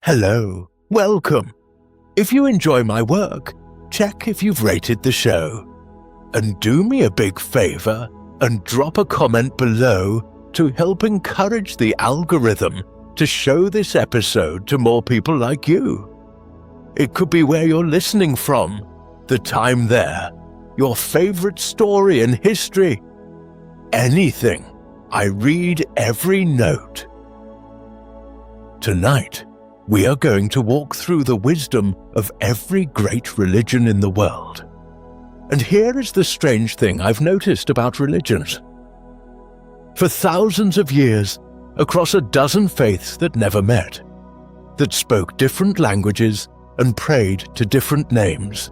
Hello, welcome. If you enjoy my work, check if you've rated the show. And do me a big favor and drop a comment below to help encourage the algorithm to show this episode to more people like you. It could be where you're listening from, the time there, your favorite story in history. Anything. I read every note. Tonight, we are going to walk through the wisdom of every great religion in the world. And here is the strange thing I've noticed about religions. For thousands of years, across a dozen faiths that never met, that spoke different languages and prayed to different names,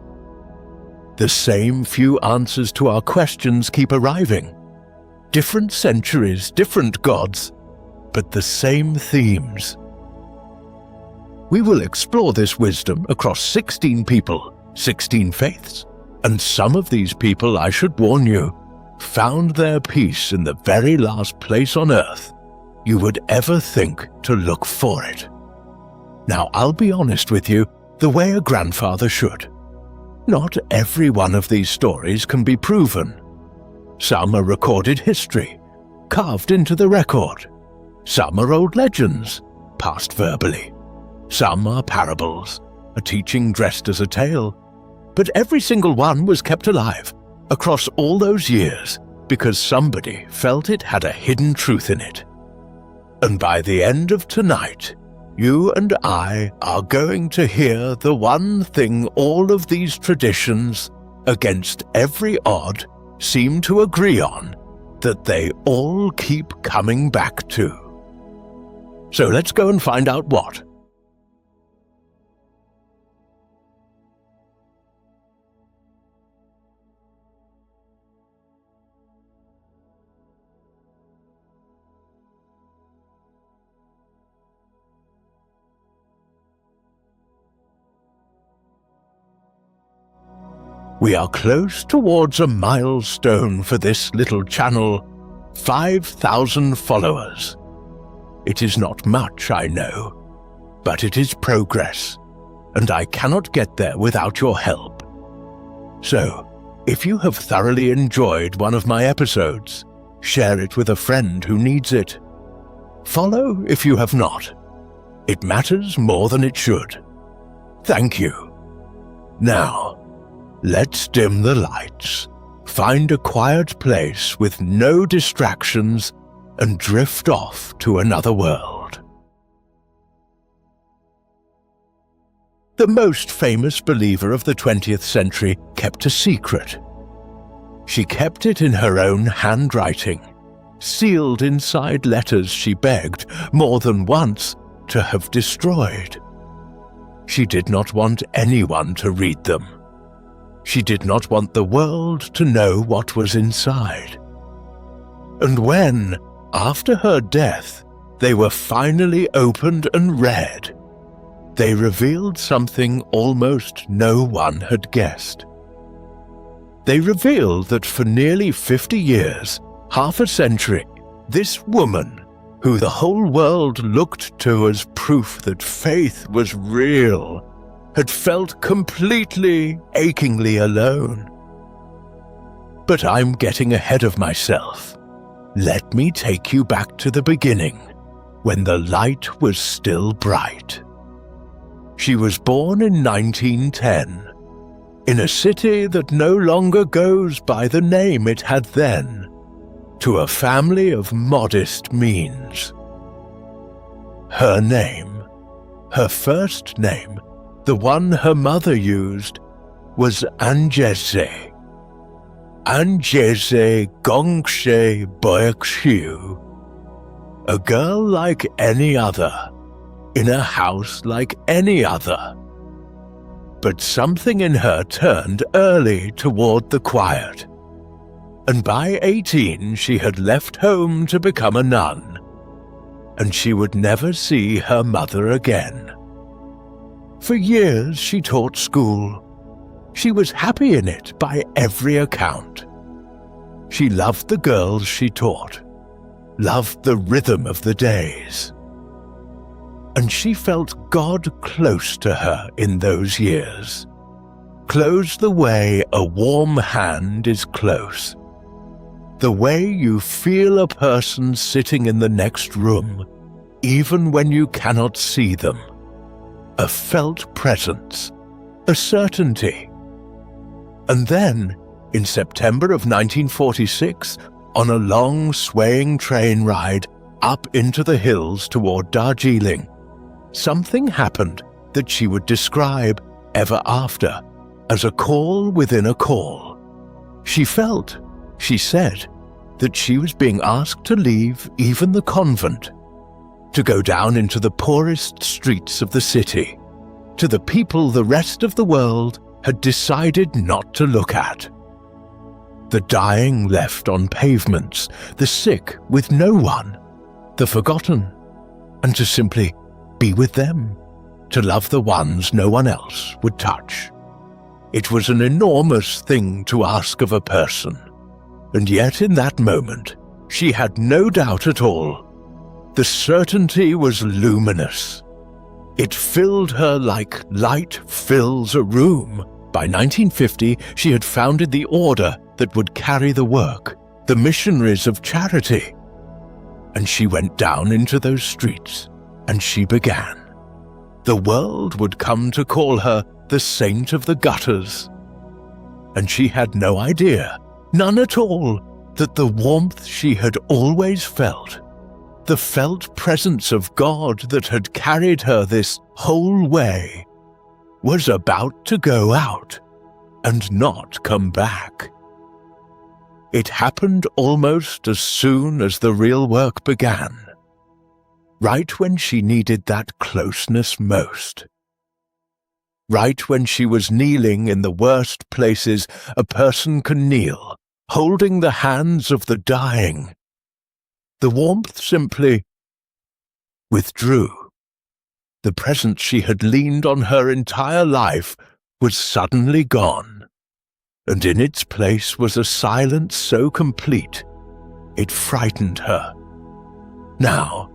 the same few answers to our questions keep arriving. Different centuries, different gods, but the same themes. We will explore this wisdom across 16 people, 16 faiths, and some of these people, I should warn you, found their peace in the very last place on earth you would ever think to look for it. Now, I'll be honest with you, the way a grandfather should. Not every one of these stories can be proven. Some are recorded history, carved into the record. Some are old legends, passed verbally. Some are parables, a teaching dressed as a tale. But every single one was kept alive across all those years because somebody felt it had a hidden truth in it. And by the end of tonight, you and I are going to hear the one thing all of these traditions, against every odd, seem to agree on, that they all keep coming back to. So let's go and find out what. We are close towards a milestone for this little channel, 5,000 followers. It is not much, I know, but it is progress, and I cannot get there without your help. So, if you have thoroughly enjoyed one of my episodes, share it with a friend who needs it. Follow if you have not. It matters more than it should. Thank you. Now, let's dim the lights, find a quiet place with no distractions, and drift off to another world. The most famous believer of the 20th century kept a secret. She kept it in her own handwriting, sealed inside letters she begged, more than once, to have destroyed. She did not want anyone to read them. She did not want the world to know what was inside. And when, after her death, they were finally opened and read, they revealed something almost no one had guessed. They revealed that for nearly 50 years, half a century, this woman, who the whole world looked to as proof that faith was real, had felt completely, achingly alone. But I'm getting ahead of myself. Let me take you back to the beginning, when the light was still bright. She was born in 1910, in a city that no longer goes by the name it had then, to a family of modest means. Her name, her first name, the one her mother used, was Anjeze. Anjeze Gongshe Boyakshiu. A girl like any other, in a house like any other. But something in her turned early toward the quiet, and by 18 she had left home to become a nun, and she would never see her mother again. For years she taught school. She was happy in it by every account. She loved the girls she taught, loved the rhythm of the days. and she felt God close to her in those years. Close the way a warm hand is close. The way you feel a person sitting in the next room, even when you cannot see them. A felt presence, a certainty. And then, in September of 1946, on a long swaying train ride up into the hills toward Darjeeling, something happened that she would describe ever after as a call within a call. She felt, she said, that she was being asked to leave even the convent, to go down into the poorest streets of the city, to the people the rest of the world had decided not to look at. The dying left on pavements, the sick with no one, the forgotten, and to simply be with them, to love the ones no one else would touch. It was an enormous thing to ask of a person, and yet in that moment she had no doubt at all. The certainty was luminous. It filled her like light fills a room. By 1950, she had founded the order that would carry the work, the missionaries of charity. And she went down into those streets, and she began. The world would come to call her the saint of the gutters. And she had no idea, none at all, that the warmth she had always felt, the felt presence of God that had carried her this whole way, was about to go out and not come back. It happened almost as soon as the real work began, right when she needed that closeness most. Right when she was kneeling in the worst places a person can kneel, holding the hands of the dying. The warmth simply withdrew. The presence she had leaned on her entire life was suddenly gone, and in its place was a silence so complete it frightened her. Now,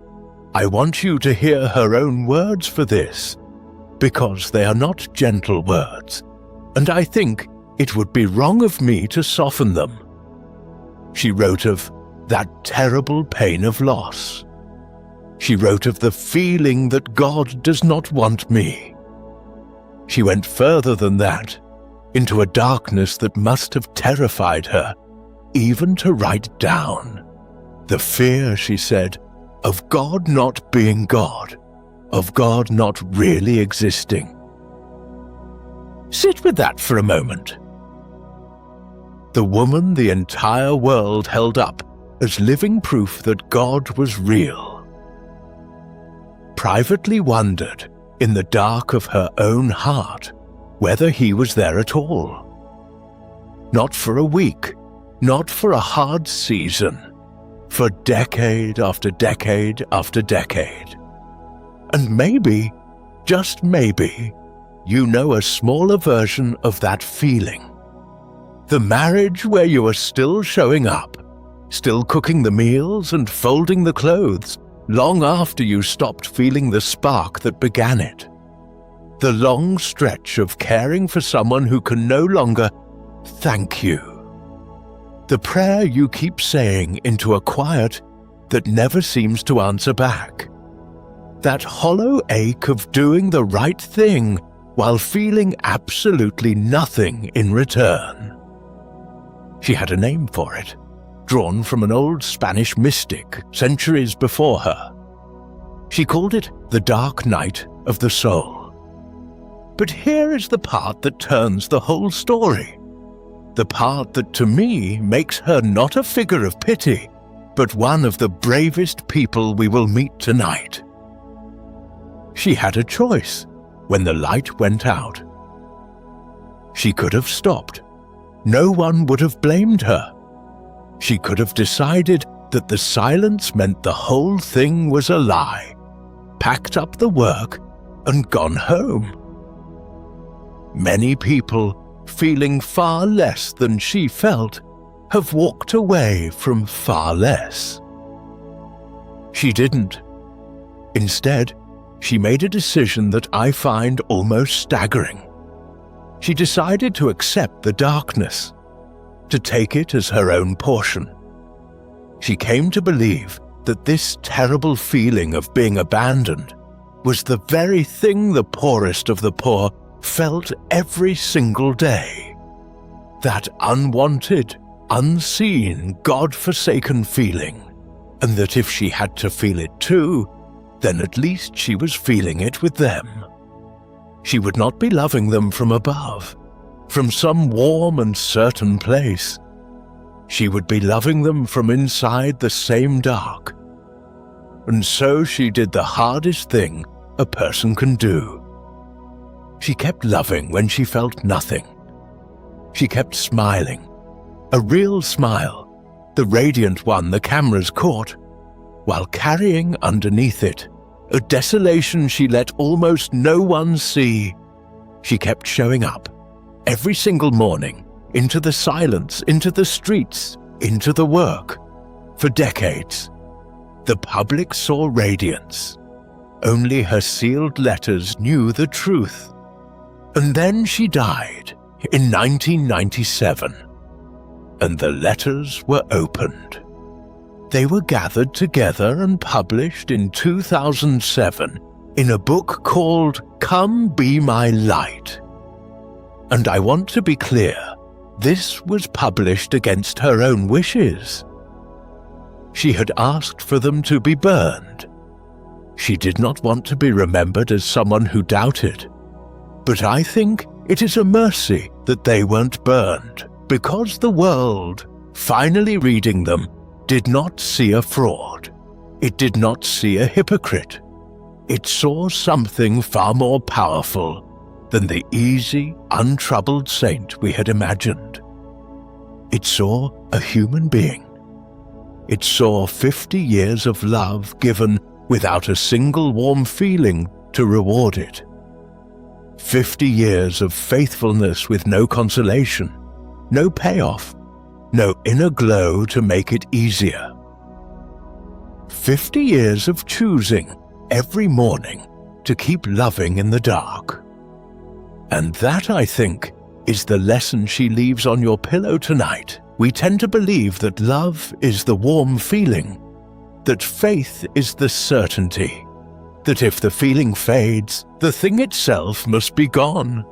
I want you to hear her own words for this, because they are not gentle words, and I think it would be wrong of me to soften them. She wrote of that terrible pain of loss. She wrote of the feeling that God does not want me. She went further than that, into a darkness that must have terrified her, even to write down. The fear, she said, of God not being God, of God not really existing. Sit with that for a moment. The woman the entire world held up as living proof that God was real, privately wondered, in the dark of her own heart, whether he was there at all. Not for a week, not for a hard season, for decade after decade after decade. And maybe, just maybe, you know a smaller version of that feeling. The marriage where you are still showing up, still cooking the meals and folding the clothes, long after you stopped feeling the spark that began it. The long stretch of caring for someone who can no longer thank you. The prayer you keep saying into a quiet that never seems to answer back. That hollow ache of doing the right thing while feeling absolutely nothing in return. She had a name for it, drawn from an old Spanish mystic centuries before her. She called it the dark night of the soul. But here is the part that turns the whole story. The part that to me makes her not a figure of pity, but one of the bravest people we will meet tonight. She had a choice when the light went out. She could have stopped. No one would have blamed her. She could have decided that the silence meant the whole thing was a lie, packed up the work, and gone home. Many people, feeling far less than she felt, have walked away from far less. She didn't. Instead, she made a decision that I find almost staggering. She decided to accept the darkness, to take it as her own portion. She came to believe that this terrible feeling of being abandoned was the very thing the poorest of the poor felt every single day. That unwanted, unseen, God-forsaken feeling, and that if she had to feel it too, then at least she was feeling it with them. She would not be loving them from above, from some warm and certain place. She would be loving them from inside the same dark. And so she did the hardest thing a person can do. She kept loving when she felt nothing. She kept smiling, a real smile, the radiant one the cameras caught, while carrying underneath it a desolation she let almost no one see. She kept showing up, every single morning, into the silence, into the streets, into the work. For decades, the public saw radiance. Only her sealed letters knew the truth. And then she died in 1997, and the letters were opened. They were gathered together and published in 2007 in a book called Come Be My Light. And I want to be clear, this was published against her own wishes. She had asked for them to be burned. She did not want to be remembered as someone who doubted. But I think it is a mercy that they weren't burned, because the world, finally reading them, did not see a fraud. It did not see a hypocrite. It saw something far more powerful than the easy, untroubled saint we had imagined. It saw a human being. It saw 50 years of love given without a single warm feeling to reward it. 50 years of faithfulness with no consolation, no payoff, no inner glow to make it easier. 50 years of choosing every morning to keep loving in the dark. And that, I think, is the lesson she leaves on your pillow tonight. We tend to believe that love is the warm feeling, that faith is the certainty, that if the feeling fades, the thing itself must be gone.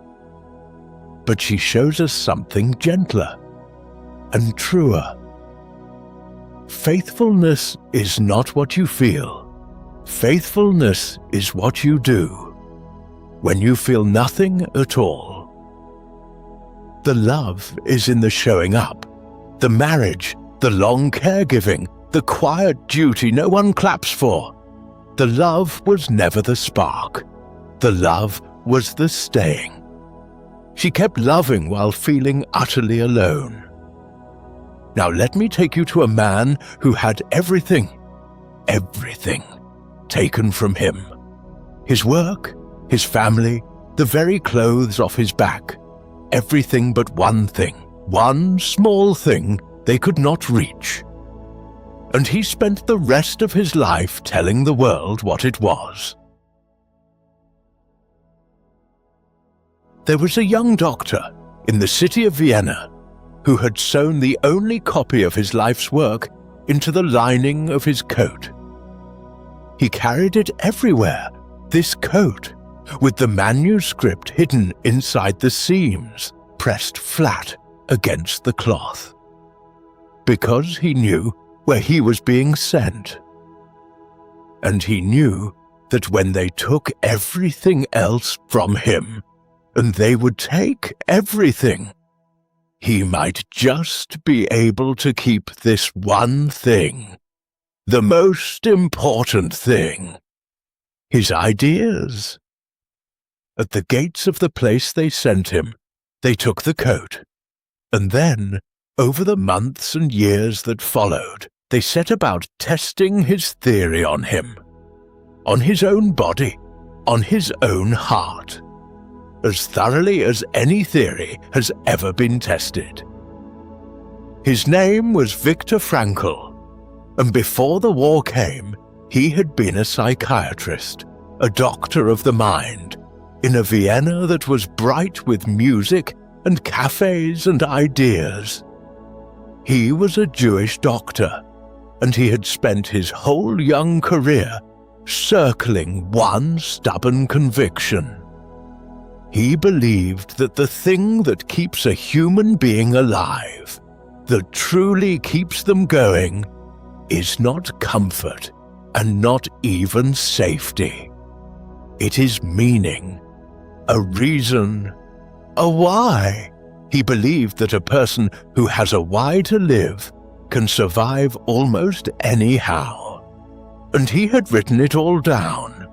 But she shows us something gentler and truer. Faithfulness is not what you feel. Faithfulness is what you do when you feel nothing at all. The love is in the showing up, the marriage, the long caregiving, the quiet duty no one claps for. The love was never the spark. The love was the staying. She kept loving while feeling utterly alone. Now let me take you to a man who had everything taken from him. His work, his family, the very clothes off his back. Everything but one thing, one small thing they could not reach. And he spent the rest of his life telling the world what it was. There was a young doctor in the city of Vienna who had sewn the only copy of his life's work into the lining of his coat. He carried it everywhere, this coat, with the manuscript hidden inside the seams, pressed flat against the cloth. Because he knew where he was being sent. And he knew that when they took everything else from him, and they would take everything, he might just be able to keep this one thing, the most important thing, his ideas. At the gates of the place they sent him, they took the coat, and then, over the months and years that followed, they set about testing his theory on him, on his own body, on his own heart, as thoroughly as any theory has ever been tested. His name was Viktor Frankl, and before the war came, he had been a psychiatrist, a doctor of the mind, in a Vienna that was bright with music and cafes and ideas. He was a Jewish doctor, and he had spent his whole young career circling one stubborn conviction. He believed that the thing that keeps a human being alive, that truly keeps them going, is not comfort and not even safety. It is meaning, a reason, a why. He believed that a person who has a why to live can survive almost anyhow. And he had written it all down.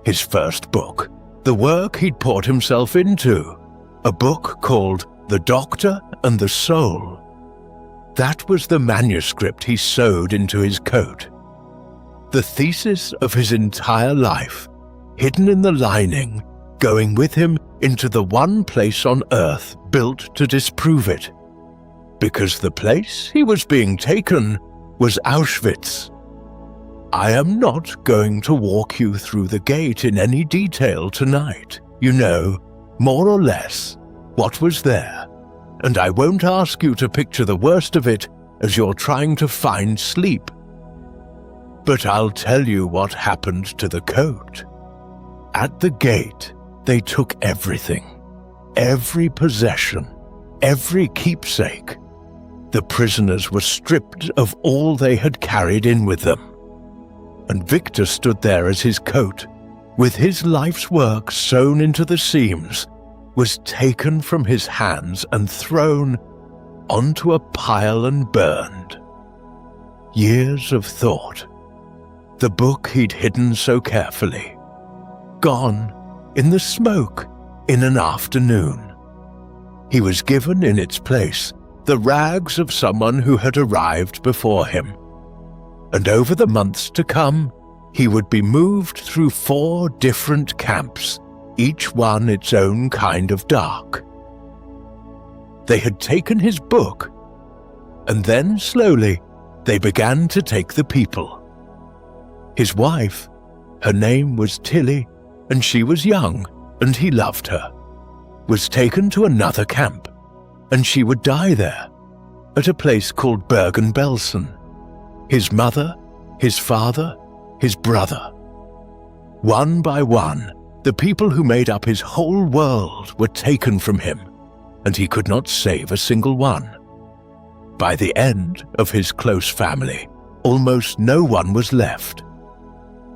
His first book, the work he'd poured himself into, a book called The Doctor and the Soul. That was the manuscript he sewed into his coat. The thesis of his entire life, hidden in the lining, going with him into the one place on earth built to disprove it. Because the place he was being taken was Auschwitz. I am not going to walk you through the gate in any detail tonight. You know, more or less, what was there. And I won't ask you to picture the worst of it as you're trying to find sleep. But I'll tell you what happened to the coat. At the gate, they took everything, every possession, every keepsake. The prisoners were stripped of all they had carried in with them. And Victor stood there as his coat, with his life's work sewn into the seams, was taken from his hands and thrown onto a pile and burned. Years of thought. The book he'd hidden so carefully. Gone in the smoke in an afternoon. He was given in its place the rags of someone who had arrived before him. And over the months to come, he would be moved through 4 different camps, each one its own kind of dark. They had taken his book, and then slowly they began to take the people. His wife, her name was Tilly, and she was young, and he loved her, was taken to another camp, and she would die there, at a place called Bergen-Belsen. His mother, his father, his brother. One by one, the people who made up his whole world were taken from him, and he could not save a single one. By the end of his close family, almost no one was left.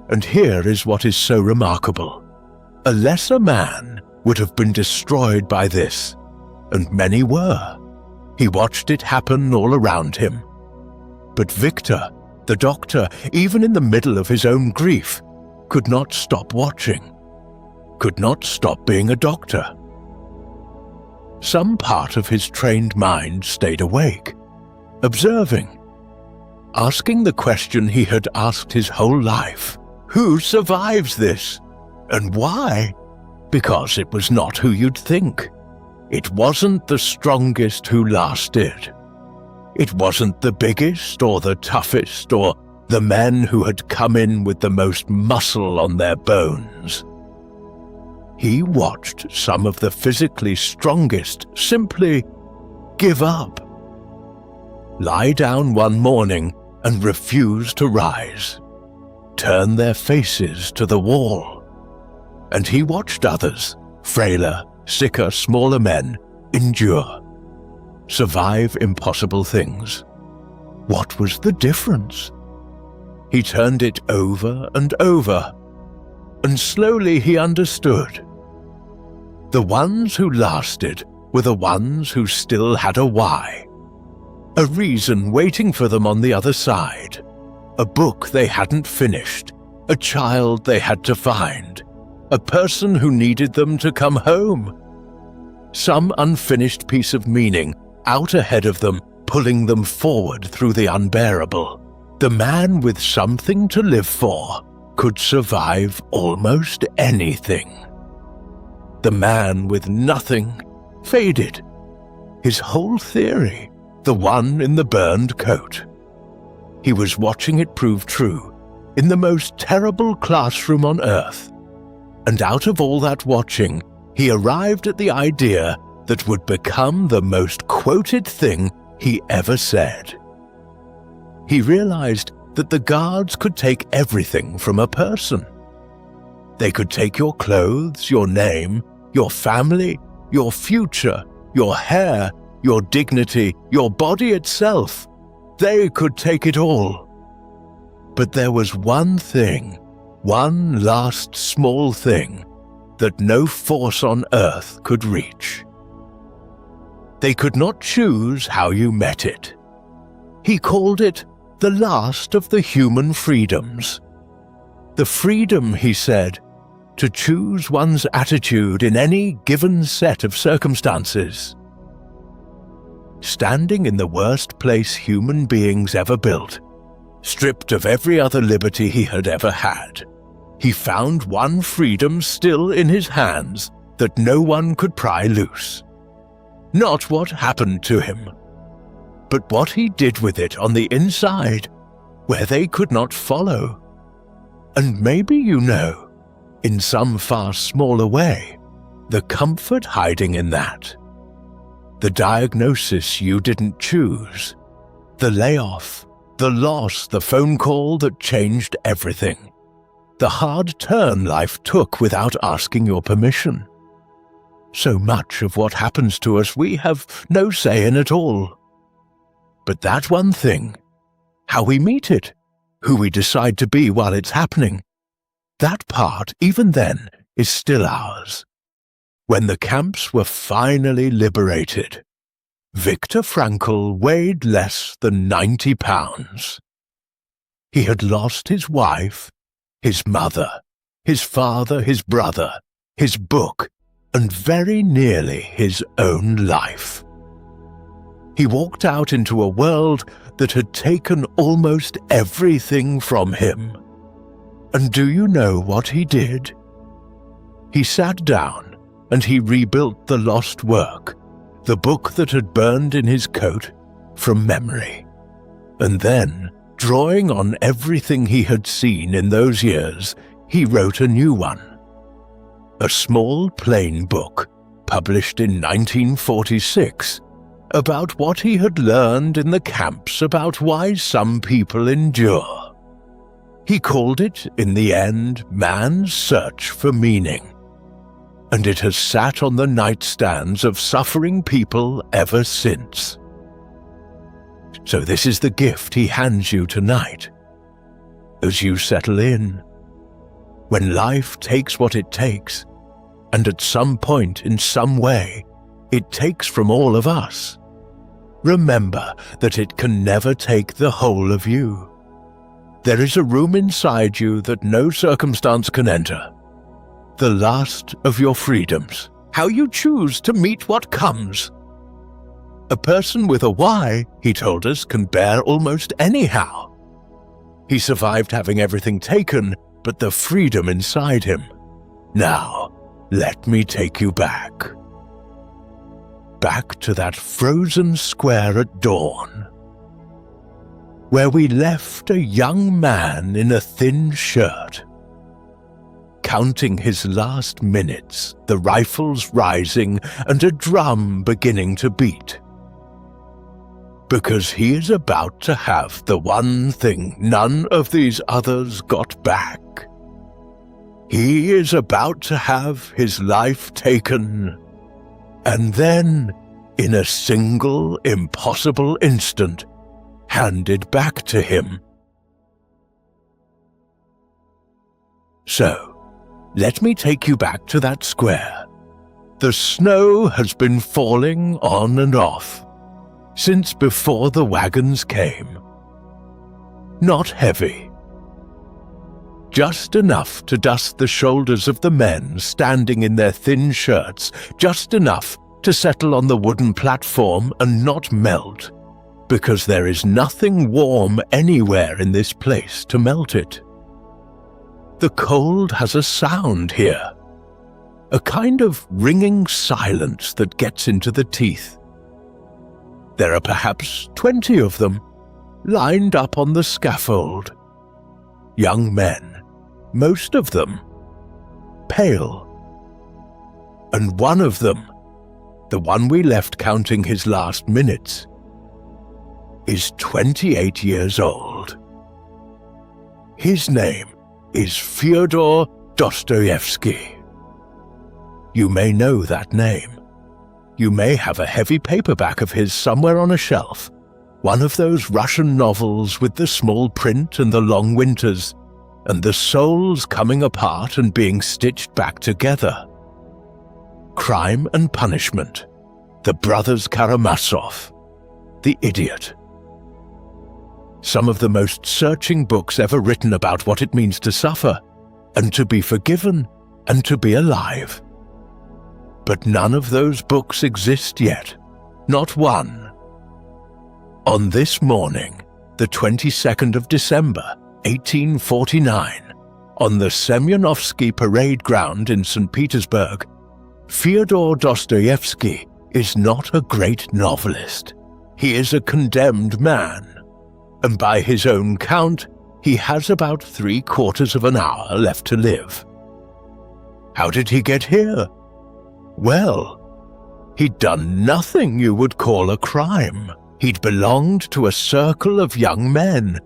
And here is what is so remarkable. A lesser man would have been destroyed by this, and many were. He watched it happen all around him. But Victor, the doctor, even in the middle of his own grief, could not stop watching, could not stop being a doctor. Some part of his trained mind stayed awake, observing, asking the question he had asked his whole life. Who survives this? And why? Because it was not who you'd think. It wasn't the strongest who lasted. It wasn't the biggest or the toughest or the men who had come in with the most muscle on their bones. He watched some of the physically strongest simply give up. Lie down one morning and refuse to rise. Turn their faces to the wall. And he watched others, frailer, sicker, smaller men, endure. Survive impossible things. What was the difference? He turned it over and over, and slowly he understood. The ones who lasted were the ones who still had a why, a reason waiting for them on the other side, a book they hadn't finished, a child they had to find, a person who needed them to come home. Some unfinished piece of meaning out ahead of them, pulling them forward through the unbearable. The man with something to live for could survive almost anything. The man with nothing faded. His whole theory, the one in the burned coat. He was watching it prove true in the most terrible classroom on earth, and out of all that watching, he arrived at the idea that would become the most quoted thing he ever said. He realized that the guards could take everything from a person. They could take your clothes, your name, your family, your future, your hair, your dignity, your body itself. They could take it all. But there was one thing, one last small thing, that no force on earth could reach. They could not choose how you met it. He called it the last of the human freedoms. The freedom, he said, to choose one's attitude in any given set of circumstances. Standing in the worst place human beings ever built, stripped of every other liberty he had ever had, he found one freedom still in his hands that no one could pry loose. Not what happened to him, but what he did with it on the inside, where they could not follow. And maybe you know, in some far smaller way, the comfort hiding in that. The diagnosis you didn't choose, the layoff, the loss, the phone call that changed everything, the hard turn life took without asking your permission. So much of what happens to us we have no say in at all. But that one thing, how we meet it, who we decide to be while it's happening, that part, even then, is still ours. When the camps were finally liberated, Viktor Frankl weighed less than 90 pounds. He had lost his wife, his mother, his father, his brother, his book, and very nearly his own life. He walked out into a world that had taken almost everything from him. And do you know what he did? He sat down and he rebuilt the lost work, the book that had burned in his coat, from memory. And then, drawing on everything he had seen in those years, he wrote a new one. A small, plain book, published in 1946, about what he had learned in the camps about why some people endure. He called it, in the end, Man's Search for Meaning. And it has sat on the nightstands of suffering people ever since. So this is the gift he hands you tonight. As you settle in, when life takes what it takes, and at some point in some way, it takes from all of us, remember that it can never take the whole of you. There is a room inside you that no circumstance can enter. The last of your freedoms, how you choose to meet what comes. A person with a why, he told us, can bear almost anyhow. He survived having everything taken, but the freedom inside him. Now, let me take you back. Back to that frozen square at dawn, where we left a young man in a thin shirt, counting his last minutes, the rifles rising and a drum beginning to beat. Because he is about to have the one thing none of these others got back. He is about to have his life taken, and then, in a single impossible instant, handed back to him. So, let me take you back to that square. The snow has been falling on and off since before the wagons came. Not heavy. Just enough to dust the shoulders of the men standing in their thin shirts, just enough to settle on the wooden platform and not melt, because there is nothing warm anywhere in this place to melt it. The cold has a sound here, a kind of ringing silence that gets into the teeth. There are perhaps 20 of them, lined up on the scaffold. Young men, most of them. pale. And one of them, the one we left counting his last minutes, is 28 years old. His name is Fyodor Dostoevsky. You may know that name. You may have a heavy paperback of his somewhere on a shelf, one of those Russian novels with the small print and the long winters, and the souls coming apart and being stitched back together. Crime and Punishment, The Brothers Karamazov, The Idiot. Some of the most searching books ever written about what it means to suffer, and to be forgiven, and to be alive. But none of those books exist yet, not one. On this morning, the 22nd of December, 1849, on the Semyonovsky Parade Ground in St. Petersburg, Fyodor Dostoevsky is not a great novelist. He is a condemned man, and by his own count, he has about 3/4 of an hour left to live. How did he get here? Well, he'd done nothing you would call a crime. He'd belonged to a circle of young men,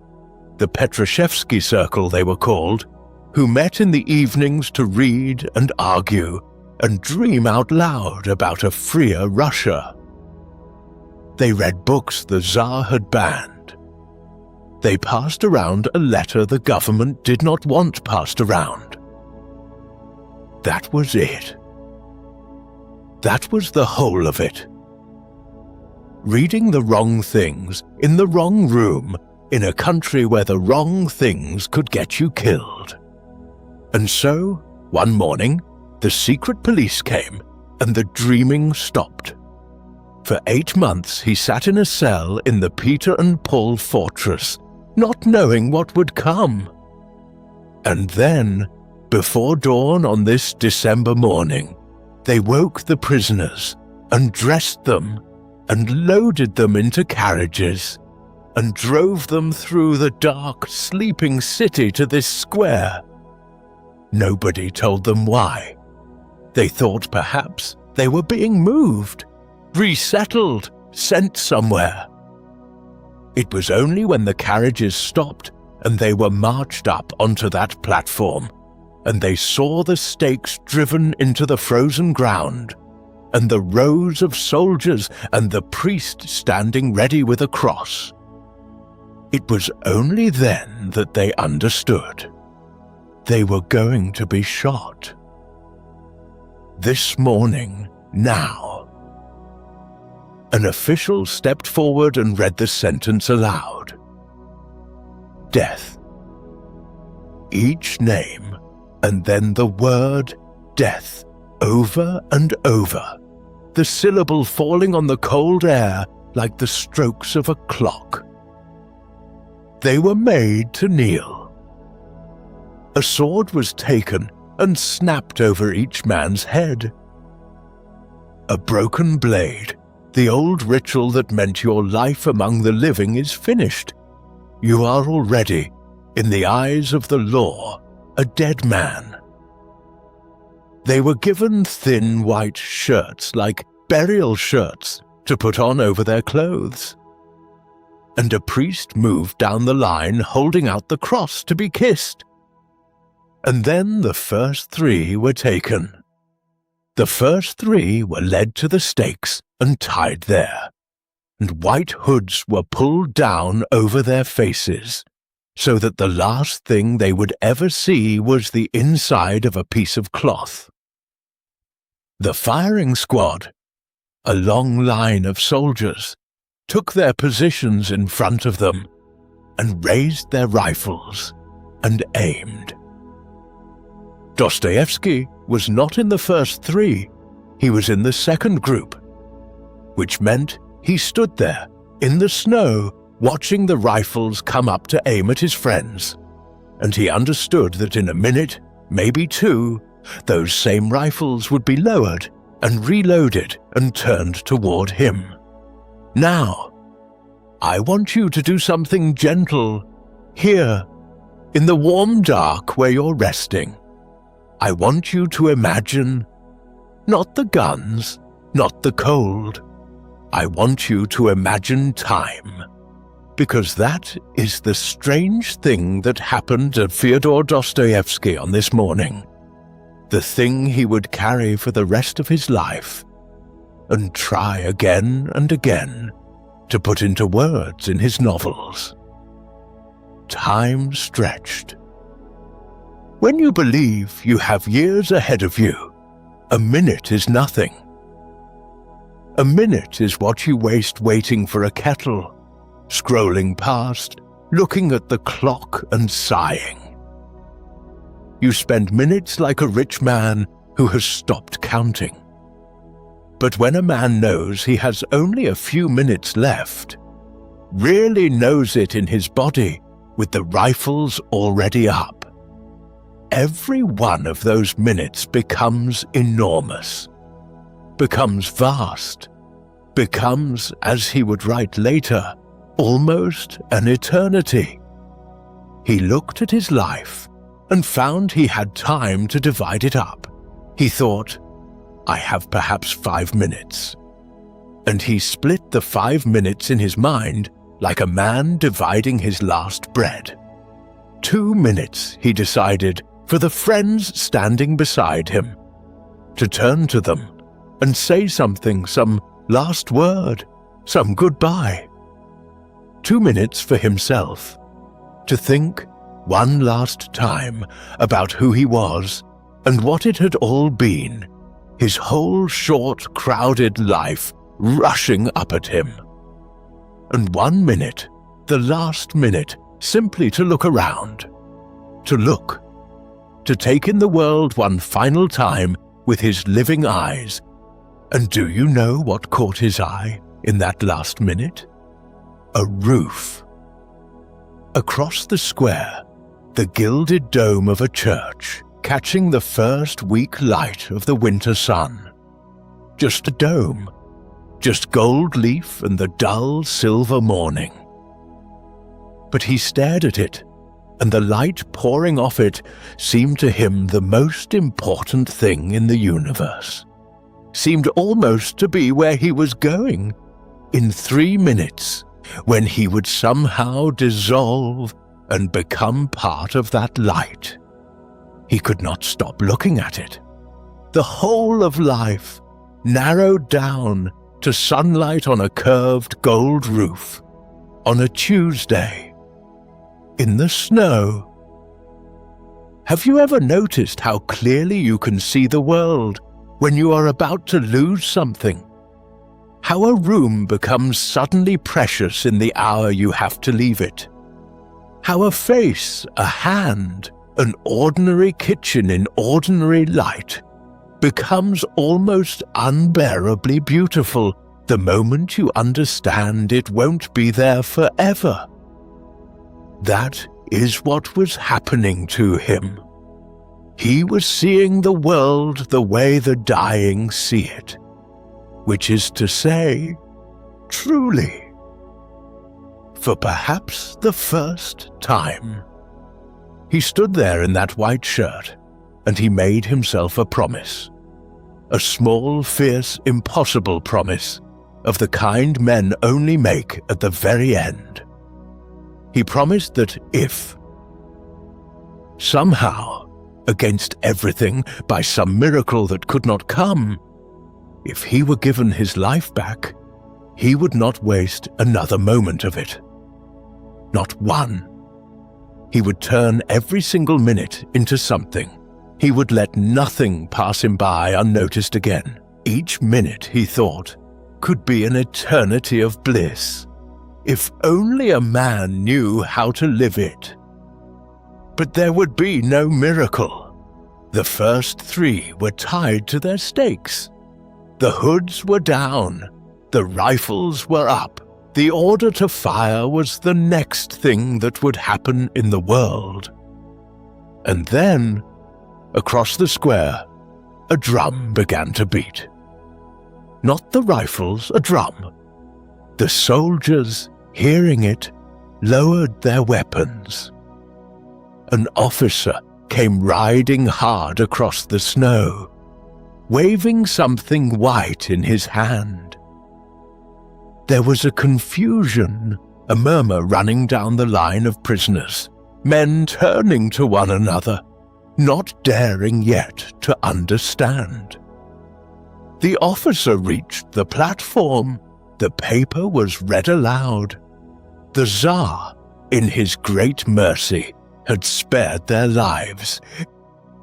the Petrushevsky Circle they were called, who met in the evenings to read and argue and dream out loud about a freer Russia. They read books the Tsar had banned. They passed around a letter the government did not want passed around. That was it. That was the whole of it. Reading the wrong things in the wrong room in a country where the wrong things could get you killed. And so, one morning, the secret police came and the dreaming stopped. For 8 months he sat in a cell in the Peter and Paul fortress, not knowing what would come. And then, before dawn on this December morning, they woke the prisoners and dressed them and loaded them into carriages and drove them through the dark, sleeping city to this square. Nobody told them why. They thought perhaps they were being moved, resettled, sent somewhere. It was only when the carriages stopped and they were marched up onto that platform, and they saw the stakes driven into the frozen ground, and the rows of soldiers and the priest standing ready with a cross. It was only then that they understood. They were going to be shot. This morning, now. An official stepped forward and read the sentence aloud. Death. Each name, and then the word death, over and over, the syllable falling on the cold air like the strokes of a clock. They were made to kneel. A sword was taken and snapped over each man's head. A broken blade, the old ritual that meant your life among the living, is finished. You are already, in the eyes of the law, a dead man. They were given thin white shirts, like burial shirts, to put on over their clothes. And a priest moved down the line holding out the cross to be kissed. And then the first 3 were taken. The first 3 were led to the stakes and tied there, and white hoods were pulled down over their faces, so that the last thing they would ever see was the inside of a piece of cloth. The firing squad, a long line of soldiers, took their positions in front of them and raised their rifles and aimed. Dostoevsky was not in the first 3, he was in the second group, which meant he stood there in the snow watching the rifles come up to aim at his friends, and he understood that in a minute, maybe 2, those same rifles would be lowered and reloaded and turned toward him. Now, I want you to do something gentle, here, in the warm dark where you're resting. I want you to imagine not the guns, not the cold. I want you to imagine time, because that is the strange thing that happened to Fyodor Dostoevsky on this morning, the thing he would carry for the rest of his life, and try again and again to put into words in his novels. Time stretched. When you believe you have years ahead of you, a minute is nothing. A minute is what you waste waiting for a kettle, scrolling past, looking at the clock and sighing. You spend minutes like a rich man who has stopped counting. But when a man knows he has only a few minutes left, really knows it in his body with the rifles already up, every one of those minutes becomes enormous, becomes vast, becomes, as he would write later, almost an eternity. He looked at his life and found he had time to divide it up. He thought, I have perhaps 5 minutes. And he split the 5 minutes in his mind like a man dividing his last bread. 2 minutes, he decided, for the friends standing beside him, to turn to them and say something, some last word, some goodbye. 2 minutes for himself, to think one last time about who he was and what it had all been, his whole short, crowded life rushing up at him. And 1 minute, the last minute, simply to look around, to look, to take in the world one final time with his living eyes. And do you know what caught his eye in that last minute? A roof. Across the square, the gilded dome of a church catching the first weak light of the winter sun. Just a dome, just gold leaf and the dull silver morning. But he stared at it, and the light pouring off it seemed to him the most important thing in the universe. Seemed almost to be where he was going, in 3 minutes, when he would somehow dissolve and become part of that light. He could not stop looking at it. The whole of life narrowed down to sunlight on a curved gold roof, on a Tuesday, in the snow. Have you ever noticed how clearly you can see the world when you are about to lose something? How a room becomes suddenly precious in the hour you have to leave it. How a face, a hand, an ordinary kitchen in ordinary light becomes almost unbearably beautiful the moment you understand it won't be there forever. That is what was happening to him. He was seeing the world the way the dying see it, which is to say, truly, for perhaps the first time. He stood there in that white shirt, and he made himself a promise. A small, fierce, impossible promise of the kind men only make at the very end. He promised that if, somehow, against everything, by some miracle that could not come, if he were given his life back, he would not waste another moment of it. Not one. He would turn every single minute into something. He would let nothing pass him by unnoticed again. Each minute, he thought, could be an eternity of bliss, if only a man knew how to live it. But there would be no miracle. The first 3 were tied to their stakes. The hoods were down, the rifles were up. The order to fire was the next thing that would happen in the world. And then, across the square, a drum began to beat. Not the rifles, a drum. The soldiers, hearing it, lowered their weapons. An officer came riding hard across the snow, waving something white in his hand. There was a confusion, a murmur running down the line of prisoners, men turning to one another, not daring yet to understand. The officer reached the platform. The paper was read aloud. The Tsar, in his great mercy, had spared their lives.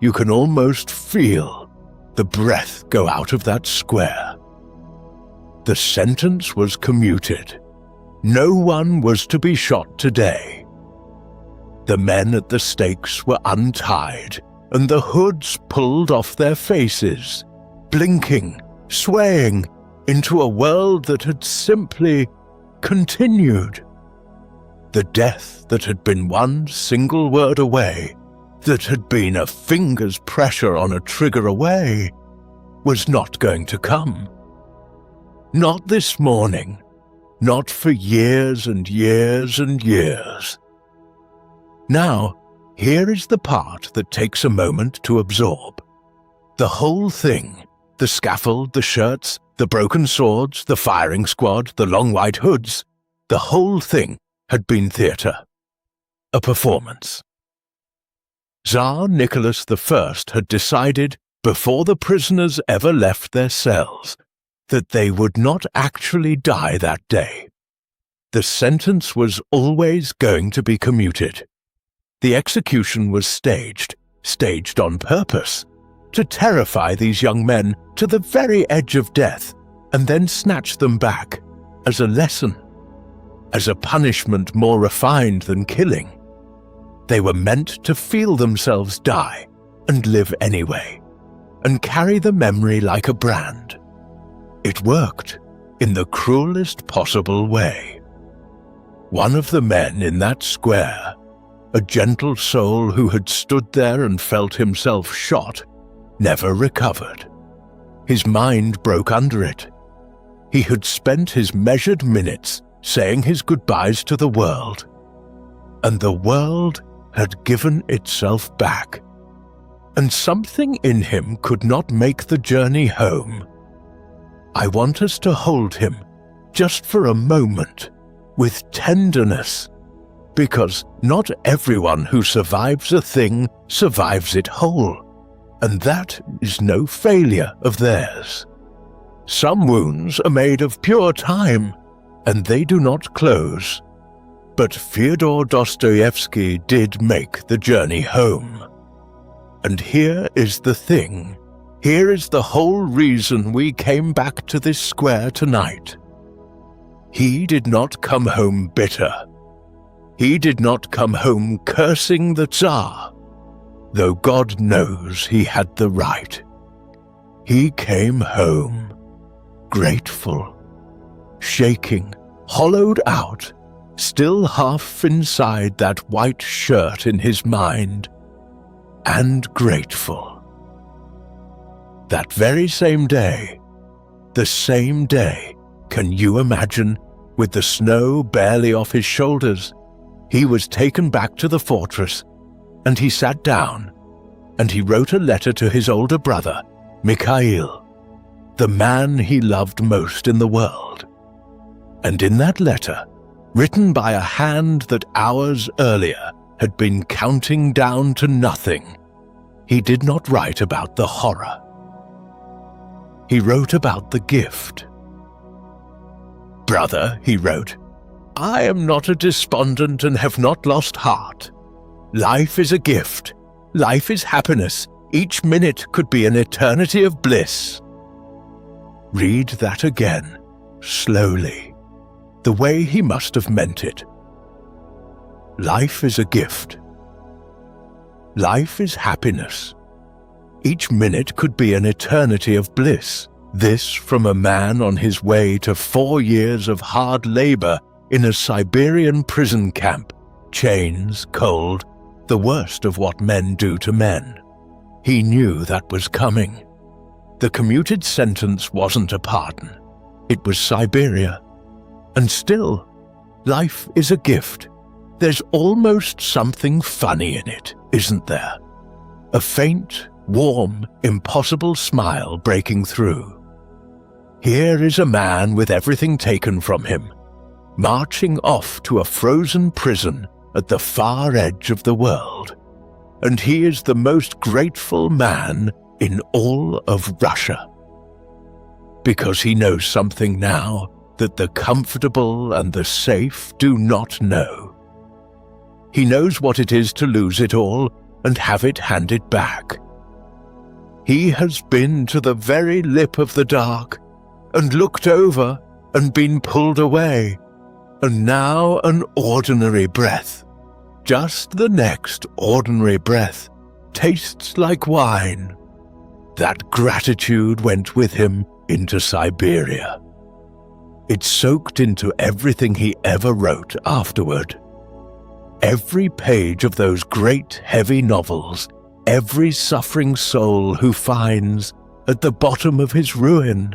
You can almost feel the breath go out of that square. The sentence was commuted. No one was to be shot today. The men at the stakes were untied, and the hoods pulled off their faces, blinking, swaying into a world that had simply continued. The death that had been one single word away, that had been a finger's pressure on a trigger away, was not going to come. Not this morning, not for years and years and years. Now, here is the part that takes a moment to absorb. The whole thing, the scaffold, the shirts, the broken swords, the firing squad, the long white hoods, the whole thing had been theatre, a performance. Tsar Nicholas I had decided, before the prisoners ever left their cells, that they would not actually die that day. The sentence was always going to be commuted. The execution was staged on purpose, to terrify these young men to the very edge of death and then snatch them back as a lesson, as a punishment more refined than killing. They were meant to feel themselves die and live anyway, and carry the memory like a brand. It worked in the cruelest possible way. One of the men in that square, a gentle soul who had stood there and felt himself shot, never recovered. His mind broke under it. He had spent his measured minutes saying his goodbyes to the world, and the world had given itself back, and something in him could not make the journey home. I want us to hold him, just for a moment, with tenderness, because not everyone who survives a thing survives it whole, and that is no failure of theirs. Some wounds are made of pure time, and they do not close. But Fyodor Dostoevsky did make the journey home. And here is the thing. Here is the whole reason we came back to this square tonight. He did not come home bitter. He did not come home cursing the Tsar, though God knows he had the right. He came home grateful, shaking, hollowed out, still half inside that white shirt in his mind, and grateful. That very same day, the same day, can you imagine, with the snow barely off his shoulders, he was taken back to the fortress, and he sat down, and he wrote a letter to his older brother, Mikhail, the man he loved most in the world. And in that letter, written by a hand that hours earlier had been counting down to nothing, he did not write about the horror. He wrote about the gift. "Brother," he wrote, "I am not a despondent and have not lost heart. Life is a gift. Life is happiness. Each minute could be an eternity of bliss." Read that again, slowly, the way he must have meant it. Life is a gift. Life is happiness. Each minute could be an eternity of bliss. This from a man on his way to 4 years of hard labor in a Siberian prison camp, chains, cold, the worst of what men do to men. He knew that was coming. The commuted sentence wasn't a pardon. It was Siberia. And still, life is a gift. There's almost something funny in it, isn't there? a faint, warm, impossible smile breaking through. Here is a man with everything taken from him, marching off to a frozen prison at the far edge of the world, and he is the most grateful man in all of Russia. Because he knows something now that the comfortable and the safe do not know. He knows what it is to lose it all and have it handed back. He has been to the very lip of the dark and looked over and been pulled away, and now an ordinary breath, just the next ordinary breath, tastes like wine. That gratitude went with him into Siberia. It soaked into everything he ever wrote afterward. Every page of those great heavy novels, every suffering soul who finds, at the bottom of his ruin,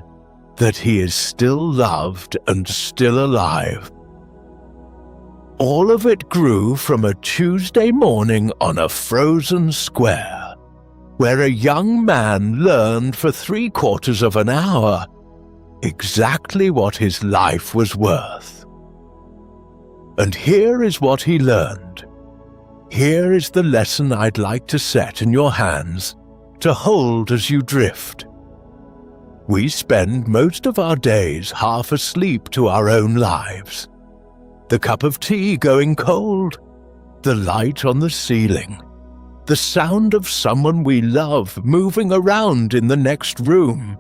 that he is still loved and still alive. All of it grew from a Tuesday morning on a frozen square, where a young man learned for 3/4 of an hour exactly what his life was worth. And here is what he learned. Here is the lesson I'd like to set in your hands, to hold as you drift. We spend most of our days half asleep to our own lives. The cup of tea going cold, the light on the ceiling, the sound of someone we love moving around in the next room.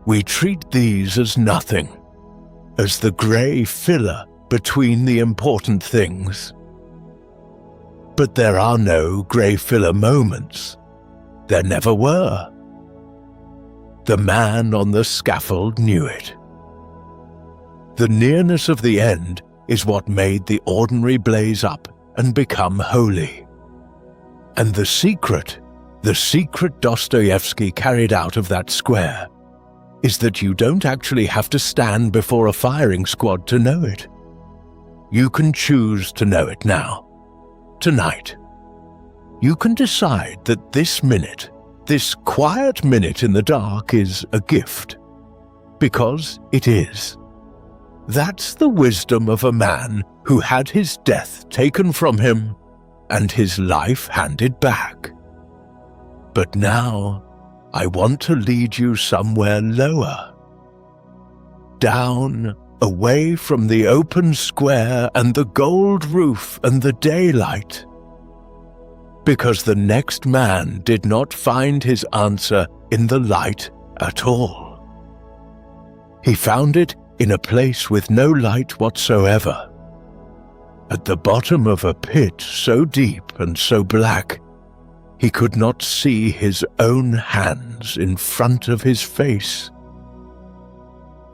We treat these as nothing, as the grey filler between the important things. But there are no grey filler moments. There never were. The man on the scaffold knew it. The nearness of the end is what made the ordinary blaze up and become holy. And the secret Dostoevsky carried out of that square, is that you don't actually have to stand before a firing squad to know it. You can choose to know it now, tonight. You can decide that this minute, this quiet minute in the dark, is a gift. Because it is. That's the wisdom of a man who had his death taken from him and his life handed back. But now, I want to lead you somewhere lower. Down, away from the open square and the gold roof and the daylight. Because the next man did not find his answer in the light at all. He found it in a place with no light whatsoever. At the bottom of a pit so deep and so black, he could not see his own hands in front of his face.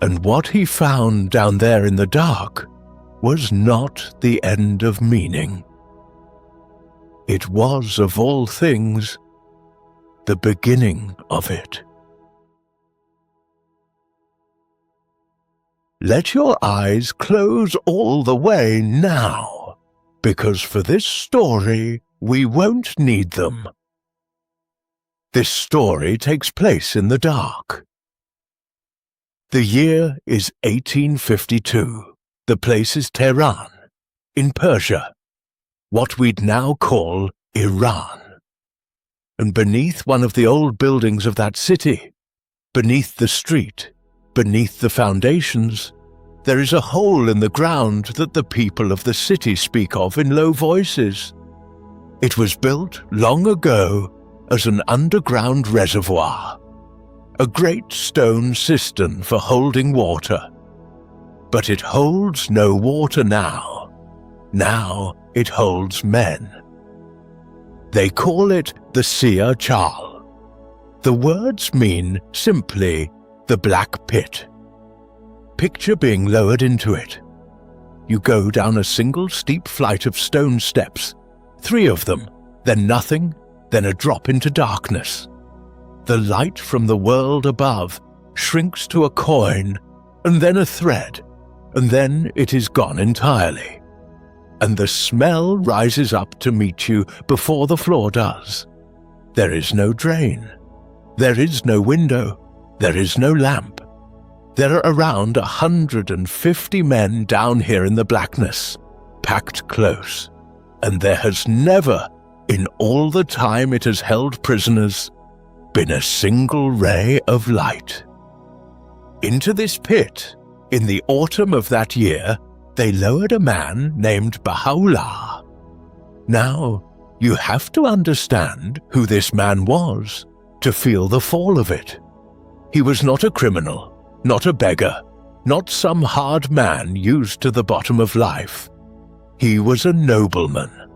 And what he found down there in the dark was not the end of meaning. It was, of all things, the beginning of it. Let your eyes close all the way now, because for this story we won't need them. This story takes place in the dark. The year is 1852. The place is Tehran, in Persia, what we'd now call Iran. And beneath one of the old buildings of that city, beneath the street, beneath the foundations, there is a hole in the ground that the people of the city speak of in low voices. It was built long ago as an underground reservoir, a great stone cistern for holding water. But it holds no water now. Now it holds men. They call it the Sia Chal. The words mean simply the black pit. Picture being lowered into it. You go down a single steep flight of stone steps, 3 of them, then nothing, then a drop into darkness. The light from the world above shrinks to a coin, and then a thread, and then it is gone entirely. And the smell rises up to meet you before the floor does. There is no drain. There is no window. There is no lamp. There are around 150 men down here in the blackness, packed close, and there has never, in all the time it has held prisoners, been a single ray of light. Into this pit, in the autumn of that year, they lowered a man named Baha'u'llah. Now, you have to understand who this man was to feel the fall of it. He was not a criminal, not a beggar, not some hard man used to the bottom of life. He was a nobleman,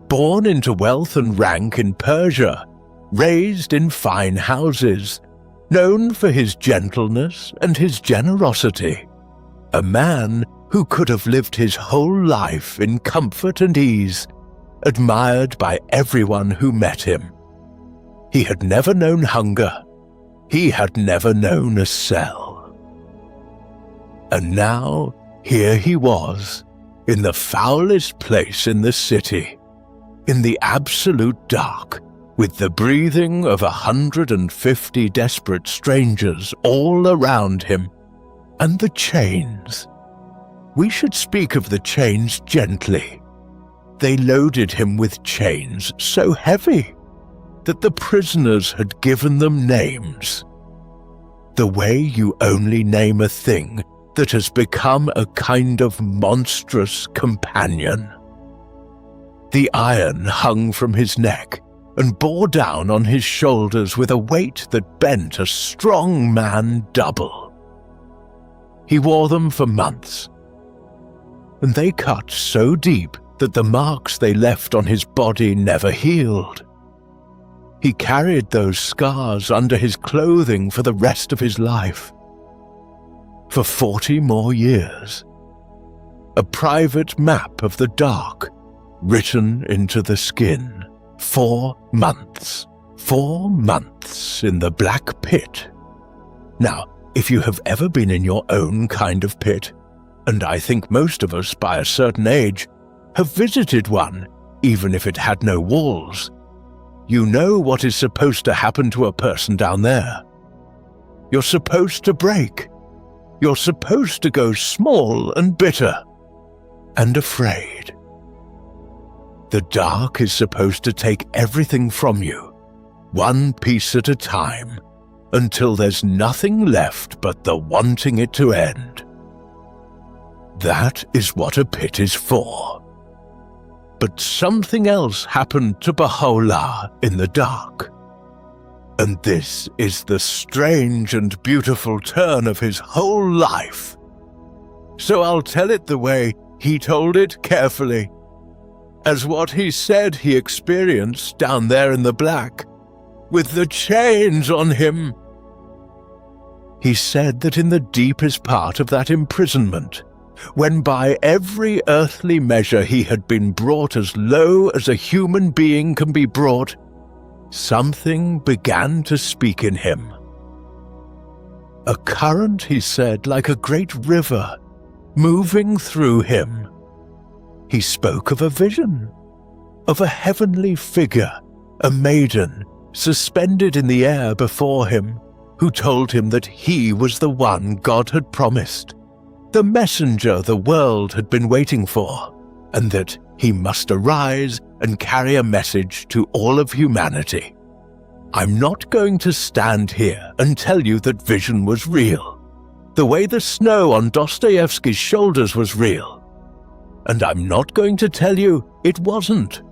born into wealth and rank in Persia, raised in fine houses, known for his gentleness and his generosity, a man who could have lived his whole life in comfort and ease, admired by everyone who met him. He had never known hunger. He had never known a cell. And now, here he was, in the foulest place in the city, in the absolute dark, with the breathing of 150 desperate strangers all around him, and the chains. We should speak of the chains gently. They loaded him with chains so heavy that the prisoners had given them names. The way you only name a thing that has become a kind of monstrous companion. The iron hung from his neck and bore down on his shoulders with a weight that bent a strong man double. He wore them for months, and they cut so deep that the marks they left on his body never healed. He carried those scars under his clothing for the rest of his life. For 40 more years. A private map of the dark written into the skin. 4 months. 4 months in the black pit. Now, if you have ever been in your own kind of pit, and I think most of us by a certain age have visited one, even if it had no walls, you know what is supposed to happen to a person down there. You're supposed to break. You're supposed to go small and bitter and afraid. The dark is supposed to take everything from you, one piece at a time, until there's nothing left but the wanting it to end. That is what a pit is for. But something else happened to Baha'u'llah in the dark. And this is the strange and beautiful turn of his whole life. So I'll tell it the way he told it carefully, as what he said he experienced down there in the black, with the chains on him. He said that in the deepest part of that imprisonment, when by every earthly measure he had been brought as low as a human being can be brought, something began to speak in him. A current, he said, like a great river, moving through him. He spoke of a vision, of a heavenly figure, a maiden, suspended in the air before him, who told him that he was the one God had promised, the messenger the world had been waiting for, and that he must arise and carry a message to all of humanity. I'm not going to stand here and tell you that vision was real, the way the snow on Dostoevsky's shoulders was real. And I'm not going to tell you it wasn't.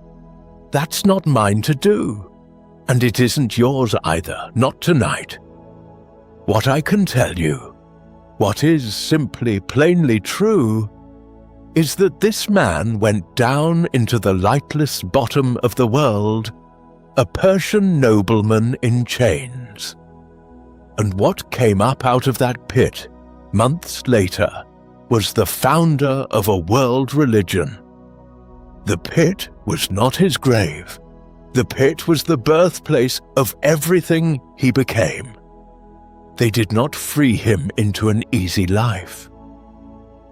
That's not mine to do, and it isn't yours either, not tonight. What I can tell you, what is simply plainly true, is that this man went down into the lightless bottom of the world, a Persian nobleman in chains. And what came up out of that pit, months later, was the founder of a world religion. The pit was not his grave. The pit was the birthplace of everything he became. They did not free him into an easy life.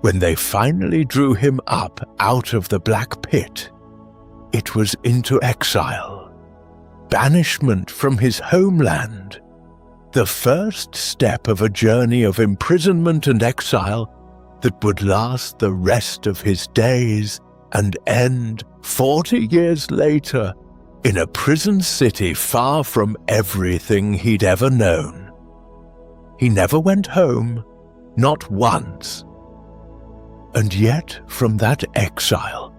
When they finally drew him up out of the black pit, it was into exile. banishment from his homeland, the first step of a journey of imprisonment and exile that would last the rest of his days and end 40 years later in a prison city far from everything he'd ever known. He never went home, not once. And yet, from that exile,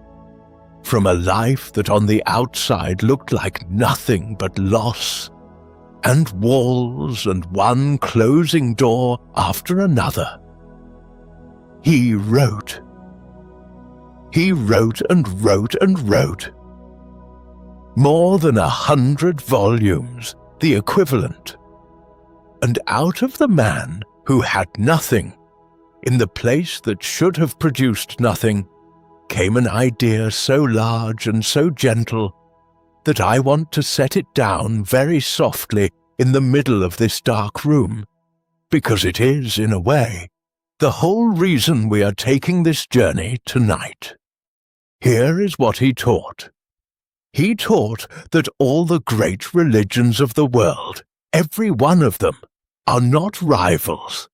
from a life that on the outside looked like nothing but loss, and walls and one closing door after another, he wrote. He wrote and wrote and wrote. More than 100 volumes, the equivalent. And out of the man who had nothing, in the place that should have produced nothing, came an idea so large and so gentle that I want to set it down very softly in the middle of this dark room, because it is, in a way, the whole reason we are taking this journey tonight. Here is what he taught. He taught that all the great religions of the world, every one of them, are not rivals.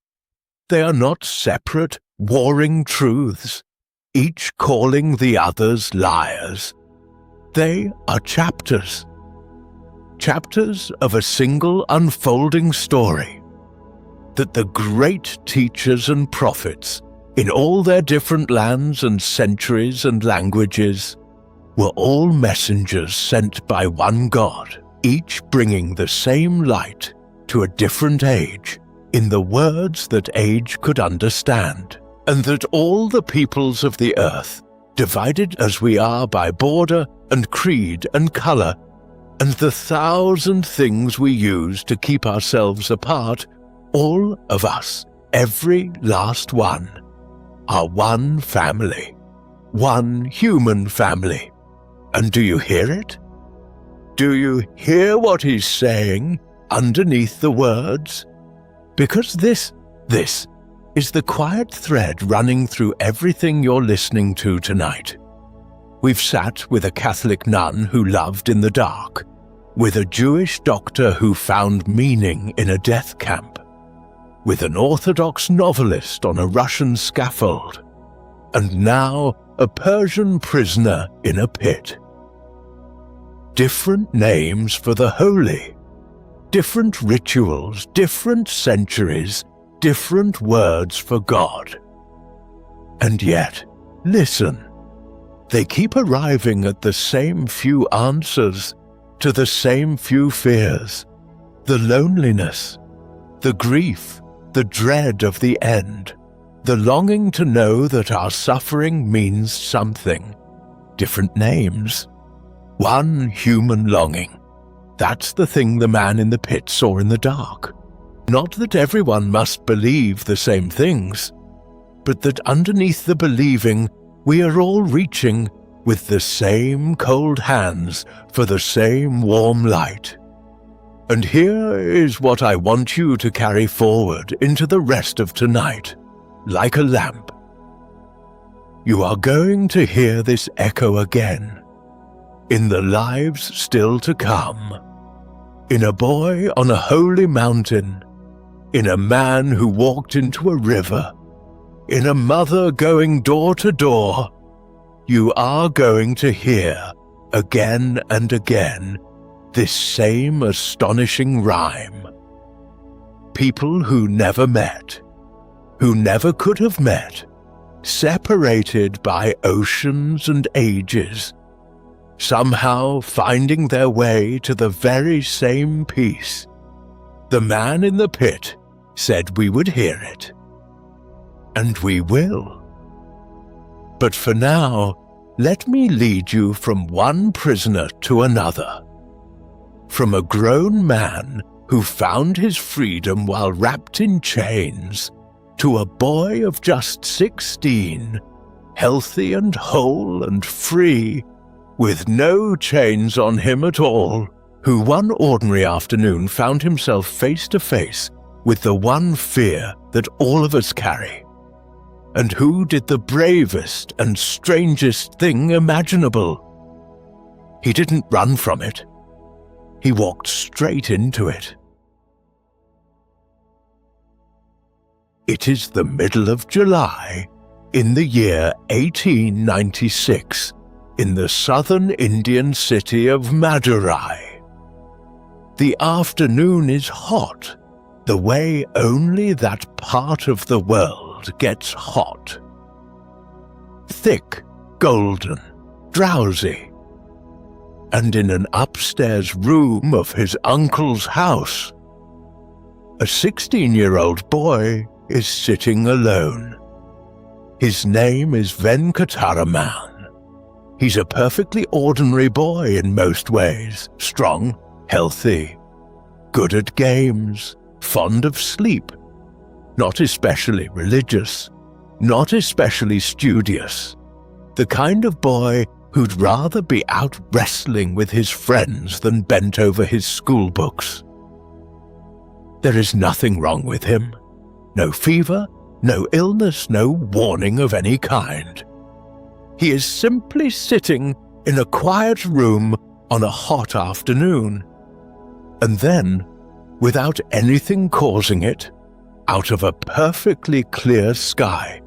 They are not separate, warring truths, each calling the others liars. They are chapters. Chapters of a single unfolding story that the great teachers and prophets, in all their different lands and centuries and languages, were all messengers sent by one God, each bringing the same light to a different age, in the words that age could understand, and that all the peoples of the earth, divided as we are by border and creed and color, and the 1,000 things we use to keep ourselves apart, all of us, every last one, are one family, one human family. And do you hear it? Do you hear what he's saying underneath the words? Because this is the quiet thread running through everything you're listening to tonight. We've sat with a Catholic nun who loved in the dark, with a Jewish doctor who found meaning in a death camp, with an Orthodox novelist on a Russian scaffold, and now a Persian prisoner in a pit. Different names for the holy, different rituals, different centuries, different words for God. And yet, listen, they keep arriving at the same few answers to the same few fears, the loneliness, the grief, the dread of the end, the longing to know that our suffering means something, different names. One human longing. That's the thing the man in the pit saw in the dark. Not that everyone must believe the same things, but that underneath the believing we are all reaching with the same cold hands for the same warm light. And here is what I want you to carry forward into the rest of tonight, like a lamp. You are going to hear this echo again, in the lives still to come, in a boy on a holy mountain, in a man who walked into a river, in a mother going door to door. You are going to hear, again and again, this same astonishing rhyme. People who never met, who never could have met, separated by oceans and ages, somehow finding their way to the very same peace. The man in the pit said we would hear it. And we will. But for now, let me lead you from one prisoner to another. From a grown man who found his freedom while wrapped in chains, to a boy of just 16, healthy and whole and free, with no chains on him at all, who one ordinary afternoon found himself face to face with the one fear that all of us carry, and who did the bravest and strangest thing imaginable. He didn't run from it. He walked straight into it. It is the middle of July, in the year 1896, in the southern Indian city of Madurai. The afternoon is hot, the way only that part of the world gets hot. Thick, golden, drowsy. And in an upstairs room of his uncle's house, a 16-year-old boy is sitting alone. His name is Venkataraman. He's a perfectly ordinary boy in most ways, strong, healthy, good at games, fond of sleep, not especially religious, not especially studious, the kind of boy who'd rather be out wrestling with his friends than bent over his school books. There is nothing wrong with him. No fever, no illness, no warning of any kind. He is simply sitting in a quiet room on a hot afternoon. And then, without anything causing it, out of a perfectly clear sky,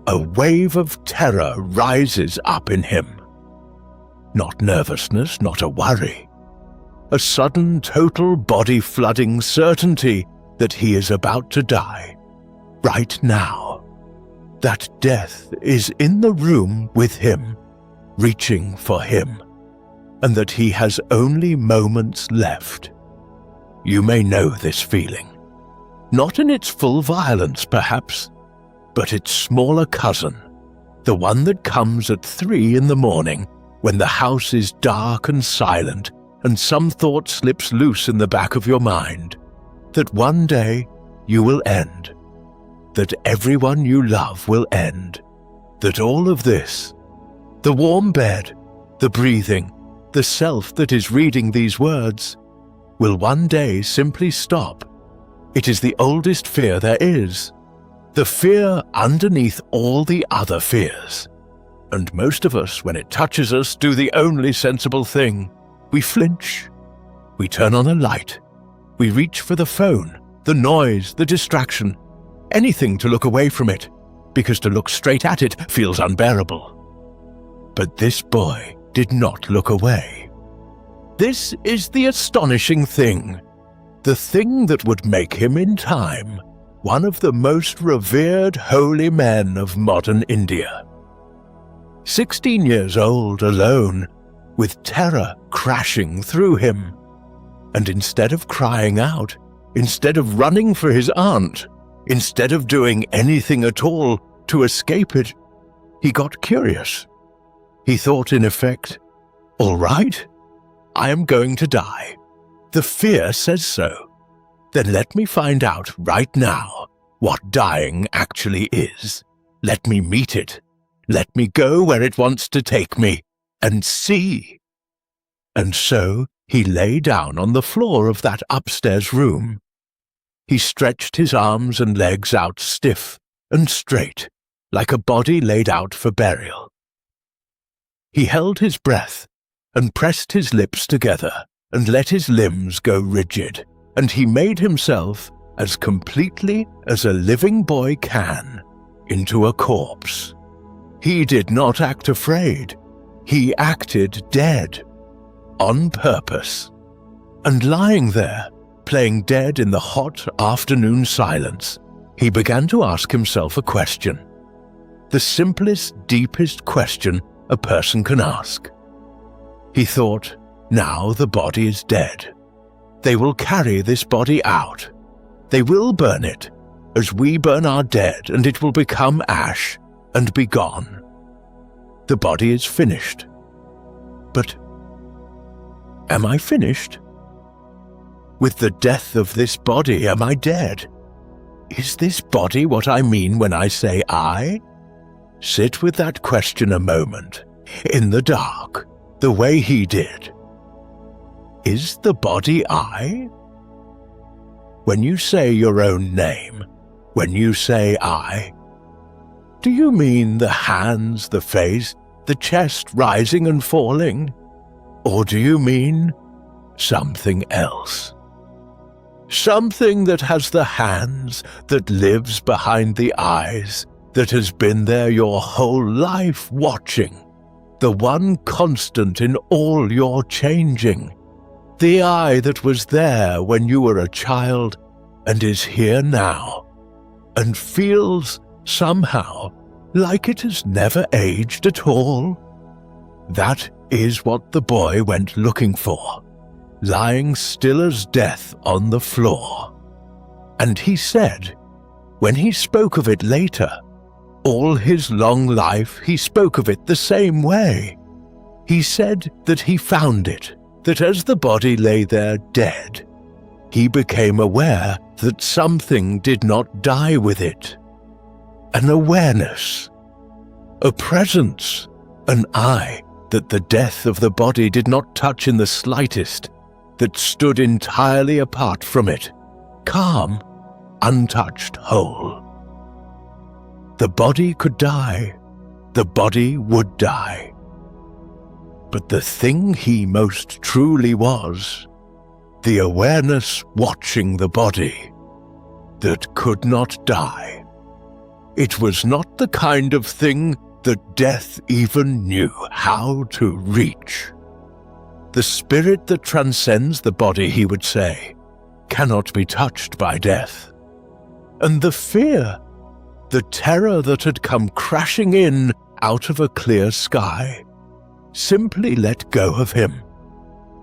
a wave of terror rises up in him. Not nervousness, not a worry. A sudden, total body-flooding certainty that he is about to die, right now. That death is in the room with him, reaching for him, and that he has only moments left. You may know this feeling. Not in its full violence, perhaps, but its smaller cousin, the one that comes at 3 in the morning when the house is dark and silent and some thought slips loose in the back of your mind, that one day you will end, that everyone you love will end, that all of this, the warm bed, the breathing, the self that is reading these words, will one day simply stop. It is the oldest fear there is, the fear underneath all the other fears. And most of us, when it touches us, do the only sensible thing. We flinch. We turn on a light. We reach for the phone, the noise, the distraction, anything to look away from it, because to look straight at it feels unbearable. But this boy did not look away. This is the astonishing thing, the thing that would make him in time one of the most revered holy men of modern India. 16 years old, alone, with terror crashing through him. And instead of crying out, instead of running for his aunt, instead of doing anything at all to escape it, he got curious. He thought, in effect, all right, I am going to die. The fear says so. Then let me find out right now what dying actually is. Let me meet it. Let me go where it wants to take me and see. And so he lay down on the floor of that upstairs room. He stretched his arms and legs out stiff and straight, like a body laid out for burial. He held his breath and pressed his lips together and let his limbs go rigid, and he made himself as completely as a living boy can into a corpse. He did not act afraid. He acted dead, on purpose. And lying there, playing dead in the hot afternoon silence, he began to ask himself a question. The simplest, deepest question a person can ask. He thought, now the body is dead. They will carry this body out. They will burn it, as we burn our dead, and it will become ash and be gone. The body is finished. But am I finished? With the death of this body, am I dead? Is this body what I mean when I say I? Sit with that question a moment, in the dark, the way he did. Is the body I? When you say your own name, when you say I, do you mean the hands, the face, the chest rising and falling? Or do you mean something else. Something that has the hands, that lives behind the eyes, that has been there your whole life watching, the one constant in all your changing, the eye that was there when you were a child and is here now, and feels, somehow, like it has never aged at all. That is what the boy went looking for, lying still as death on the floor. And he said, when he spoke of it later, all his long life he spoke of it the same way. He said that he found it, that as the body lay there dead, he became aware that something did not die with it. An awareness, a presence, an I that the death of the body did not touch in the slightest, that stood entirely apart from it, calm, untouched whole. The body could die, the body would die. But the thing he most truly was, the awareness watching the body, that could not die. It was not the kind of thing that death even knew how to reach. The spirit that transcends the body, he would say, cannot be touched by death. And the fear, the terror that had come crashing in out of a clear sky, simply let go of him.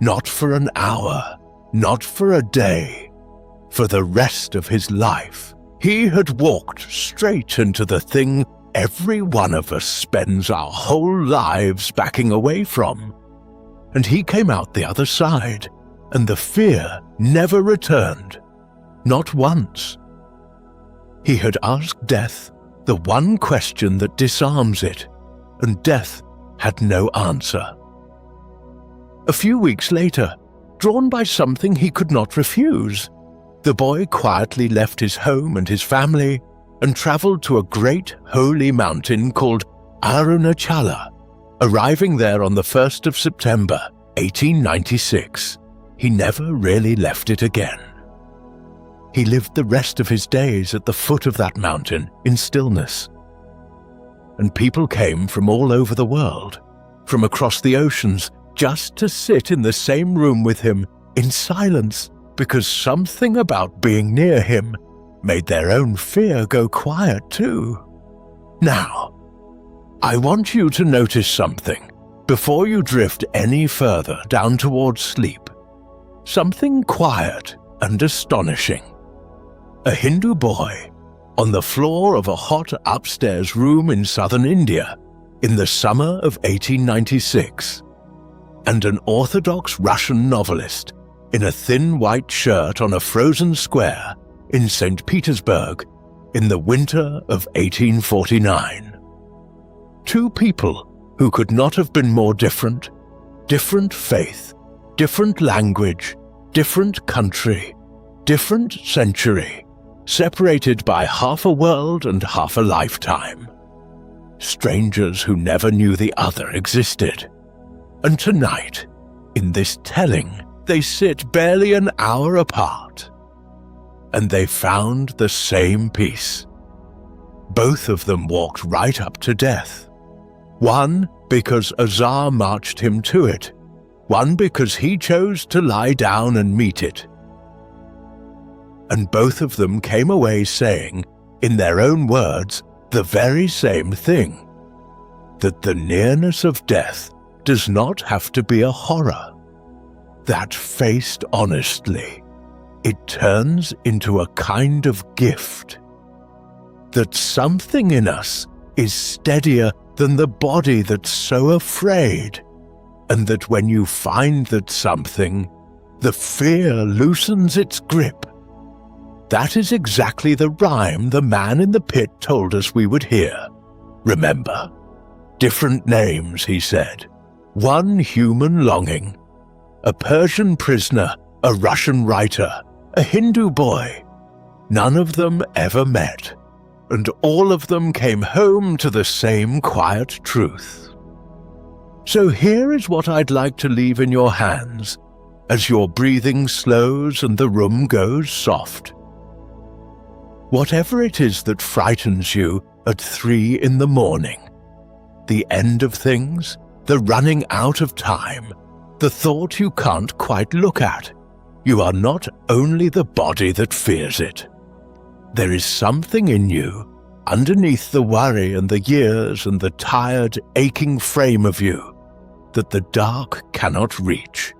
Not for an hour, not for a day, for the rest of his life. He had walked straight into the thing every one of us spends our whole lives backing away from. And he came out the other side, and the fear never returned, not once. He had asked death the one question that disarms it, and death had no answer. A few weeks later, drawn by something he could not refuse, the boy quietly left his home and his family and travelled to a great holy mountain called Arunachala. Arriving there on the 1st of September, 1896, he never really left it again. He lived the rest of his days at the foot of that mountain in stillness. And people came from all over the world, from across the oceans, just to sit in the same room with him in silence, because something about being near him made their own fear go quiet too. Now, I want you to notice something before you drift any further down towards sleep. Something quiet and astonishing. A Hindu boy on the floor of a hot upstairs room in southern India in the summer of 1896, and an Orthodox Russian novelist in a thin white shirt on a frozen square in St. Petersburg in the winter of 1849. Two people who could not have been more different, different faith, different language, different country, different century, separated by half a world and half a lifetime. Strangers who never knew the other existed. And tonight, in this telling, they sit barely an hour apart. And they found the same peace. Both of them walked right up to death. One because a Tsar marched him to it. One because he chose to lie down and meet it. And both of them came away saying, in their own words, the very same thing, that the nearness of death does not have to be a horror. That faced honestly, it turns into a kind of gift. That something in us is steadier than the body that's so afraid, and that when you find that something, the fear loosens its grip. That is exactly the rhyme the man in the pit told us we would hear. Remember? Different names, he said. One human longing. A Persian prisoner, a Russian writer, a Hindu boy. None of them ever met, and all of them came home to the same quiet truth. So here is what I'd like to leave in your hands, as your breathing slows and the room goes soft. Whatever it is that frightens you at 3 in the morning, the end of things, the running out of time, the thought you can't quite look at, you are not only the body that fears it. There is something in you, underneath the worry and the years and the tired, aching frame of you, that the dark cannot reach.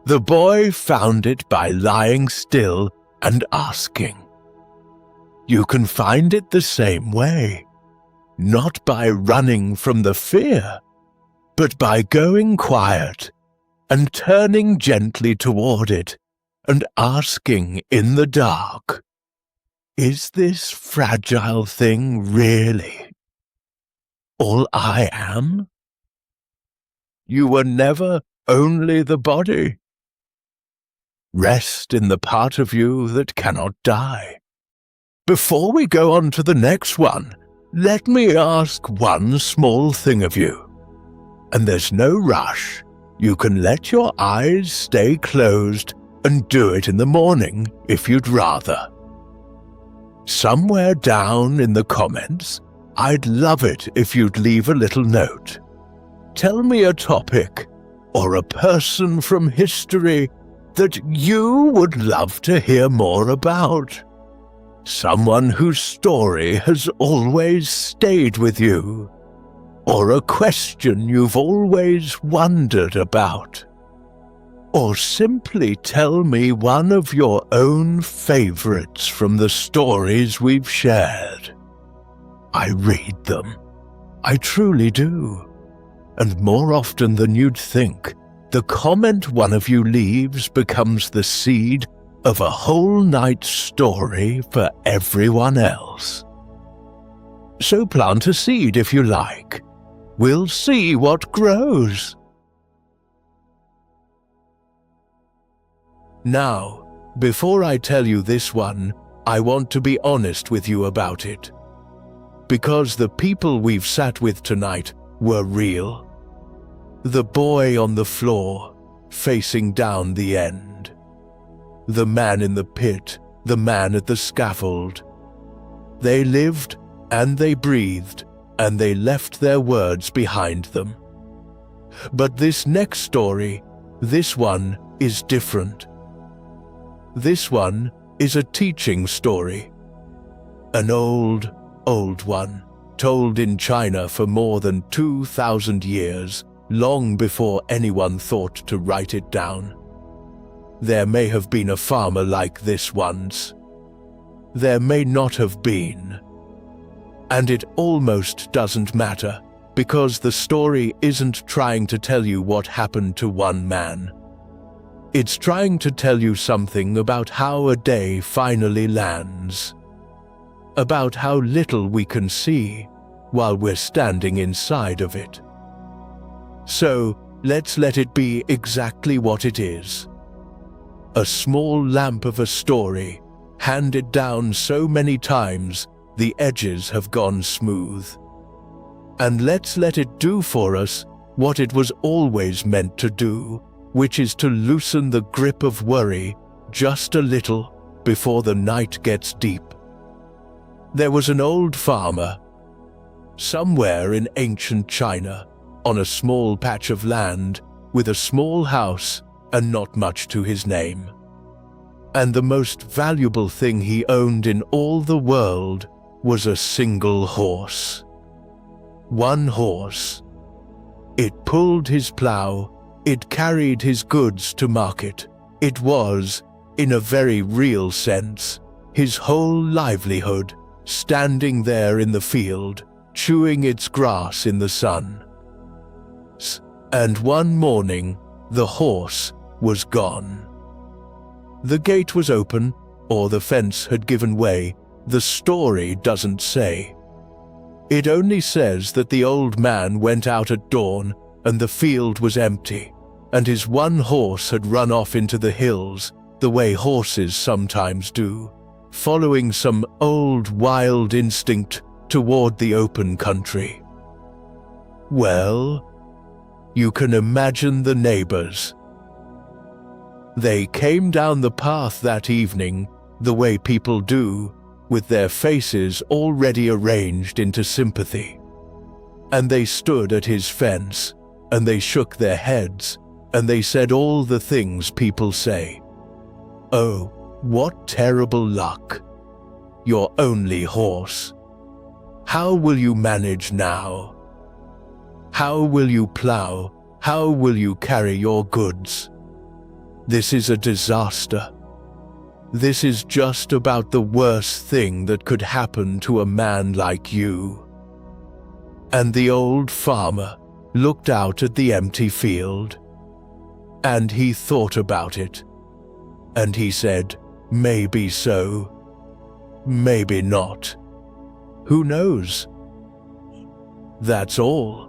The boy found it by lying still and asking. You can find it the same way, not by running from the fear, but by going quiet and turning gently toward it and asking in the dark, is this fragile thing really all I am? You were never only the body. Rest in the part of you that cannot die. Before we go on to the next one, let me ask one small thing of you. And there's no rush. You can let your eyes stay closed and do it in the morning if you'd rather. Somewhere down in the comments, I'd love it if you'd leave a little note. Tell me a topic or a person from history that you would love to hear more about. Someone whose story has always stayed with you, or a question you've always wondered about. Or simply tell me one of your own favorites from the stories we've shared. I read them. I truly do. And more often than you'd think, the comment one of you leaves becomes the seed of a whole night's story for everyone else. So plant a seed if you like. We'll see what grows. Now, before I tell you this one, I want to be honest with you about it. Because the people we've sat with tonight were real. The boy on the floor, facing down the end. The man in the pit, the man at the scaffold. They lived and they breathed, and they left their words behind them. But this next story, this one is different. This one is a teaching story. An old one, told in China for more than 2,000 years, long before anyone thought to write it down. There may have been a farmer like this once. There may not have been. And it almost doesn't matter, because the story isn't trying to tell you what happened to one man. It's trying to tell you something about how a day finally lands. About how little we can see while we're standing inside of it. So, let's let it be exactly what it is. A small lamp of a story, handed down so many times the edges have gone smooth. And let's let it do for us what it was always meant to do, which is to loosen the grip of worry just a little before the night gets deep. There was an old farmer, somewhere in ancient China, on a small patch of land with a small house and not much to his name. And the most valuable thing he owned in all the world was a single horse. One horse. It pulled his plough, it carried his goods to market. It was, in a very real sense, his whole livelihood, standing there in the field, chewing its grass in the sun. And one morning, the horse was gone. The gate was open, or the fence had given way. The story doesn't say. It only says that the old man went out at dawn and the field was empty, and his one horse had run off into the hills, the way horses sometimes do, following some old wild instinct toward the open country. Well, you can imagine the neighbors. They came down the path that evening the way people do, with their faces already arranged into sympathy. And they stood at his fence, and they shook their heads, and they said all the things people say. "Oh, what terrible luck! Your only horse. How will you manage now? How will you plow? How will you carry your goods? This is a disaster. This is just about the worst thing that could happen to a man like you." And the old farmer looked out at the empty field, and he thought about it, and he said, "Maybe so, maybe not. Who knows? That's all.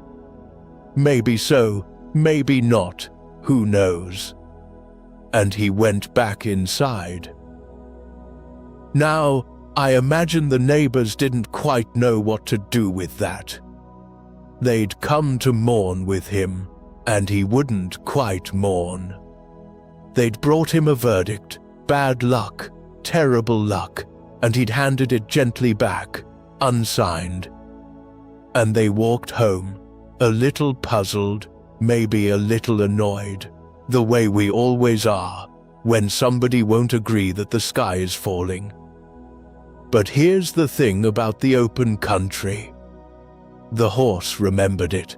Maybe so, maybe not, who knows?" And he went back inside. Now, I imagine the neighbors didn't quite know what to do with that. They'd come to mourn with him, and he wouldn't quite mourn. They'd brought him a verdict, bad luck, terrible luck, and he'd handed it gently back, unsigned. And they walked home, a little puzzled, maybe a little annoyed, the way we always are when somebody won't agree that the sky is falling. But here's the thing about the open country. The horse remembered it.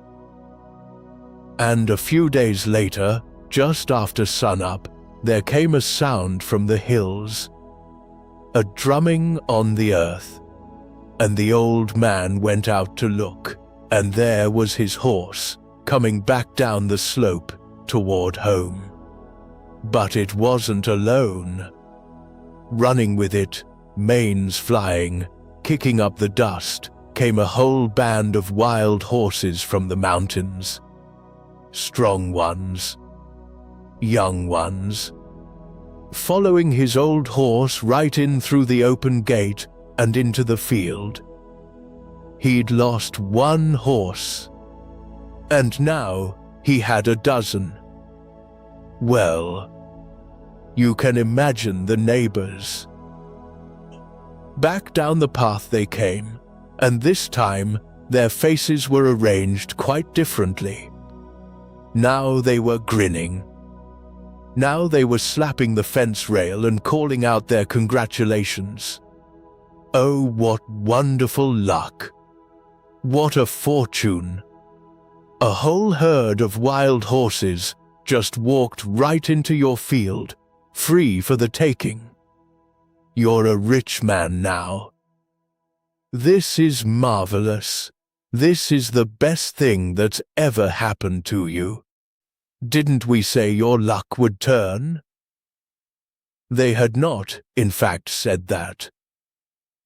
And a few days later, just after sunup, there came a sound from the hills, a drumming on the earth, and the old man went out to look, and there was his horse, coming back down the slope toward home. But it wasn't alone. Running with it, manes flying, kicking up the dust, came a whole band of wild horses from the mountains. Strong ones, young ones, following his old horse right in through the open gate and into the field. He'd lost one horse, and now he had a dozen. Well, you can imagine the neighbors. Back down the path they came, and this time their faces were arranged quite differently. Now they were grinning. Now they were slapping the fence rail and calling out their congratulations. Oh, what wonderful luck! What a fortune! A whole herd of wild horses just walked right into your field, free for the taking. You're a rich man now. This is marvelous. This is the best thing that's ever happened to you. Didn't we say your luck would turn? They had not, in fact, said that.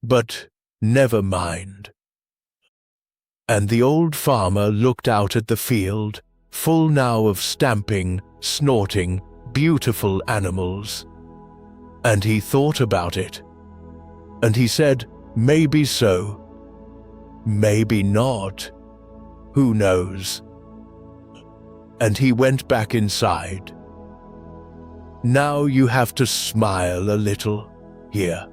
But never mind. And the old farmer looked out at the field, full now of stamping, snorting, beautiful animals. And he thought about it. And he said, maybe so. Maybe not. Who knows? And he went back inside. Now you have to smile a little here.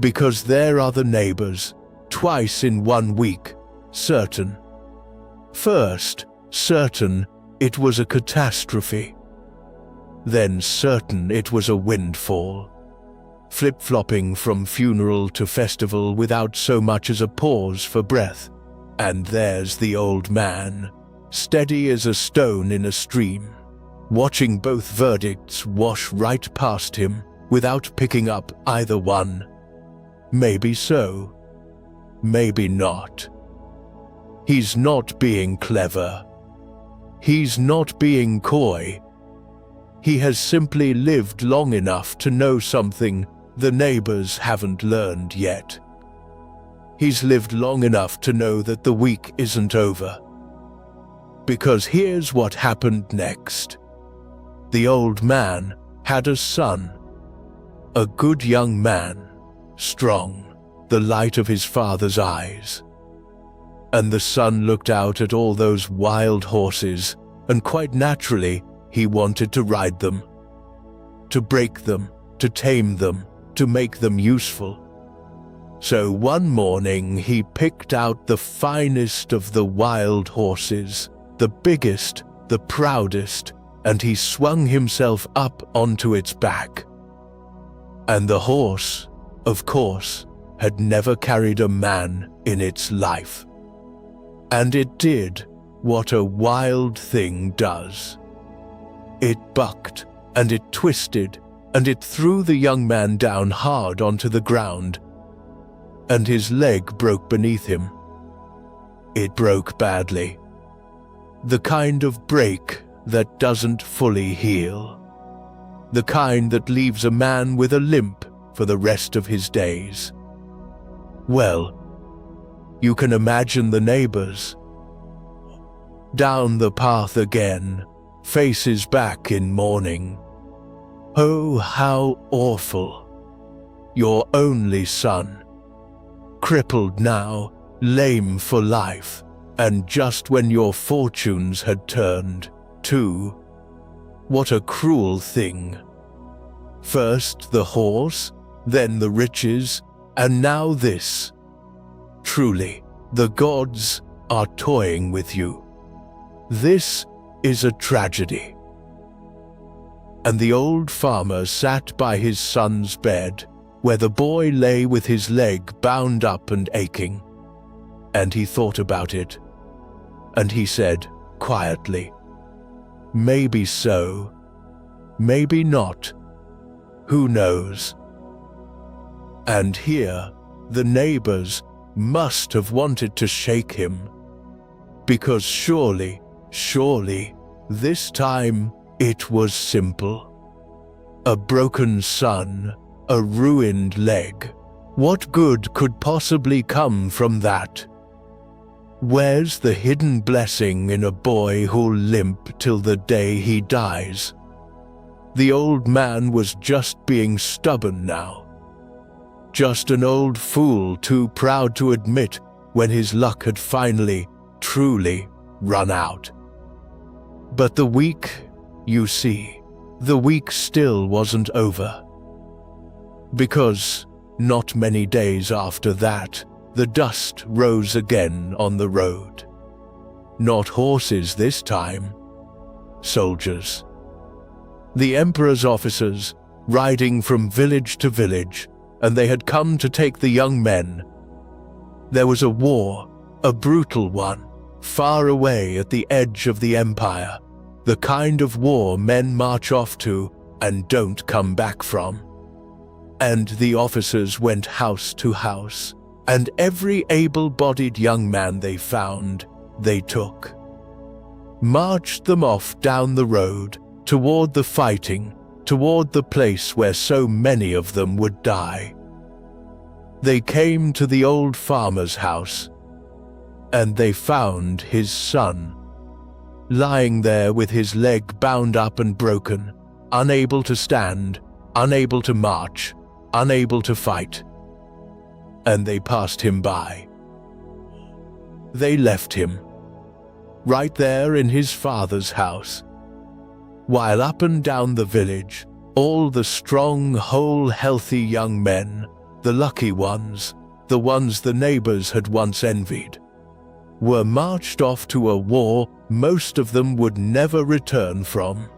Because there are the neighbors, twice in 1 week, certain. First, certain it was a catastrophe. Then certain it was a windfall. Flip-flopping from funeral to festival without so much as a pause for breath. And there's the old man, steady as a stone in a stream, watching both verdicts wash right past him without picking up either one. Maybe so, maybe not. He's not being clever. He's not being coy. He has simply lived long enough to know something the neighbors haven't learned yet. He's lived long enough to know that the week isn't over. Because here's what happened next. The old man had a son, a good young man, strong, the light of his father's eyes. And the son looked out at all those wild horses, and quite naturally, he wanted to ride them. to break them, to tame them, to make them useful. So one morning he picked out the finest of the wild horses, the biggest, the proudest, and he swung himself up onto its back. And the horse, of course, had never carried a man in its life. And it did what a wild thing does. It bucked, and it twisted, and it threw the young man down hard onto the ground, and his leg broke beneath him. It broke badly. The kind of break that doesn't fully heal. The kind that leaves a man with a limp for the rest of his days. Well, you can imagine the neighbors. Down the path again, faces back in mourning. Oh, how awful. Your only son, crippled now, lame for life, and just when your fortunes had turned, too. What a cruel thing. First the horse, then the riches, and now this. Truly, the gods are toying with you. This is a tragedy. And the old farmer sat by his son's bed, where the boy lay with his leg bound up and aching. And he thought about it, and he said quietly, "Maybe so, maybe not. Who knows?" And here, the neighbors must have wanted to shake him, because surely, this time it was simple. A broken son, a ruined leg. What good could possibly come from that? Where's the hidden blessing in a boy who'll limp till the day he dies? The old man was just being stubborn now. Just an old fool too proud to admit when his luck had finally, truly run out. But the week, you see, the week still wasn't over. Because, not many days after that, the dust rose again on the road. Not horses this time, soldiers. The emperor's officers, riding from village to village, and they had come to take the young men. There was a war, a brutal one, far away at the edge of the empire, the kind of war men march off to and don't come back from. And the officers went house to house, and every able-bodied young man they found, they took. Marched them off down the road, toward the fighting, toward the place where so many of them would die. They came to the old farmer's house, and they found his son, lying there with his leg bound up and broken, unable to stand, unable to march, unable to fight. And they passed him by. They left him, right there in his father's house, while up and down the village, all the strong, whole, healthy young men, the lucky ones, the ones the neighbors had once envied, were marched off to a war most of them would never return from.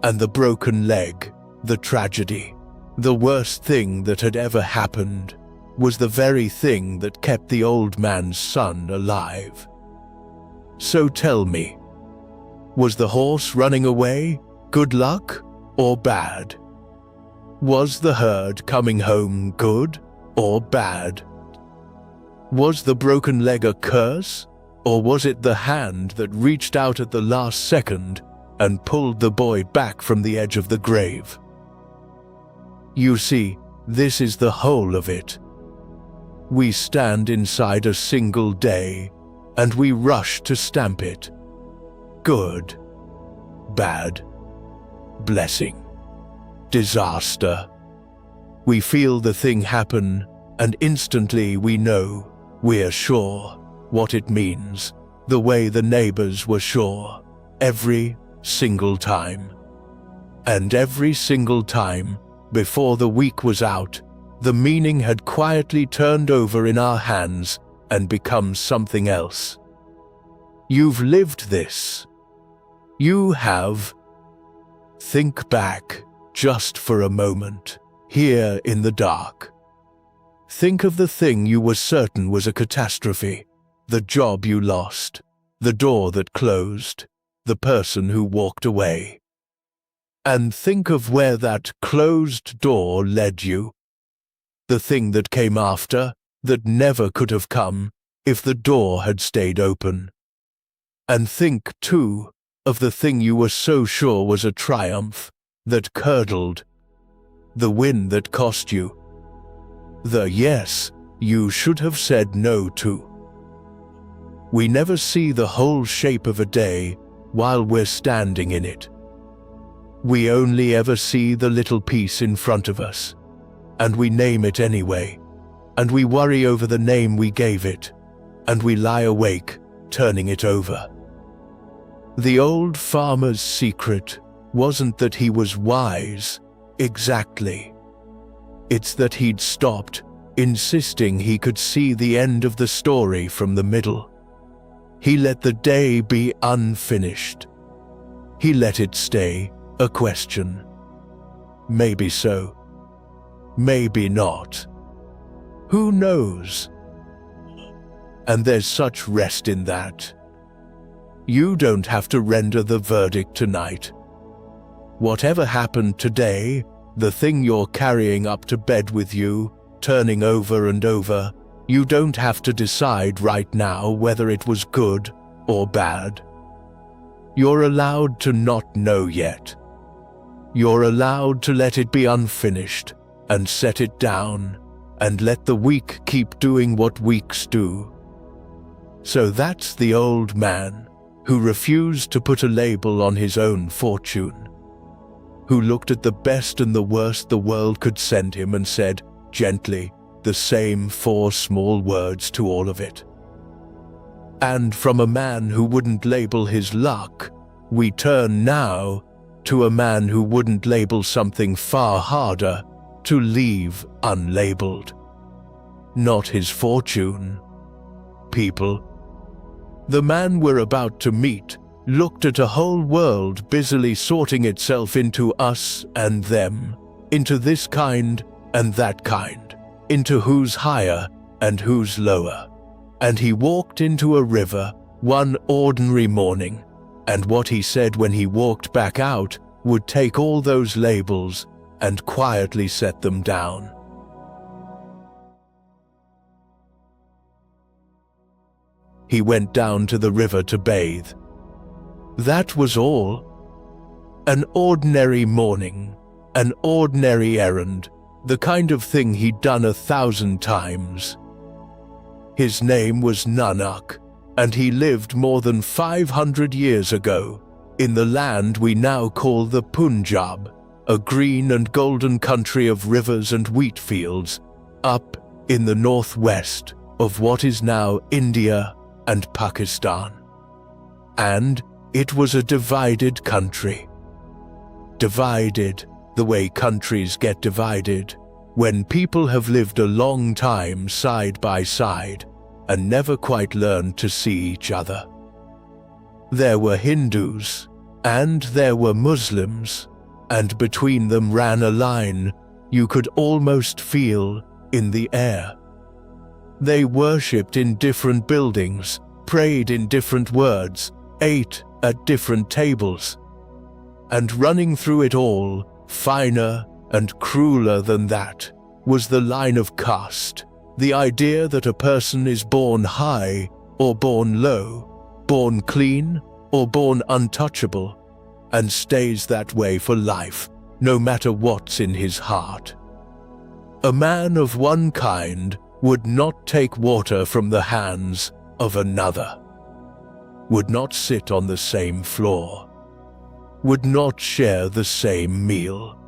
And the broken leg, the tragedy, the worst thing that had ever happened, was the very thing that kept the old man's son alive. So tell me, was the horse running away good luck or bad? Was the herd coming home good or bad? Was the broken leg a curse, or was it the hand that reached out at the last second and pulled the boy back from the edge of the grave? You see, this is the whole of it. We stand inside a single day, and we rush to stamp it. Good, bad, blessing, disaster. We feel the thing happen, and instantly we know, we're sure, what it means, the way the neighbors were sure, every single time. And every single time, before the week was out, the meaning had quietly turned over in our hands and become something else. You've lived this. You have. Think back, just for a moment, here in the dark. Think of the thing you were certain was a catastrophe, the job you lost, the door that closed, the person who walked away. And think of where that closed door led you. The thing that came after, that never could have come if the door had stayed open. And think, too, of the thing you were so sure was a triumph, that curdled, the win that cost you, the yes you should have said no to. We never see the whole shape of a day while we're standing in it. We only ever see the little piece in front of us, and we name it anyway, and we worry over the name we gave it, and we lie awake, turning it over. The old farmer's secret wasn't that he was wise, exactly. It's that he'd stopped, insisting he could see the end of the story from the middle. He let the day be unfinished. He let it stay a question. Maybe so. Maybe not. Who knows? And there's such rest in that. You don't have to render the verdict tonight. Whatever happened today, the thing you're carrying up to bed with you, turning over and over, you don't have to decide right now whether it was good or bad. You're allowed to not know yet. You're allowed to let it be unfinished and set it down and let the week keep doing what weeks do. So that's the old man who refused to put a label on his own fortune, who looked at the best and the worst the world could send him and said, gently, the same 4 small words to all of it. And from a man who wouldn't label his luck, we turn now to a man who wouldn't label something far harder to leave unlabeled. Not his fortune. People. The man we're about to meet looked at a whole world busily sorting itself into us and them, into this kind and that kind, into who's higher and who's lower. And he walked into a river one ordinary morning, and what he said when he walked back out would take all those labels and quietly set them down. He went down to the river to bathe. That was all. An ordinary morning, an ordinary errand, the kind of thing he'd done 1,000 times. His name was Nanak, and he lived more than 500 years ago in the land we now call the Punjab, a green and golden country of rivers and wheat fields, up in the northwest of what is now India and Pakistan. And it was a divided country. Divided the way countries get divided, when people have lived a long time side by side and never quite learned to see each other. There were Hindus and there were Muslims, and between them ran a line you could almost feel in the air. They worshipped in different buildings, prayed in different words, ate at different tables. And running through it all, finer and crueler than that, was the line of caste, the idea that a person is born high or born low, born clean or born untouchable, and stays that way for life, no matter what's in his heart. A man of one kind would not take water from the hands of another, would not sit on the same floor, would not share the same meal.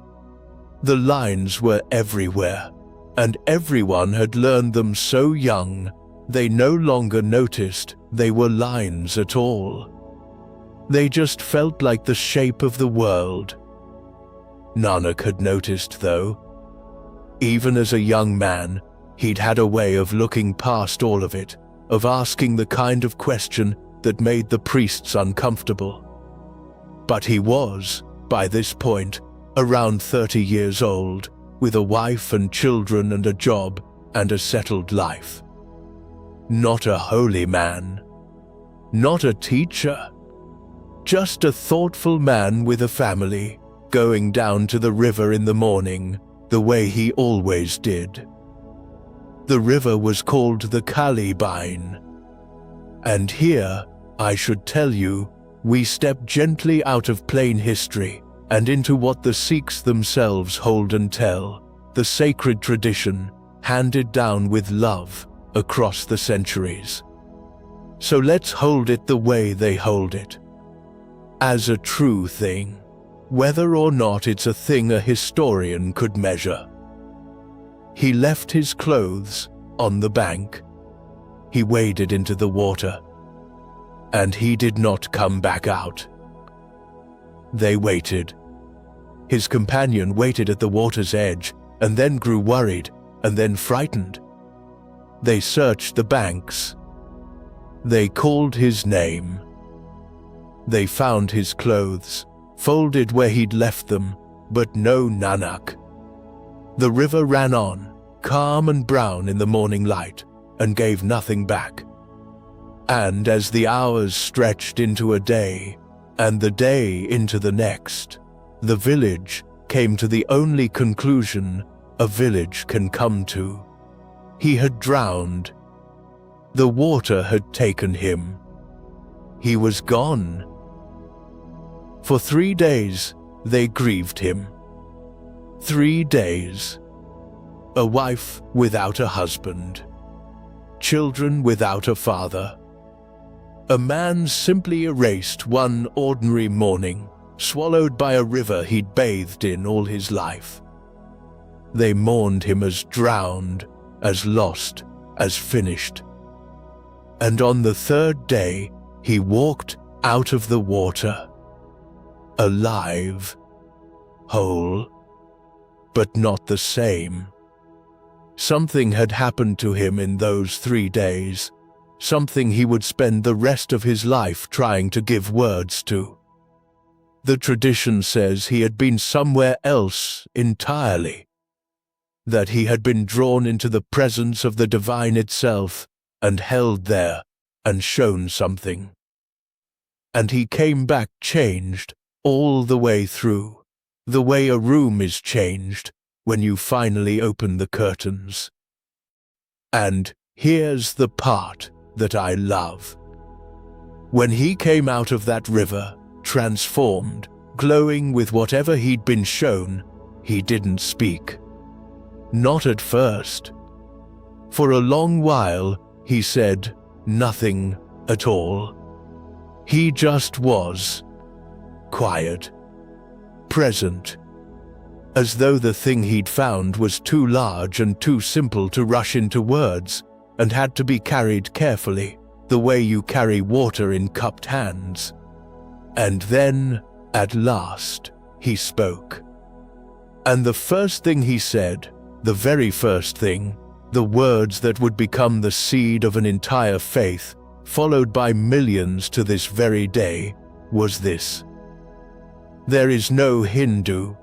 The lines were everywhere, and everyone had learned them so young they no longer noticed they were lines at all. They just felt like the shape of the world. Nanak had noticed, though. Even as a young man, he'd had a way of looking past all of it, of asking the kind of question that made the priests uncomfortable. But he was, by this point, around 30 years old, with a wife and children and a job and a settled life. Not a holy man, not a teacher, just a thoughtful man with a family, going down to the river in the morning, the way he always did. The river was called the Kalibine. And here, I should tell you, we step gently out of plain history and into what the Sikhs themselves hold and tell, the sacred tradition handed down with love across the centuries. So let's hold it the way they hold it, as a true thing, whether or not it's a thing a historian could measure. He left his clothes on the bank. He waded into the water, and he did not come back out. They waited. His companion waited at the water's edge, and then grew worried, and then frightened. They searched the banks. They called his name. They found his clothes, folded where he'd left them, but no Nanak. The river ran on, calm and brown in the morning light, and gave nothing back. And as the hours stretched into a day, and the day into the next, the village came to the only conclusion a village can come to. He had drowned. The water had taken him. He was gone. For 3 days, they grieved him. 3 days. A wife without a husband. Children without a father. A man simply erased one ordinary morning, swallowed by a river he'd bathed in all his life. They mourned him as drowned, as lost, as finished. And on the 3rd day, he walked out of the water. Alive, whole, but not the same. Something had happened to him in those 3 days, something he would spend the rest of his life trying to give words to. The tradition says he had been somewhere else entirely, that he had been drawn into the presence of the divine itself and held there and shown something. And he came back changed all the way through, the way a room is changed when you finally open the curtains. And here's the part that I love. When he came out of that river, transformed, glowing with whatever he'd been shown, he didn't speak. Not at first. For a long while, he said nothing at all. He just was. Quiet. Present. As though the thing he'd found was too large and too simple to rush into words, and had to be carried carefully, the way you carry water in cupped hands. And then, at last, he spoke. And the first thing he said, the very first thing, the words that would become the seed of an entire faith, followed by millions to this very day, was this: there is no Hindu.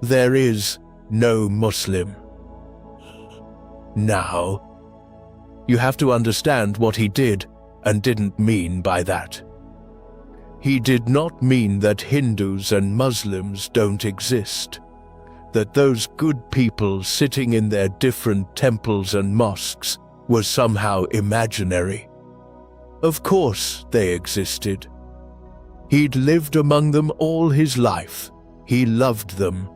There is no Muslim. Now, you have to understand what he did and didn't mean by that. He did not mean that Hindus and Muslims don't exist, that those good people sitting in their different temples and mosques were somehow imaginary. Of course they existed. He'd lived among them all his life. He loved them.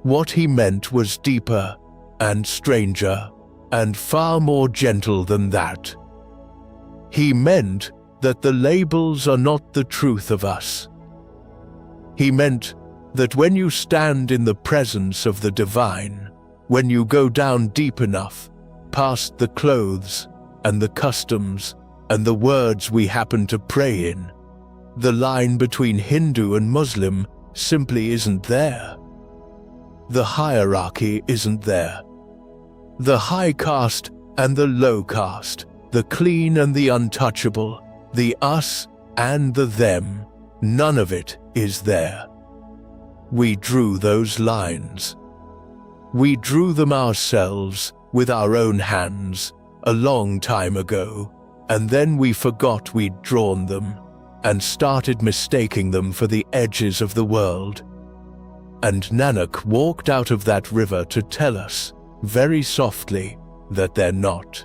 What he meant was deeper and stranger and far more gentle than that. He meant that the labels are not the truth of us. He meant that when you stand in the presence of the divine, when you go down deep enough, past the clothes and the customs and the words we happen to pray in, the line between Hindu and Muslim simply isn't there. The hierarchy isn't there. The high caste and the low caste, the clean and the untouchable, the us and the them, none of it is there. We drew those lines. We drew them ourselves with our own hands a long time ago, and then we forgot we'd drawn them and started mistaking them for the edges of the world. And Nanak walked out of that river to tell us, very softly, that they're not.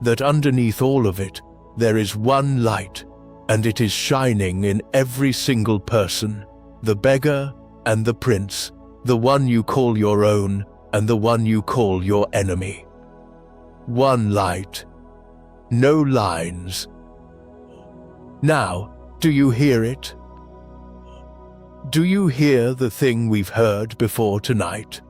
That underneath all of it, there is one light, and it is shining in every single person, the beggar and the prince, the one you call your own and the one you call your enemy. One light, no lines. Now, do you hear it? Do you hear the thing we've heard before tonight?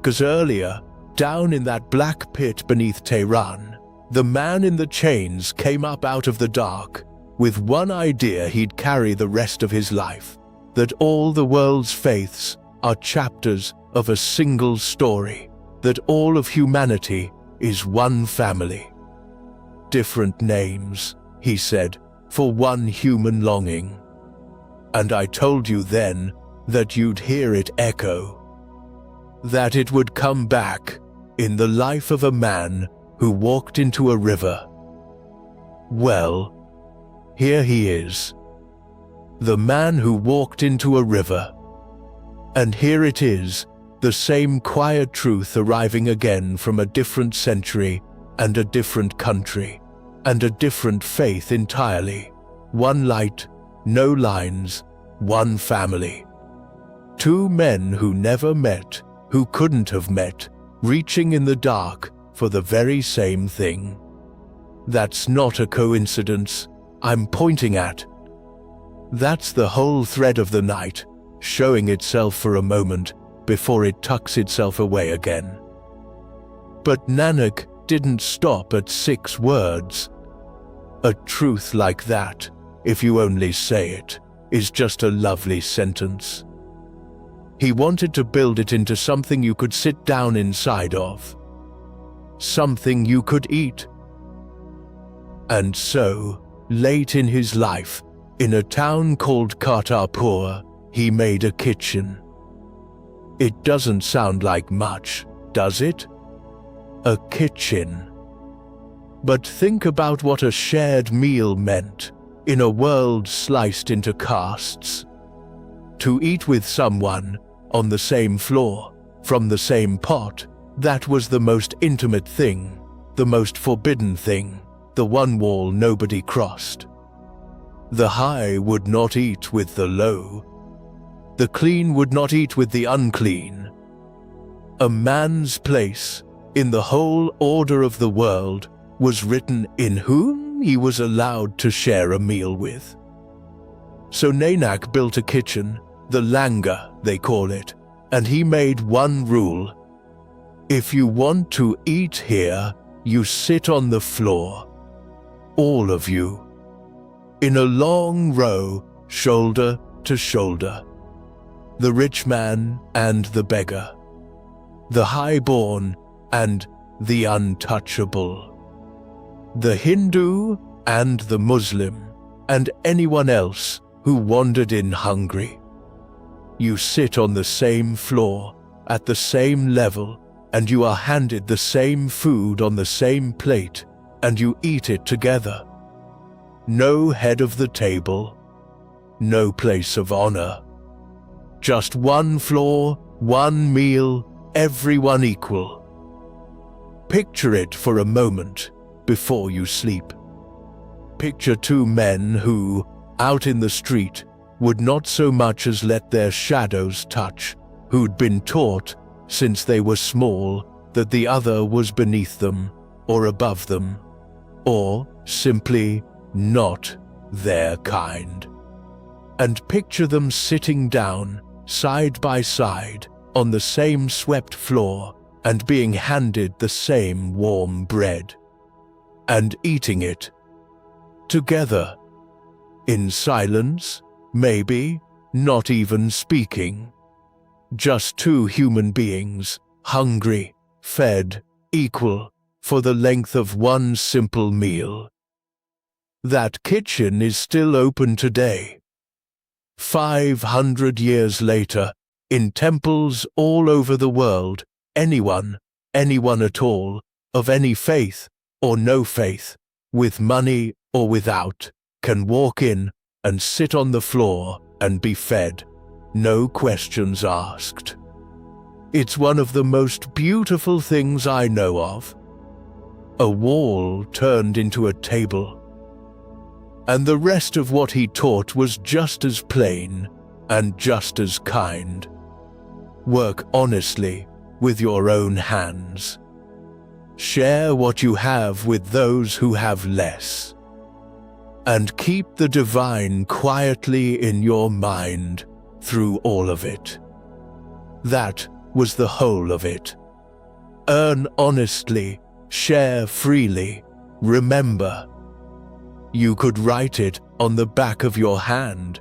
'Cause earlier, down in that black pit beneath Tehran, the man in the chains came up out of the dark with one idea he'd carry the rest of his life, that all the world's faiths are chapters of a single story, that all of humanity is one family. Different names, he said, for one human longing. And I told you then that you'd hear it echo, that it would come back in the life of a man who walked into a river. Well, here he is, the man who walked into a river. And here it is, the same quiet truth arriving again from a different century and a different country and a different faith entirely. One light, no lines, one family. Two men who never met, who couldn't have met, reaching in the dark for the very same thing. That's not a coincidence I'm pointing at. That's the whole thread of the night, showing itself for a moment before it tucks itself away again. But Nanak didn't stop at 6 words. A truth like that, if you only say it, is just a lovely sentence. He wanted to build it into something you could sit down inside of, something you could eat. And so, late in his life, in a town called Kartarpur, he made a kitchen. It doesn't sound like much, does it? A kitchen. But think about what a shared meal meant in a world sliced into castes. To eat with someone on the same floor, from the same pot, that was the most intimate thing, the most forbidden thing, the one wall nobody crossed. The high would not eat with the low. The clean would not eat with the unclean. A man's place in the whole order of the world was written in whom he was allowed to share a meal with. So Nanak built a kitchen, the langar they call it, and he made one rule. If you want to eat here, you sit on the floor. All of you. In a long row, shoulder to shoulder. The rich man and the beggar. The highborn and the untouchable. The Hindu and the Muslim, and anyone else who wandered in hungry. You sit on the same floor, at the same level, and you are handed the same food on the same plate, and you eat it together. No head of the table, no place of honor. Just one floor, one meal, everyone equal. Picture it for a moment before you sleep. Picture 2 men who, out in the street, would not so much as let their shadows touch, who'd been taught, since they were small, that the other was beneath them, or above them, or simply not their kind. And picture them sitting down, side by side, on the same swept floor, and being handed the same warm bread, and eating it together, in silence, maybe, not even speaking, just two human beings, hungry, fed, equal, for the length of one simple meal. That kitchen is still open today. 500 years later, in temples all over the world, anyone at all, of any faith or no faith, with money or without, can walk in and sit on the floor and be fed, no questions asked. It's one of the most beautiful things I know of. A wall turned into a table. And the rest of what he taught was just as plain and just as kind. Work honestly with your own hands. Share what you have with those who have less. And keep the divine quietly in your mind through all of it. That was the whole of it. Earn honestly, share freely, remember. You could write it on the back of your hand.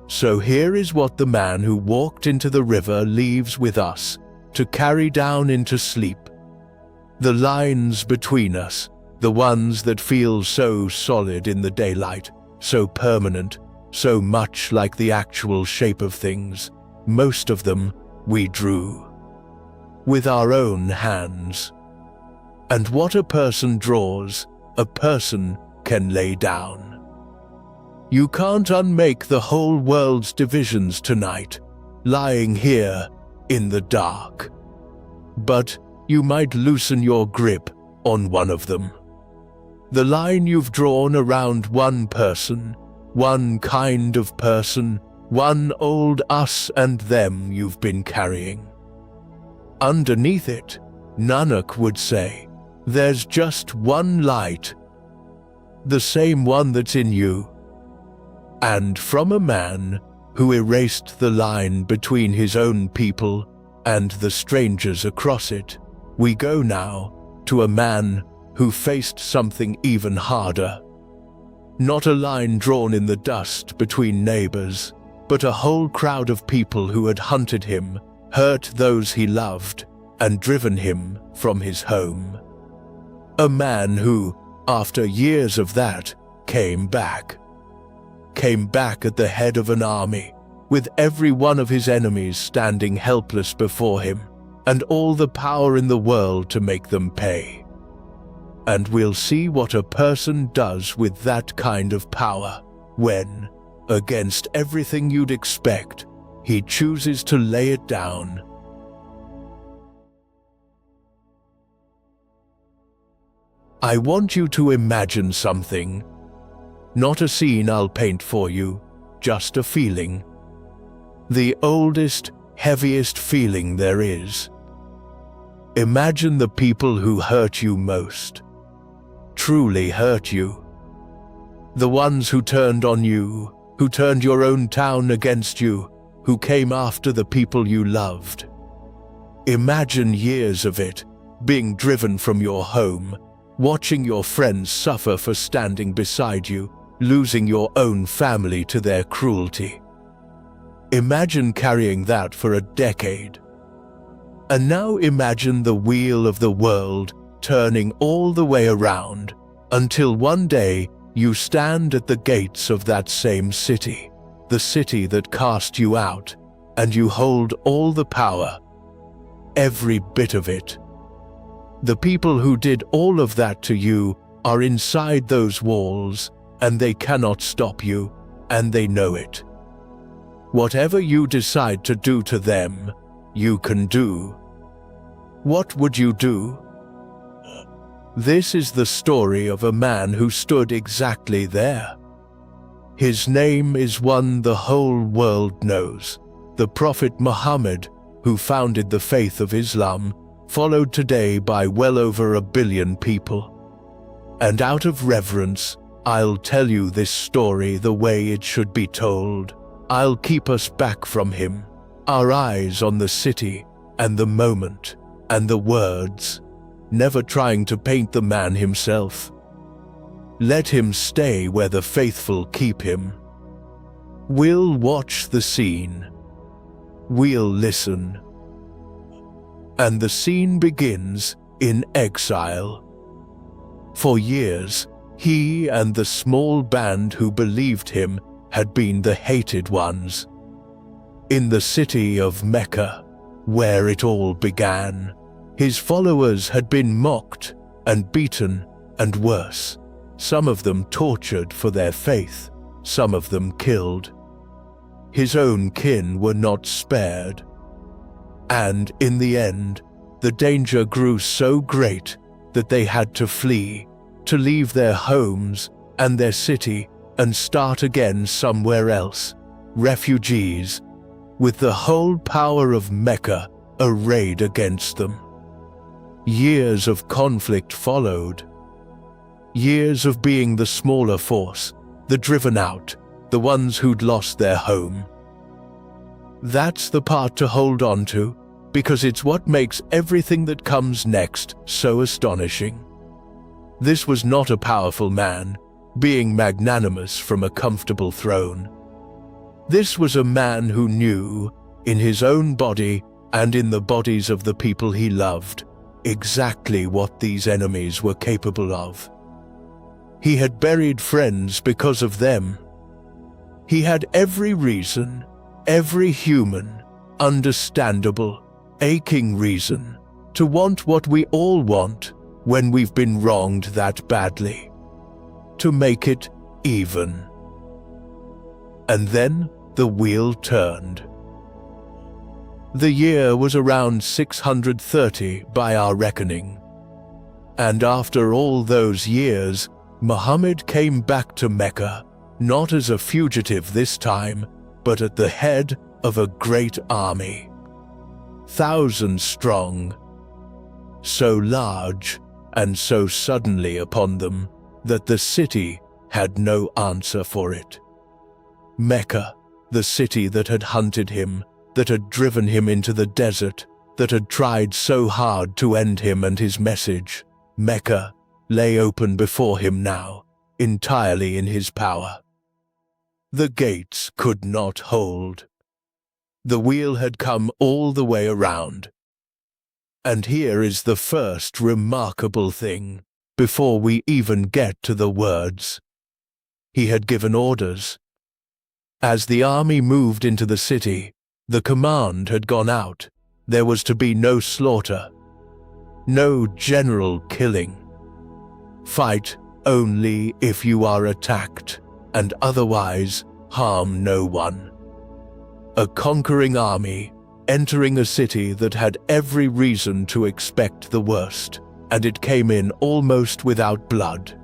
So here is what the man who walked into the river leaves with us to carry down into sleep. The lines between us, the ones that feel so solid in the daylight, so permanent, so much like the actual shape of things, most of them we drew. With our own hands. And what a person draws, a person can lay down. You can't unmake the whole world's divisions tonight, lying here in the dark. But you might loosen your grip on one of them. The line you've drawn around one person, one kind of person, one old us and them you've been carrying. Underneath it, Nanak would say, there's just one light, the same one that's in you. And from a man who erased the line between his own people and the strangers across it, we go now to a man who faced something even harder. Not a line drawn in the dust between neighbors, but a whole crowd of people who had hunted him, hurt those he loved, and driven him from his home. A man who, after years of that, came back at the head of an army, with every one of his enemies standing helpless before him, and all the power in the world to make them pay. And we'll see what a person does with that kind of power when, against everything you'd expect, he chooses to lay it down. I want you to imagine something. Not a scene I'll paint for you, just a feeling. The oldest, heaviest feeling there is. Imagine the people who hurt you most. Truly hurt you. The ones who turned on you, who turned your own town against you, who came after the people you loved. Imagine years of it, being driven from your home, watching your friends suffer for standing beside you, losing your own family to their cruelty. Imagine carrying that for a decade. And now imagine the wheel of the world turning all the way around until one day you stand at the gates of that same city, the city that cast you out, and you hold all the power, every bit of it. The people who did all of that to you are inside those walls, and they cannot stop you, and they know it. Whatever you decide to do to them, you can do. What would you do? This is the story of a man who stood exactly there. His name is one the whole world knows, the Prophet Muhammad, who founded the faith of Islam, followed today by well over 1 billion people. And out of reverence, I'll tell you this story the way it should be told. I'll keep us back from him, our eyes on the city and the moment and the words, never trying to paint the man himself. Let him stay where the faithful keep him. We'll watch the scene. We'll listen. And the scene begins in exile. For years, he and the small band who believed him had been the hated ones. In the city of Mecca, where it all began, his followers had been mocked and beaten and worse, some of them tortured for their faith, some of them killed. His own kin were not spared. And in the end, the danger grew so great that they had to flee, to leave their homes and their city and start again somewhere else, refugees, with the whole power of Mecca arrayed against them. Years of conflict followed. Years of being the smaller force, the driven out, the ones who'd lost their home. That's the part to hold on to, because it's what makes everything that comes next so astonishing. This was not a powerful man, being magnanimous from a comfortable throne. This was a man who knew, in his own body and in the bodies of the people he loved, exactly what these enemies were capable of. He had buried friends because of them. He had every reason, every human, understandable, aching reason to want what we all want when we've been wronged that badly. To make it even. And then the wheel turned. The year was around 630 by our reckoning. And after all those years, Muhammad came back to Mecca, not as a fugitive this time, but at the head of a great army. Thousands strong. So large and so suddenly upon them that the city had no answer for it. Mecca, the city that had hunted him, that had driven him into the desert, that had tried so hard to end him and his message, Mecca lay open before him now, entirely in his power. The gates could not hold. The wheel had come all the way around. And here is the first remarkable thing, before we even get to the words. He had given orders. As the army moved into the city, the command had gone out. There was to be no slaughter, no general killing. Fight only if you are attacked, and otherwise harm no one. A conquering army entering a city that had every reason to expect the worst, and it came in almost without blood,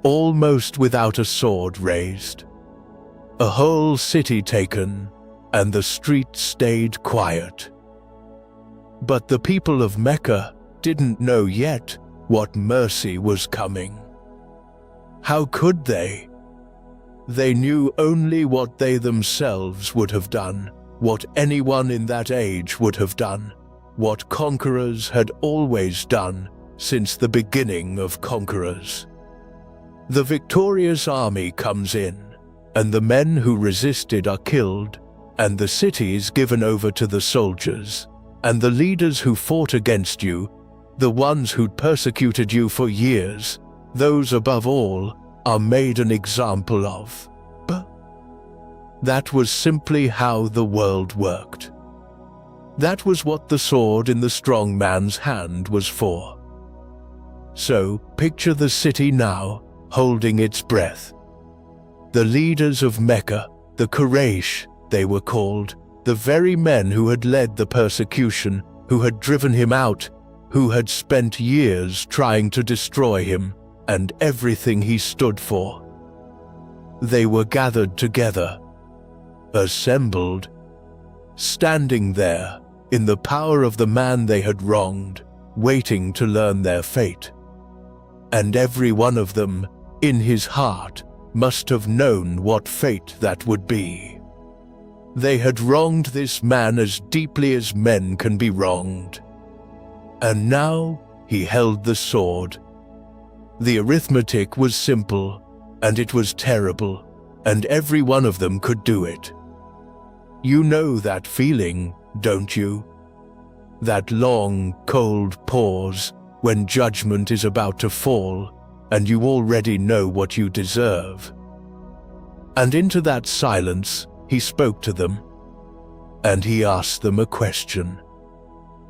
almost without a sword raised. A whole city taken, and the streets stayed quiet. But the people of Mecca didn't know yet what mercy was coming. How could they? They knew only what they themselves would have done, what anyone in that age would have done, what conquerors had always done since the beginning of conquerors. The victorious army comes in, and the men who resisted are killed, and the city is given over to the soldiers, and the leaders who fought against you, the ones who'd persecuted you for years, those above all, are made an example of. But that was simply how the world worked. That was what the sword in the strong man's hand was for. So picture the city now, holding its breath. The leaders of Mecca, the Quraysh, they were called, the very men who had led the persecution, who had driven him out, who had spent years trying to destroy him and everything he stood for. They were gathered together, assembled, standing there in the power of the man they had wronged, waiting to learn their fate. And every one of them, in his heart, must have known what fate that would be. They had wronged this man as deeply as men can be wronged. And now he held the sword. The arithmetic was simple, and it was terrible, and every one of them could do it. You know that feeling, don't you? That long, cold pause when judgment is about to fall and you already know what you deserve. And into that silence, he spoke to them. And he asked them a question.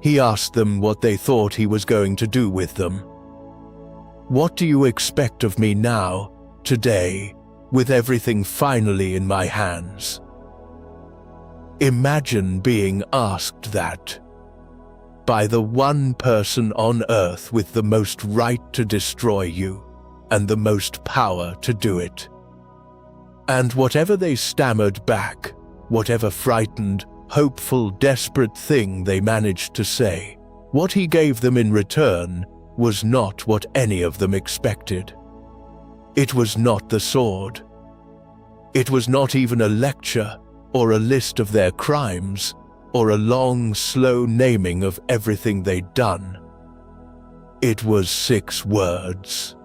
He asked them what they thought he was going to do with them. What do you expect of me now, today, with everything finally in my hands? Imagine being asked that by the one person on earth with the most right to destroy you and the most power to do it. And whatever they stammered back, whatever frightened, hopeful, desperate thing they managed to say, what he gave them in return was not what any of them expected. It was not the sword. It was not even a lecture or a list of their crimes or a long, slow naming of everything they'd done. It was 6 words.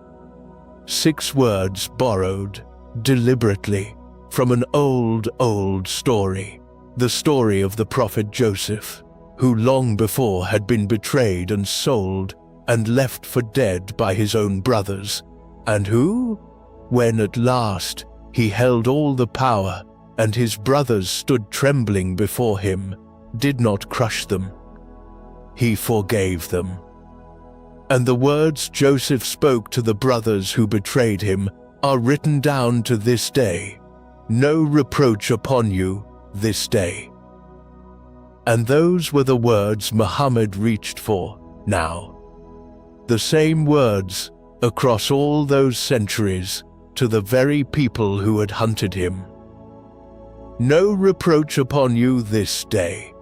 6 words borrowed, deliberately, from an old story, the story of the prophet Joseph, who long before had been betrayed and sold and left for dead by his own brothers, and who, when at last he held all the power and his brothers stood trembling before him, did not crush them. He forgave them. And the words Joseph spoke to the brothers who betrayed him are written down to this day. No reproach upon you this day. And those were the words Muhammad reached for now. The same words across all those centuries to the very people who had hunted him. No reproach upon you this day.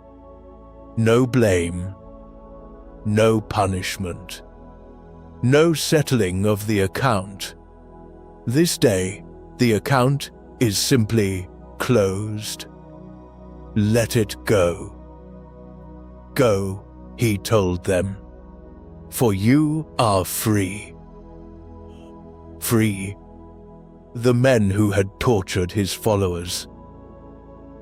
No blame. No punishment. No settling of the account. This day, the account is simply closed. Let it go. Go, he told them, for you are free. Free. The men who had tortured his followers.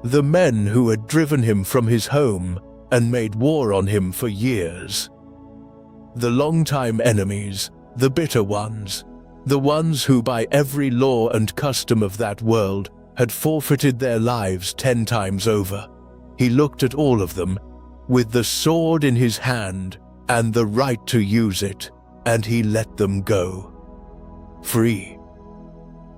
The men who had driven him from his home and made war on him for years. The longtime enemies, the bitter ones, the ones who by every law and custom of that world had forfeited their lives 10 times over. He looked at all of them, with the sword in his hand and the right to use it, and he let them go. Free.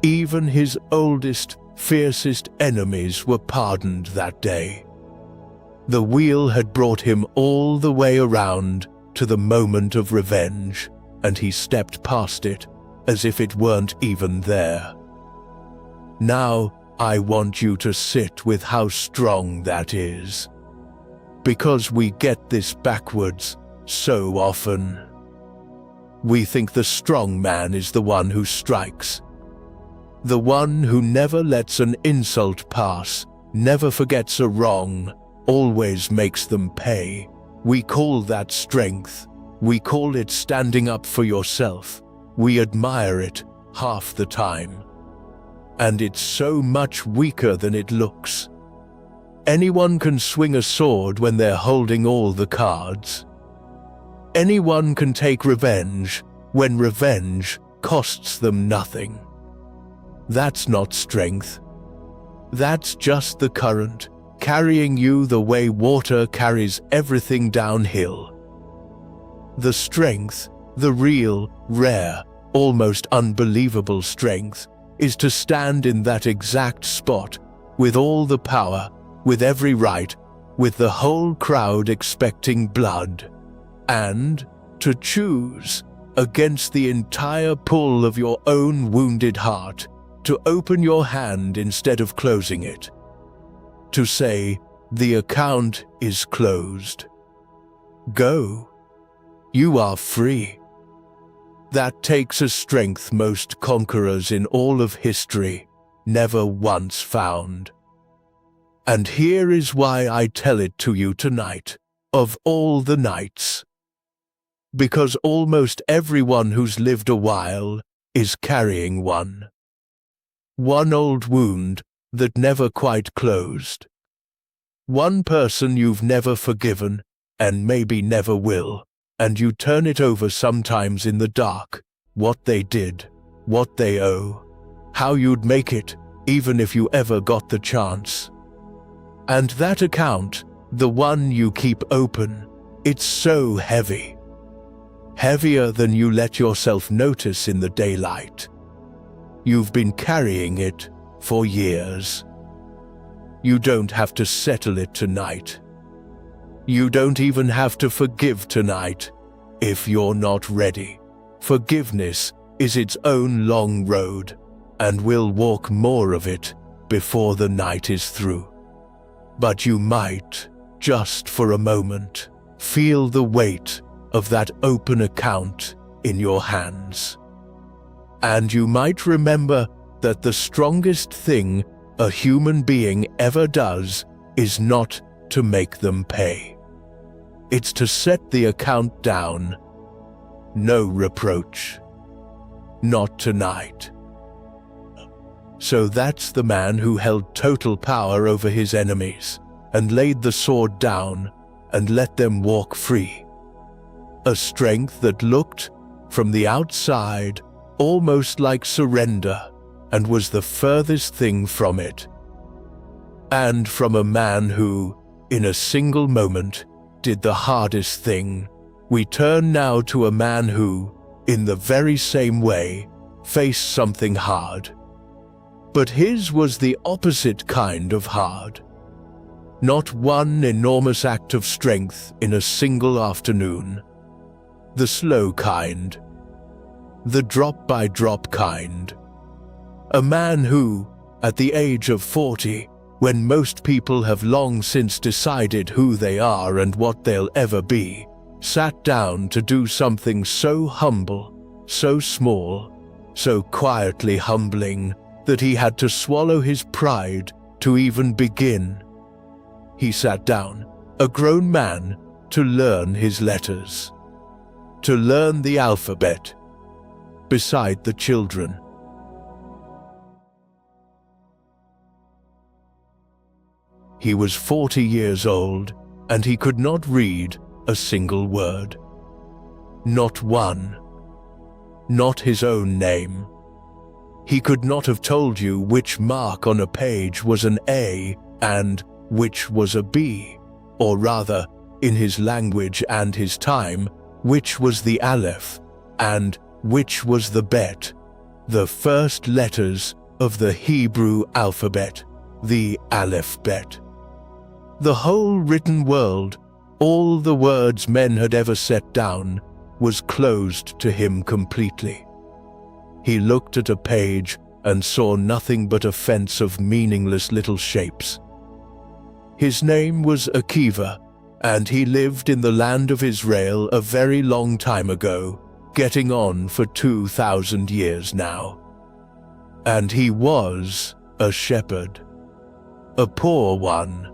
Even his oldest, fiercest enemies were pardoned that day. The wheel had brought him all the way around to the moment of revenge, and he stepped past it as if it weren't even there. Now I want you to sit with how strong that is, because we get this backwards so often. We think the strong man is the one who strikes, the one who never lets an insult pass, never forgets a wrong, always makes them pay. We call that strength. We call it standing up for yourself. We admire it half the time. And it's so much weaker than it looks. Anyone can swing a sword when they're holding all the cards. Anyone can take revenge when revenge costs them nothing. That's not strength. That's just the current, carrying you the way water carries everything downhill. The strength, the real, rare, almost unbelievable strength, is to stand in that exact spot, with all the power, with every right, with the whole crowd expecting blood, and to choose, against the entire pull of your own wounded heart, to open your hand instead of closing it. To say, the account is closed. Go. You are free. That takes a strength most conquerors in all of history never once found. And here is why I tell it to you tonight, of all the nights. Because almost everyone who's lived a while is carrying one. One old wound that never quite closed. One person you've never forgiven, and maybe never will, and you turn it over sometimes in the dark, what they did, what they owe, how you'd make it, even if you ever got the chance. And that account, the one you keep open, it's so heavy. Heavier than you let yourself notice in the daylight. You've been carrying it for years. You don't have to settle it tonight. You don't even have to forgive tonight if you're not ready. Forgiveness is its own long road, and we'll walk more of it before the night is through. But you might, just for a moment, feel the weight of that open account in your hands. And you might remember that the strongest thing a human being ever does is not to make them pay. It's to set the account down. No reproach. Not tonight. So that's the man who held total power over his enemies and laid the sword down and let them walk free. A strength that looked, from the outside, almost like surrender, and was the furthest thing from it. And from a man who, in a single moment, did the hardest thing, we turn now to a man who, in the very same way, faced something hard. But his was the opposite kind of hard. Not one enormous act of strength in a single afternoon. The slow kind. The drop-by-drop kind. A man who, at the age of 40, when most people have long since decided who they are and what they'll ever be, sat down to do something so humble, so small, so quietly humbling that he had to swallow his pride to even begin. He sat down, a grown man, to learn his letters, to learn the alphabet, beside the children. He was 40 years old, and he could not read a single word. Not one. Not his own name. He could not have told you which mark on a page was an A and which was a B, or rather, in his language and his time, which was the Aleph and which was the Bet, the first letters of the Hebrew alphabet, the Aleph-Bet. The whole written world, all the words men had ever set down, was closed to him completely. He looked at a page and saw nothing but a fence of meaningless little shapes. His name was Akiva, and he lived in the land of Israel a very long time ago, getting on for 2,000 years now. And he was a shepherd, a poor one.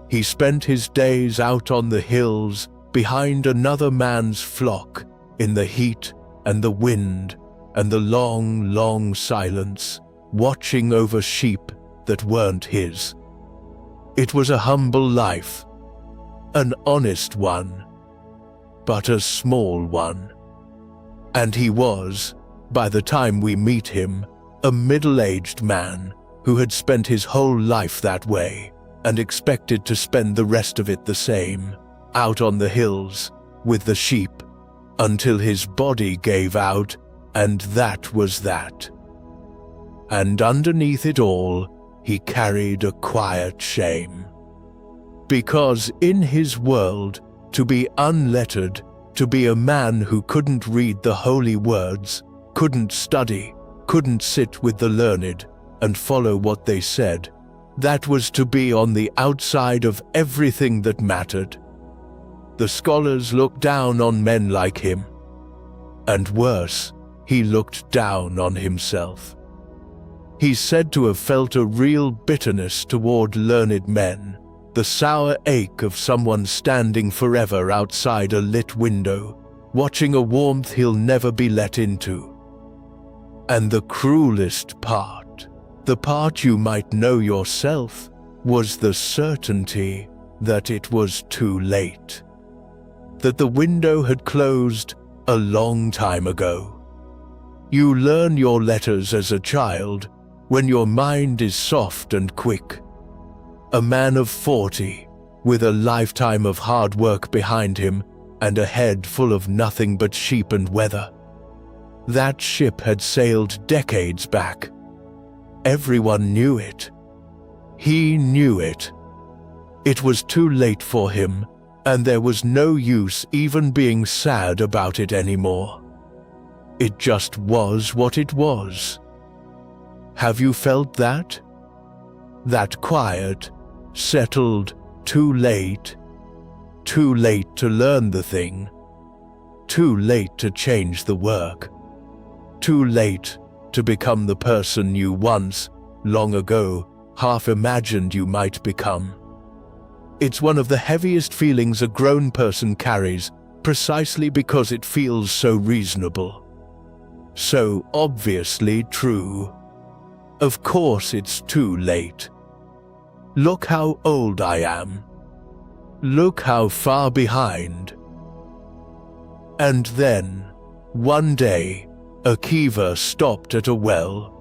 He spent his days out on the hills behind another man's flock, in the heat and the wind and the long, long silence, watching over sheep that weren't his. It was a humble life, an honest one, but a small one. And he was, by the time we meet him, a middle-aged man who had spent his whole life that way and expected to spend the rest of it the same, out on the hills with the sheep, until his body gave out, and that was that. And underneath it all, he carried a quiet shame. Because in his world, to be unlettered, to be a man who couldn't read the holy words, couldn't study, couldn't sit with the learned and follow what they said, that was to be on the outside of everything that mattered. The scholars looked down on men like him. And worse, he looked down on himself. He's said to have felt a real bitterness toward learned men, the sour ache of someone standing forever outside a lit window, watching a warmth he'll never be let into. And the cruelest part, the part you might know yourself, was the certainty that it was too late, that the window had closed a long time ago. You learn your letters as a child when your mind is soft and quick. A man of 40, with a lifetime of hard work behind him and a head full of nothing but sheep and weather. That ship had sailed decades back. Everyone knew it. He knew it. It was too late for him, and there was no use even being sad about it anymore. It just was what it was. Have you felt that? That quiet, settled, too late to learn the thing, too late to change the work, too late to become the person you once, long ago, half imagined you might become. It's one of the heaviest feelings a grown person carries, precisely because it feels so reasonable, so obviously true. Of course it's too late. Look how old I am. Look how far behind. And then, one day, Akiva stopped at a well.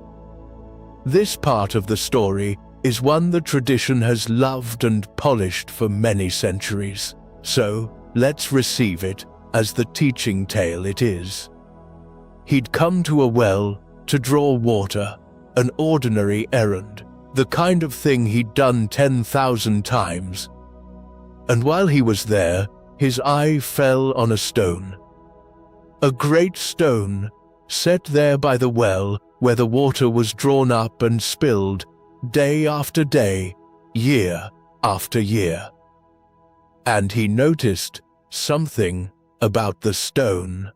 This part of the story is one the tradition has loved and polished for many centuries, so let's receive it as the teaching tale it is. He'd come to a well to draw water, an ordinary errand, the kind of thing he'd done 10,000 times. And while he was there, his eye fell on a stone. A great stone, set there by the well where the water was drawn up and spilled, day after day, year after year. And he noticed something about the stone.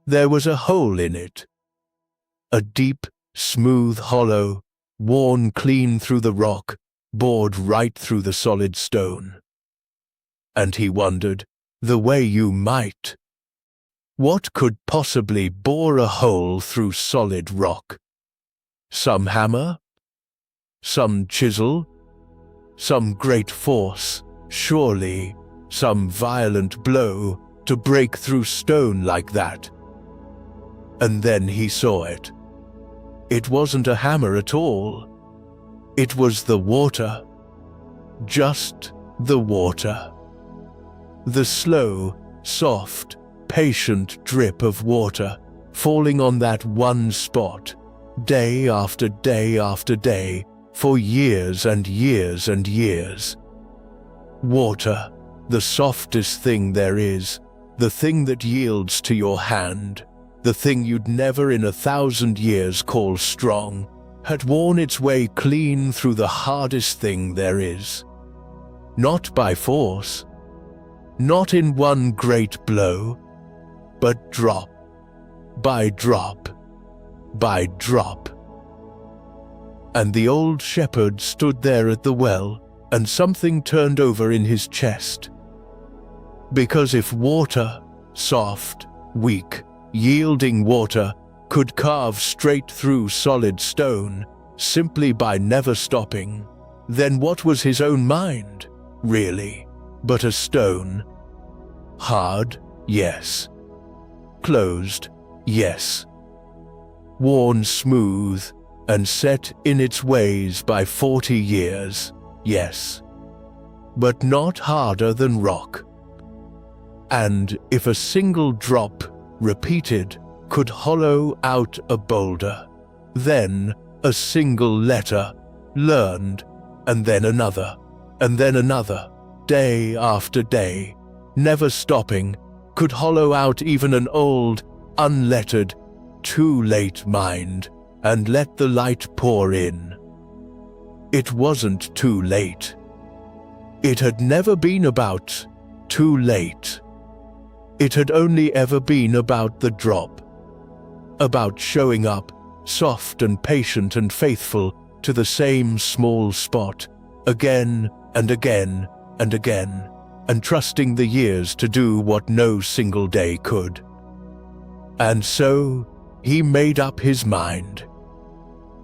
There was a hole in it. A deep, smooth hollow, worn clean through the rock, bored right through the solid stone. And he wondered, the way you might. What could possibly bore a hole through solid rock? Some hammer? Some chisel? Some great force, surely, some violent blow to break through stone like that. And then he saw it. It wasn't a hammer at all. It was the water. Just the water. The slow, soft, patient drip of water falling on that one spot, day after day after day, for years and years and years. Water, the softest thing there is, the thing that yields to your hand, the thing you'd never in 1,000 years call strong, had worn its way clean through the hardest thing there is. Not by force, not in one great blow, but drop by drop by drop. And the old shepherd stood there at the well, and something turned over in his chest. Because if water, soft, weak, yielding water, could carve straight through solid stone, simply by never stopping, then what was his own mind, really, but a stone? Hard, yes. Closed, yes. Worn smooth and set in its ways by 40 years, yes. But not harder than rock. And if a single drop, repeated, could hollow out a boulder, then a single letter, learned, and then another, day after day, never stopping, could hollow out even an old, unlettered, too late mind, and let the light pour in. It wasn't too late. It had never been about too late. It had only ever been about the drop, about showing up, soft and patient and faithful, to the same small spot, again and again and again, and trusting the years to do what no single day could. And so he made up his mind.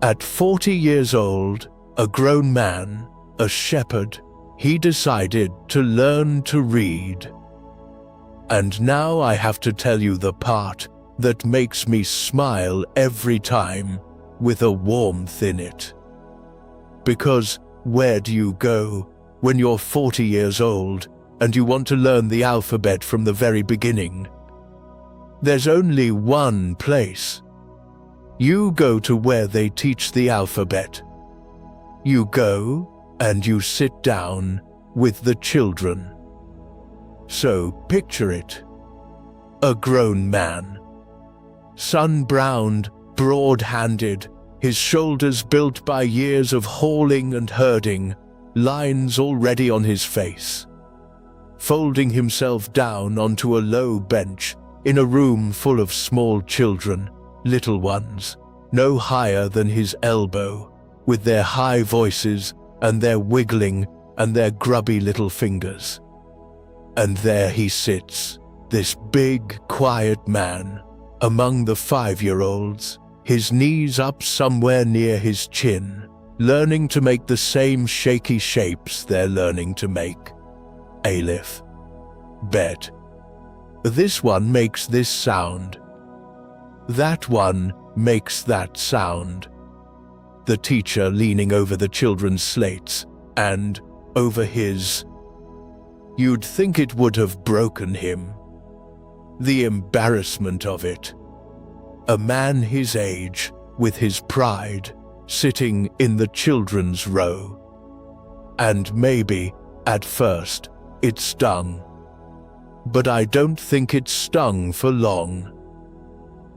At 40 years old, a grown man, a shepherd, he decided to learn to read. And now I have to tell you the part that makes me smile every time, with a warmth in it. Because where do you go when you're 40 years old and you want to learn the alphabet from the very beginning? There's only one place. You go to where they teach the alphabet. You go and you sit down with the children. So picture it. A grown man, sun-browned, broad-handed, his shoulders built by years of hauling and herding, lines already on his face, folding himself down onto a low bench in a room full of small children, little ones, no higher than his elbow, with their high voices and their wiggling and their grubby little fingers. And there he sits, this big, quiet man, among the 5-year-olds, his knees up somewhere near his chin, learning to make the same shaky shapes they're learning to make. Aleph, Bet. This one makes this sound. That one makes that sound. The teacher leaning over the children's slates, and over his. You'd think it would have broken him. The embarrassment of it. A man his age, with his pride, sitting in the children's row. And maybe, at first, it stung. But I don't think it stung for long.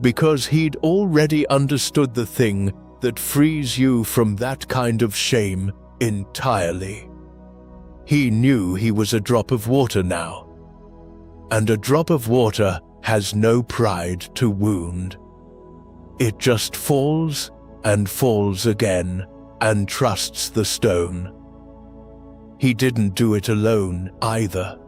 Because he'd already understood the thing that frees you from that kind of shame entirely. He knew he was a drop of water now. And a drop of water has no pride to wound. It just falls and falls again and trusts the stone. He didn't do it alone either.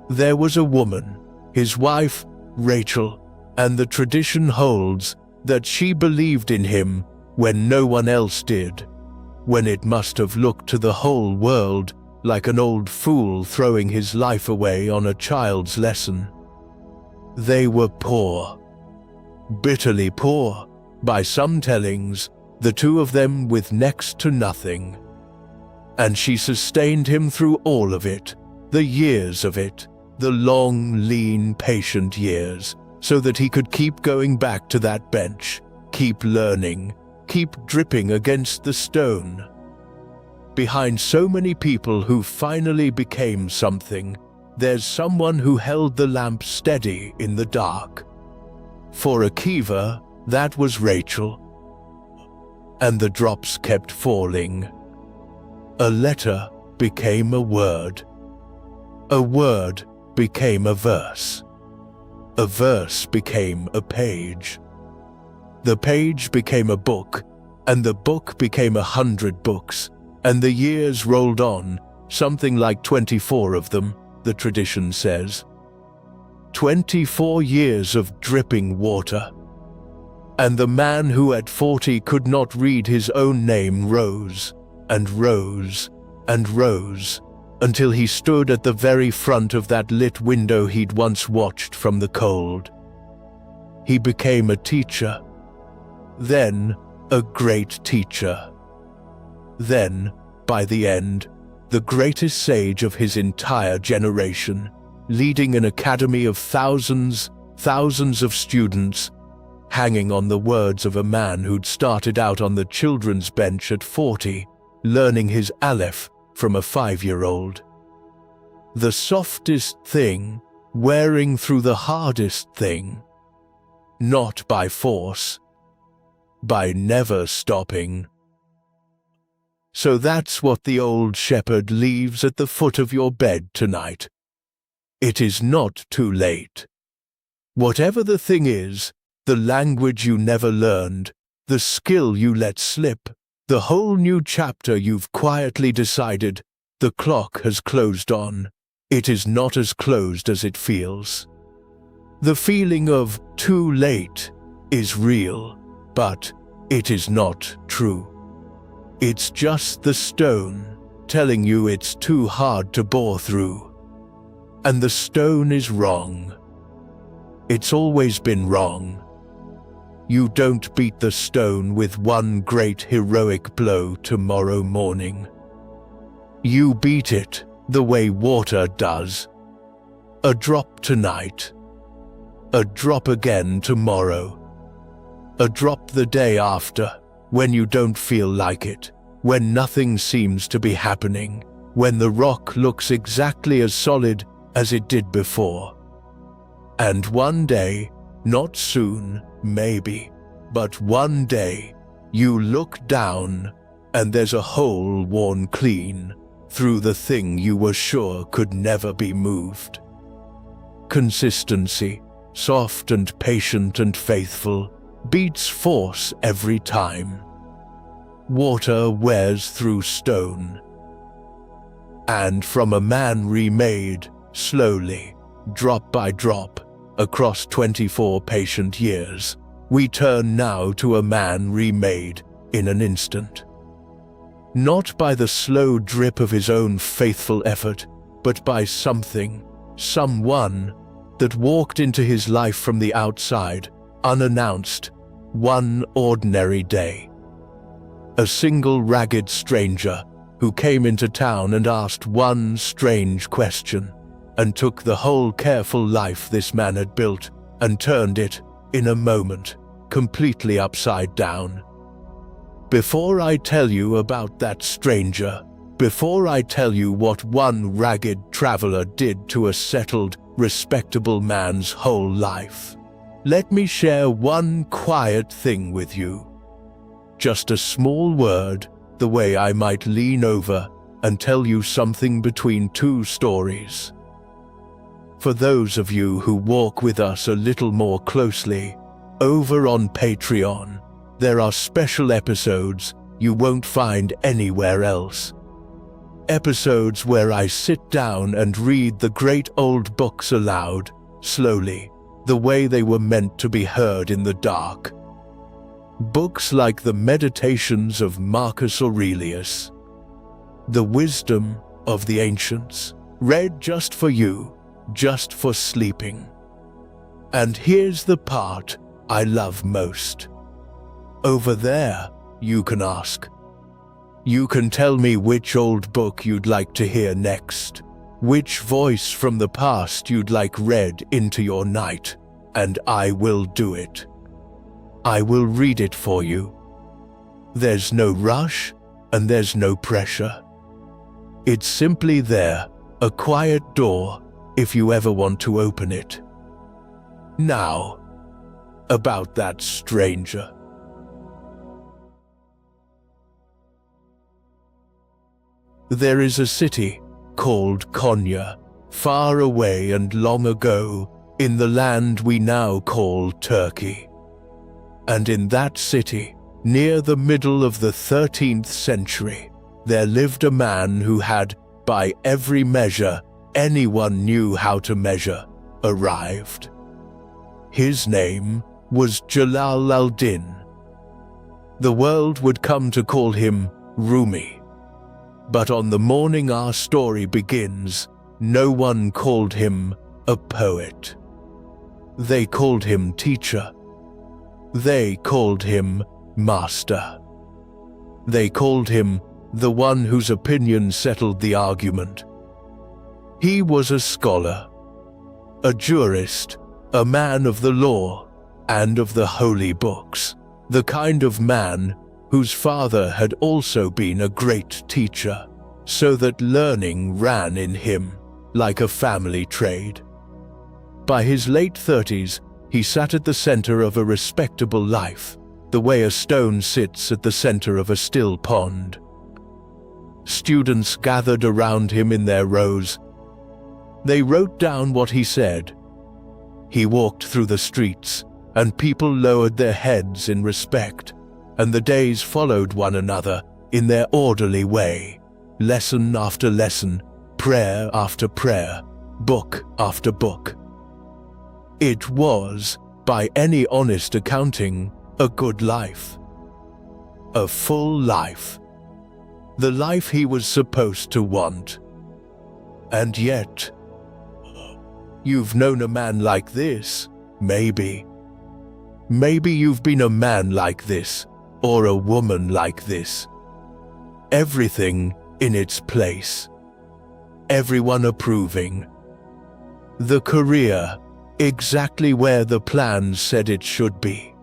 There was a woman, his wife, Rachel, and the tradition holds that she believed in him when no one else did, when it must have looked to the whole world like an old fool throwing his life away on a child's lesson. They were poor, bitterly poor, by some tellings, the two of them with next to nothing. And she sustained him through all of it, the years of it, the long, lean, patient years, so that he could keep going back to that bench, keep learning, keep dripping against the stone. Behind so many people who finally became something, there's someone who held the lamp steady in the dark. For Akiva, that was Rachel. And the drops kept falling. A letter became a word. A word became a verse. A verse became a page. The page became a book, and the book became 100 books, and the years rolled on, something like 24 of them, the tradition says. 24 years of dripping water. And the man who at 40 could not read his own name rose, and rose, and rose, until he stood at the very front of that lit window he'd once watched from the cold. He became a teacher. Then, a great teacher. Then, by the end, the greatest sage of his entire generation, leading an academy of thousands of students, hanging on the words of a man who'd started out on the children's bench at 40, learning his Aleph from a 5-year-old. The softest thing, wearing through the hardest thing. Not by force, by never stopping. So that's what the old shepherd leaves at the foot of your bed tonight. It is not too late. Whatever the thing is, the language you never learned, the skill you let slip, the whole new chapter you've quietly decided, the clock has closed on. It is not as closed as it feels. The feeling of too late is real, but it is not true. It's just the stone, telling you it's too hard to bore through. And the stone is wrong. It's always been wrong. You don't beat the stone with one great heroic blow tomorrow morning. You beat it the way water does. A drop tonight. A drop again tomorrow. A drop the day after, when you don't feel like it, when nothing seems to be happening, when the rock looks exactly as solid as it did before. And one day, not soon, maybe, but one day, you look down and there's a hole worn clean through the thing you were sure could never be moved. Consistency, soft and patient and faithful, beats force every time. Water wears through stone. And from a man remade, slowly, drop by drop, across 24 patient years, we turn now to a man remade in an instant. Not by the slow drip of his own faithful effort, but by something, someone, that walked into his life from the outside, unannounced, one ordinary day. A single ragged stranger who came into town and asked one strange question, and took the whole careful life this man had built and turned it, in a moment, completely upside down. Before I tell you about that stranger, before I tell you what one ragged traveler did to a settled, respectable man's whole life, let me share one quiet thing with you. Just a small word, the way I might lean over and tell you something between two stories. For those of you who walk with us a little more closely, over on Patreon, there are special episodes you won't find anywhere else. Episodes where I sit down and read the great old books aloud, slowly, the way they were meant to be heard in the dark. Books like the Meditations of Marcus Aurelius, The Wisdom of the Ancients, read just for you, just for sleeping. And here's the part I love most. Over there, you can ask. You can tell me which old book you'd like to hear next, which voice from the past you'd like read into your night, and I will do it. I will read it for you. There's no rush, and there's no pressure. It's simply there, a quiet door, if you ever want to open it. Now, about that stranger. There is a city called Konya, far away and long ago, in the land we now call Turkey. And in that city, near the middle of the 13th century, there lived a man who had, by every measure anyone knew how to measure, arrived. His name was Jalal al-Din. The world would come to call him Rumi. But on the morning our story begins, no one called him a poet. They called him teacher. They called him master. They called him the one whose opinion settled the argument. He was a scholar, a jurist, a man of the law and of the holy books, the kind of man whose father had also been a great teacher, so that learning ran in him like a family trade. By his late 30s, he sat at the center of a respectable life, the way a stone sits at the center of a still pond. Students gathered around him in their rows. They wrote down what he said. He walked through the streets, and people lowered their heads in respect, and the days followed one another in their orderly way, lesson after lesson, prayer after prayer, book after book. It was, by any honest accounting, a good life. A full life. the life he was supposed to want. And yet, you've known a man like this, maybe. Maybe you've been a man like this, or a woman like this. Everything in its place. Everyone approving. The career exactly where the plan said it should be.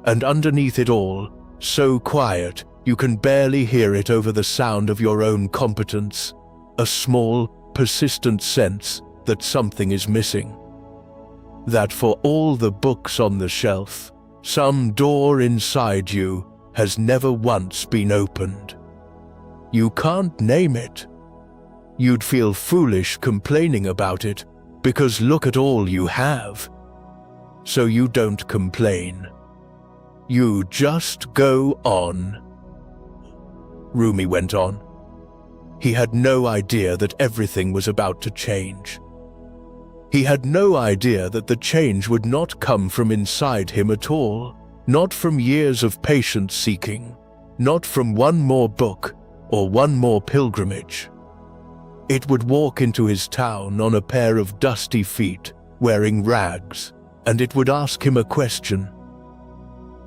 And underneath it all, so quiet you can barely hear it over the sound of your own competence, a small, persistent sense that something is missing. That for all the books on the shelf, some door inside you has never once been opened. You can't name it. You'd feel foolish complaining about it, because look at all you have. So you don't complain. You just go on. Rumi went on. He had no idea that everything was about to change. He had no idea that the change would not come from inside him at all, not from years of patient seeking, not from one more book or one more pilgrimage. It would walk into his town on a pair of dusty feet, wearing rags, and it would ask him a question.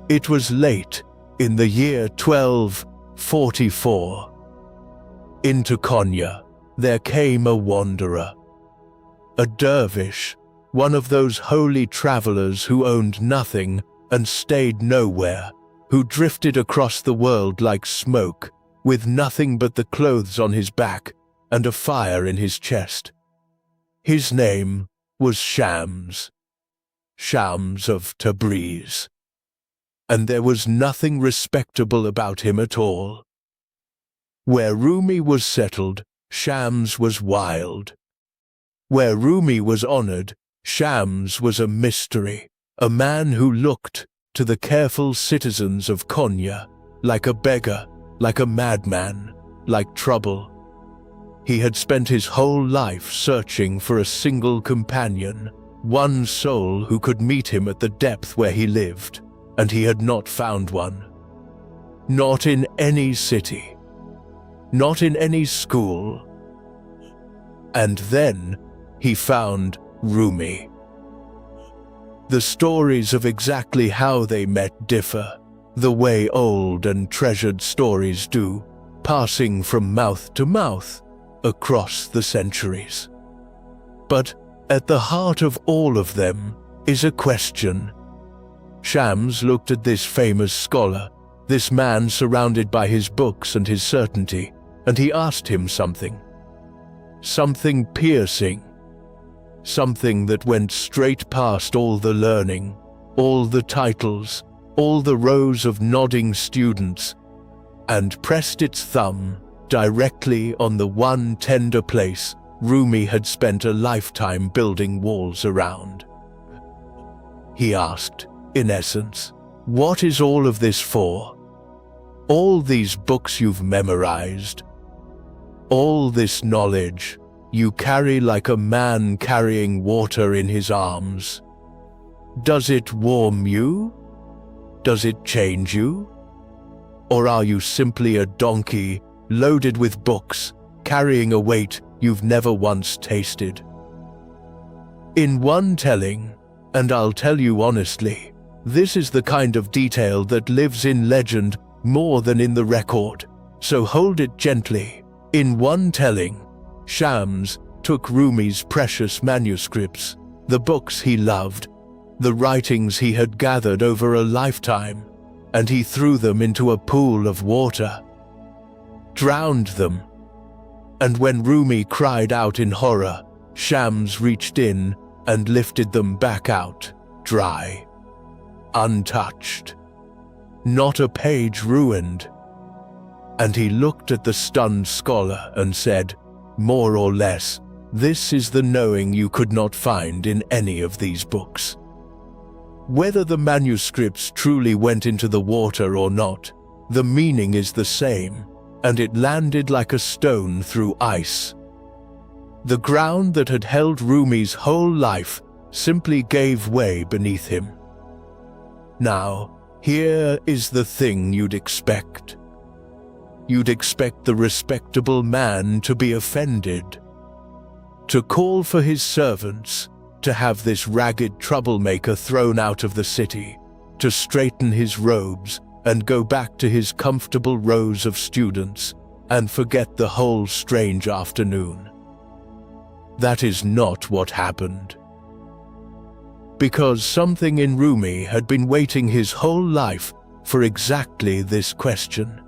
It was late in the year 1244. Into Konya there came a wanderer, a dervish, one of those holy travelers who owned nothing and stayed nowhere, who drifted across the world like smoke, with nothing but the clothes on his back and a fire in his chest. His name was Shams, Shams of Tabriz. And there was nothing respectable about him at all. Where Rumi was settled, Shams was wild. Where Rumi was honored, Shams was a mystery, a man who looked to the careful citizens of Konya like a beggar, like a madman, like trouble. He had spent his whole life searching for a single companion, one soul who could meet him at the depth where he lived, and he had not found one. Not in any city. Not in any school. And then he found Rumi. The stories of exactly how they met differ, the way old and treasured stories do, passing from mouth to mouth across the centuries. But at the heart of all of them is a question. Shams looked at this famous scholar, this man surrounded by his books and his certainty, and he asked him something. Something piercing. Something that went straight past all the learning, all the titles, all the rows of nodding students, and pressed its thumb directly on the one tender place Rumi had spent a lifetime building walls around. He asked, in essence, what is all of this for? All these books you've memorized, all this knowledge you carry like a man carrying water in his arms. Does it warm you? Does it change you? Or are you simply a donkey loaded with books, carrying a weight you've never once tasted? In one telling, and I'll tell you honestly, this is the kind of detail that lives in legend more than in the record, so hold it gently. In one telling, Shams took Rumi's precious manuscripts, the books he loved, the writings he had gathered over a lifetime, and he threw them into a pool of water, drowned them. And when Rumi cried out in horror, Shams reached in and lifted them back out, dry, untouched, not a page ruined. And he looked at the stunned scholar and said, more or less, this is the knowing you could not find in any of these books. Whether the manuscripts truly went into the water or not, the meaning is the same, and it landed like a stone through ice. The ground that had held Rumi's whole life simply gave way beneath him. Now, here is the thing you'd expect. you'd expect the respectable man to be offended. To call for his servants, to have this ragged troublemaker thrown out of the city, to straighten his robes and go back to his comfortable rows of students and forget the whole strange afternoon. That is not what happened. Because something in Rumi had been waiting his whole life for exactly this question.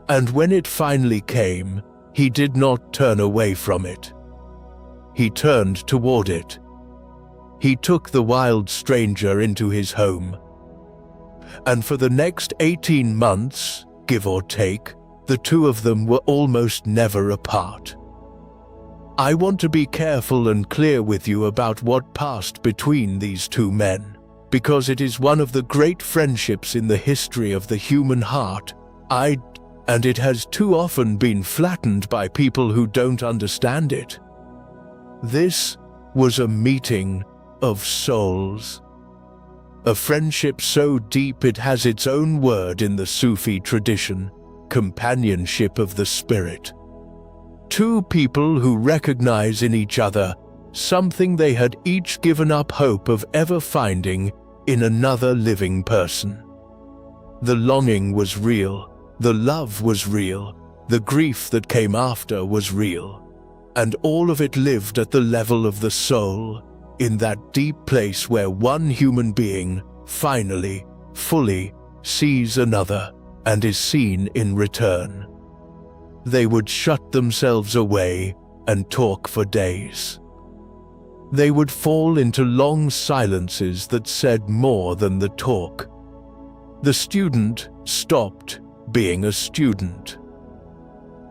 And when it finally came, he did not turn away from it. He turned toward it. He took the wild stranger into his home. And for the next 18 months, give or take, the two of them were almost never apart. I want to be careful and clear with you about what passed between these two men, because it is one of the great friendships in the history of the human heart, and it has too often been flattened by people who don't understand it. This was a meeting of souls. A friendship so deep it has its own word in the Sufi tradition, companionship of the spirit. Two people who recognize in each other something they had each given up hope of ever finding in another living person. The longing was real, the love was real, the grief that came after was real, and all of it lived at the level of the soul, in that deep place where one human being finally, fully sees another and is seen in return. They would shut themselves away and talk for days. They would fall into long silences that said more than the talk. The student stopped being a student.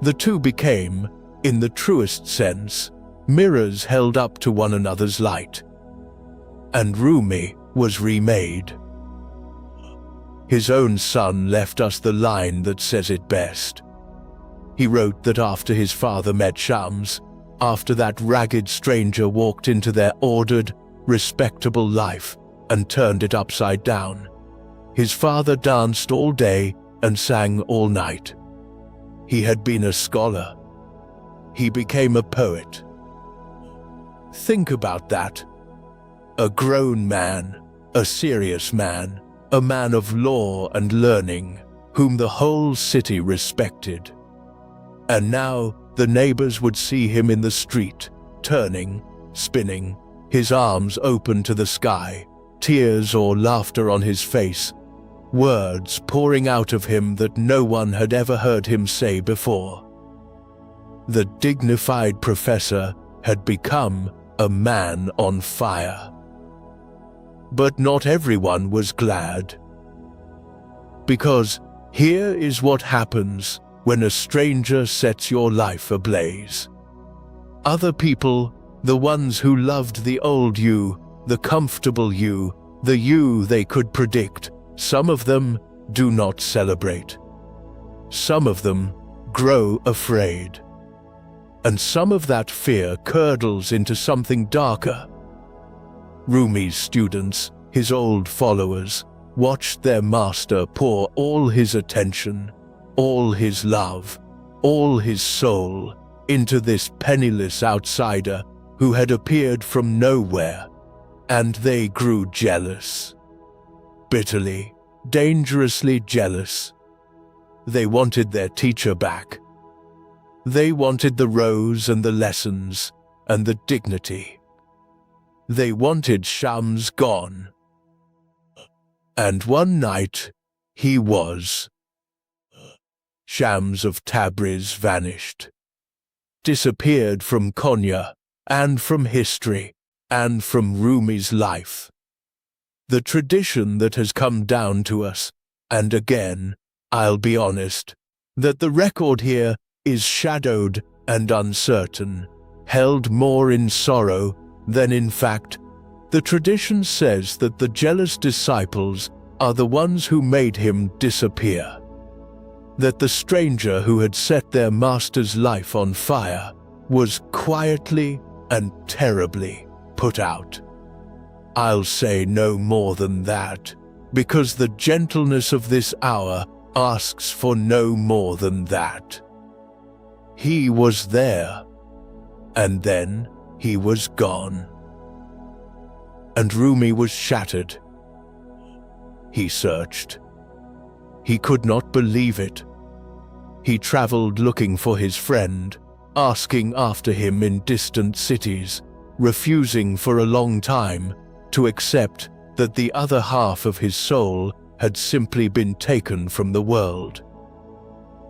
The two became, in the truest sense, mirrors held up to one another's light. And Rumi was remade. His own son left us the line that says it best. He wrote that after his father met Shams, after that ragged stranger walked into their ordered, respectable life and turned it upside down, his father danced all day and sang all night. He had been a scholar. He became a poet. Think about that. A grown man, a serious man, a man of law and learning, whom the whole city respected. And now the neighbors would see him in the street, turning, spinning, his arms open to the sky, tears or laughter on his face, words pouring out of him that no one had ever heard him say before. The dignified professor had become a man on fire. But not everyone was glad. Because here is what happens when a stranger sets your life ablaze. Other people, the ones who loved the old you, the comfortable you, the you they could predict, some of them do not celebrate. Some of them grow afraid. And some of that fear curdles into something darker. Rumi's students, his old followers, watched their master pour all his attention, all his love, all his soul into this penniless outsider who had appeared from nowhere, and they grew jealous. Bitterly, dangerously jealous. They wanted their teacher back. They wanted the rows and the lessons and the dignity. They wanted Shams gone. And one night, he was. Shams of Tabriz vanished, disappeared from Konya, and from history, and from Rumi's life. The tradition that has come down to us, and again, I'll be honest, that the record here is shadowed and uncertain, held more in sorrow than in fact. The tradition says that the jealous disciples are the ones who made him disappear. That the stranger who had set their master's life on fire was quietly and terribly put out. I'll say no more than that, because the gentleness of this hour asks for no more than that. He was there, and then he was gone. And Rumi was shattered. He searched. He could not believe it. He traveled looking for his friend, asking after him in distant cities, refusing for a long time to accept that the other half of his soul had simply been taken from the world.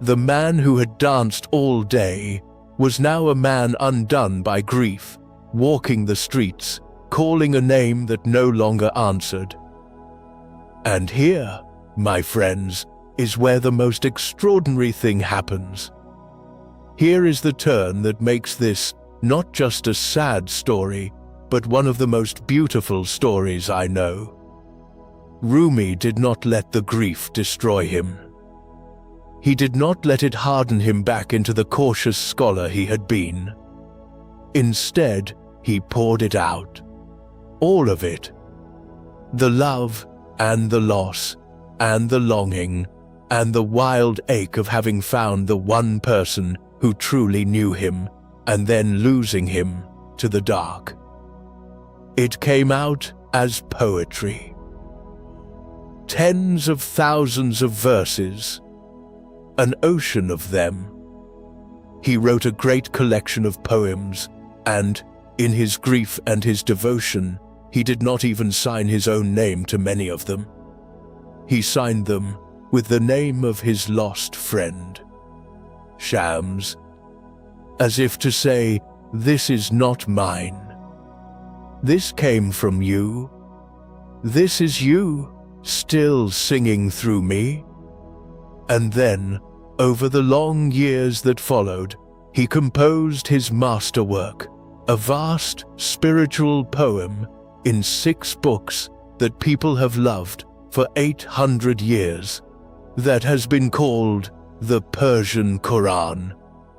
The man who had danced all day was now a man undone by grief, walking the streets, calling a name that no longer answered. And here, my friends, is where the most extraordinary thing happens. Here is the turn that makes this not just a sad story, but one of the most beautiful stories I know. Rumi did not let the grief destroy him. He did not let it harden him back into the cautious scholar he had been. Instead, he poured it out. All of it. The love and the loss and the longing and the wild ache of having found the one person who truly knew him and then losing him to the dark. It came out as poetry. Tens of thousands of verses, an ocean of them. He wrote a great collection of poems, and, in his grief and his devotion, he did not even sign his own name to many of them. He signed them with the name of his lost friend, Shams, as if to say, "This is not mine. This came from you. This is you, still singing through me." And then, over the long years that followed, he composed his masterwork, a vast spiritual poem in 6 books that people have loved for 800 years, that has been called the Persian Quran,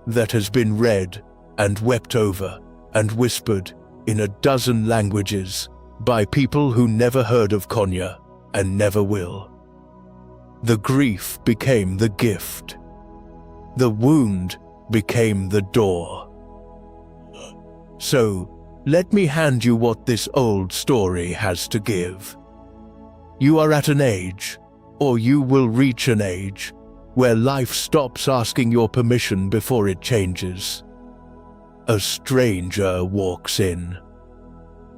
that has been read and wept over and whispered in a dozen languages by people who never heard of Konya and never will. The grief became the gift. The wound became the door. So, let me hand you what this old story has to give. You are at an age, or you will reach an age, where life stops asking your permission before it changes. A stranger walks in.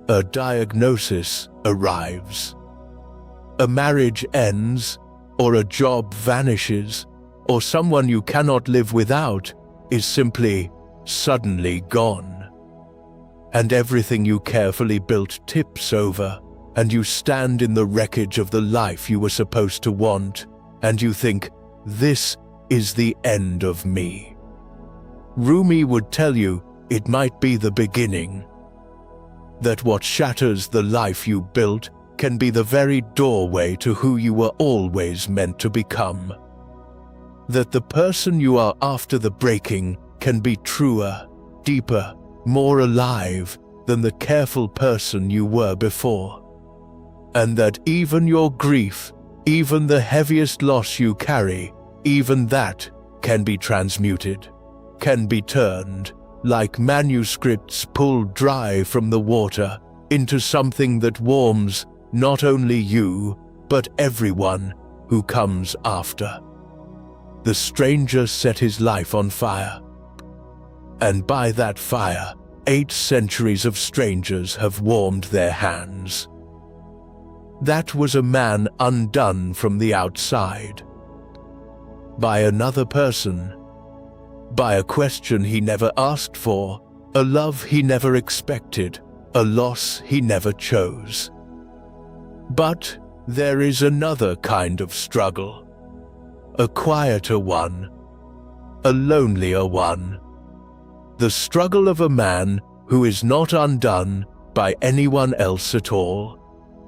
A diagnosis arrives. A marriage ends, or a job vanishes, or someone you cannot live without is simply suddenly gone. And everything you carefully built tips over, and you stand in the wreckage of the life you were supposed to want, and you think, "This is the end of me." Rumi would tell you it might be the beginning. That what shatters the life you built can be the very doorway to who you were always meant to become. That the person you are after the breaking can be truer, deeper, more alive than the careful person you were before. And that even your grief, even the heaviest loss you carry, even that can be transmuted, can be turned, like manuscripts pulled dry from the water, into something that warms not only you, but everyone who comes after. The stranger set his life on fire. And by that fire, 8 centuries of strangers have warmed their hands. That was a man undone from the outside. By another person. By a question he never asked for, a love he never expected, a loss he never chose. But there is another kind of struggle. A quieter one. A lonelier one. The struggle of a man who is not undone by anyone else at all.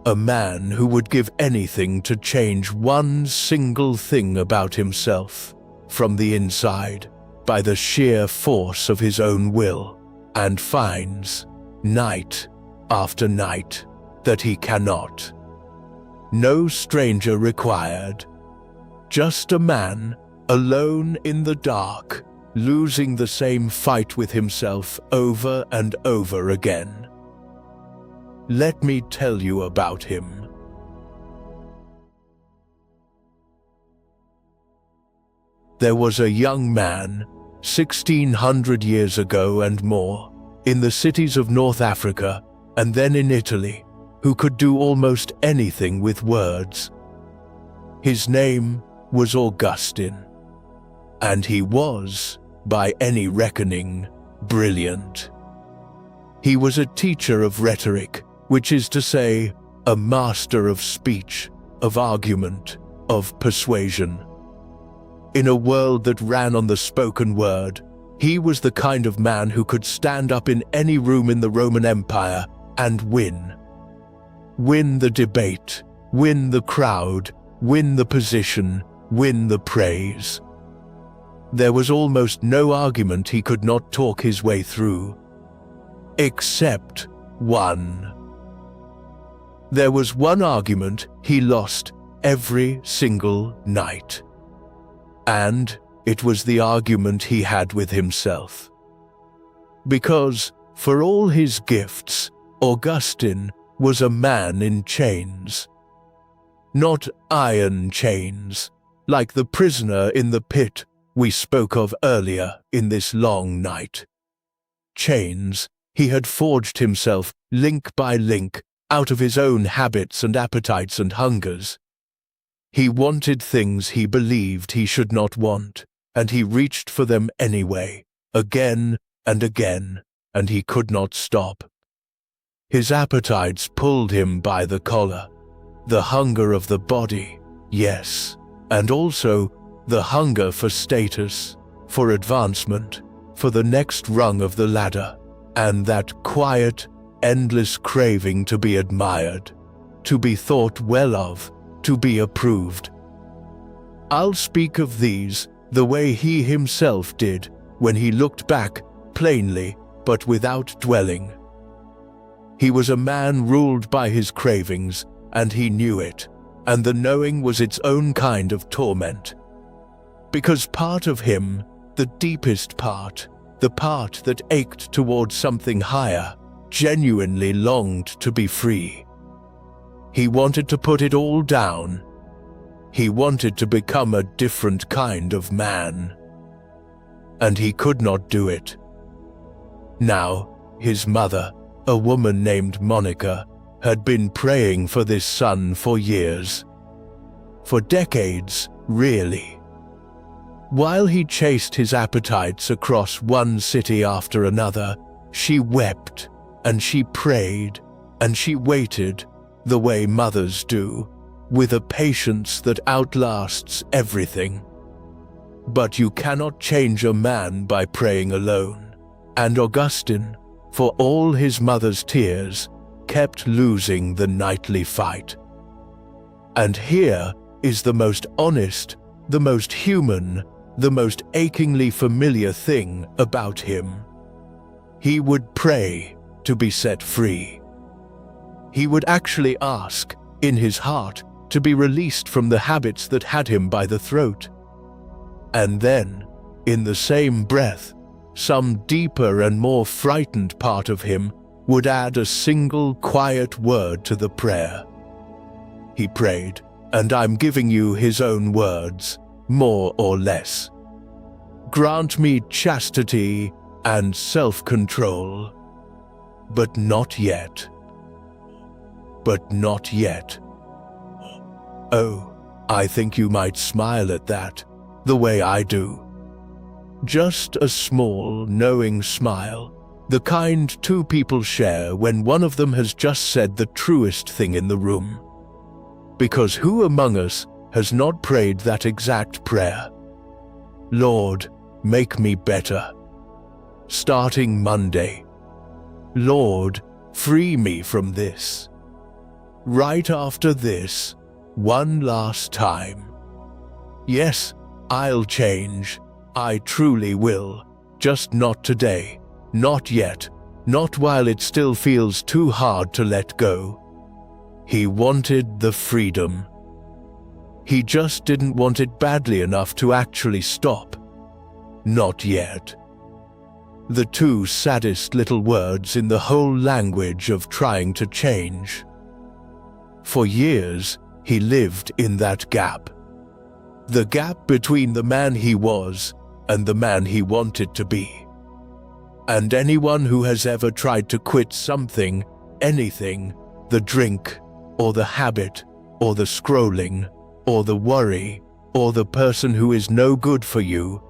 A man who would give anything to change one single thing about himself, from the inside, by the sheer force of his own will, and finds, night after night, that he cannot. No stranger required. Just a man, alone in the dark, losing the same fight with himself over and over again. Let me tell you about him. There was a young man, 1600 years ago and more, in the cities of North Africa and then in Italy, who could do almost anything with words. His name was Augustine, and he was, by any reckoning, brilliant. He was a teacher of rhetoric, which is to say, a master of speech, of argument, of persuasion. In a world that ran on the spoken word, he was the kind of man who could stand up in any room in the Roman Empire and win. Win the debate, win the crowd, win the position, win the praise. There was almost no argument he could not talk his way through. Except one. There was one argument he lost every single night. And it was the argument he had with himself. Because, for all his gifts, Augustine was a man in chains. Not iron chains, like the prisoner in the pit we spoke of earlier in this long night. Chains he had forged himself link by link out of his own habits and appetites and hungers. He wanted things he believed he should not want, and he reached for them anyway, again and again, and he could not stop. His appetites pulled him by the collar. The hunger of the body, yes, and also the hunger for status, for advancement, for the next rung of the ladder, and that quiet, endless craving to be admired, to be thought well of, to be approved. I'll speak of these the way he himself did when he looked back, plainly, but without dwelling. He was a man ruled by his cravings, and he knew it, and the knowing was its own kind of torment. Because part of him, the deepest part, the part that ached towards something higher, genuinely longed to be free. He wanted to put it all down. He wanted to become a different kind of man. And he could not do it. Now, his mother, a woman named Monica, had been praying for this son for years. For decades, really. While he chased his appetites across one city after another, she wept, and she prayed, and she waited, the way mothers do, with a patience that outlasts everything. But you cannot change a man by praying alone, and Augustine, for all his mother's tears, kept losing the nightly fight. And here is the most honest, the most human, the most achingly familiar thing about him. He would pray to be set free. He would actually ask, in his heart, to be released from the habits that had him by the throat. And then, in the same breath, some deeper and more frightened part of him would add a single quiet word to the prayer. He prayed, and I'm giving you his own words, more or less. Grant me chastity and self-control, but not yet. But not yet. Oh, I think you might smile at that, the way I do. Just a small, knowing smile, the kind two people share when one of them has just said the truest thing in the room. Because who among us has not prayed that exact prayer? Lord, make me better. Starting Monday. Lord, free me from this. Right after this, one last time. Yes, I'll change. I truly will. Just not today. Not yet. Not while it still feels too hard to let go. He wanted the freedom. He just didn't want it badly enough to actually stop. Not yet. The two saddest little words in the whole language of trying to change. For years, he lived in that gap. The gap between the man he was and the man he wanted to be. And anyone who has ever tried to quit something, anything, the drink, or the habit, or the scrolling, or the worry, or the person who is no good for you,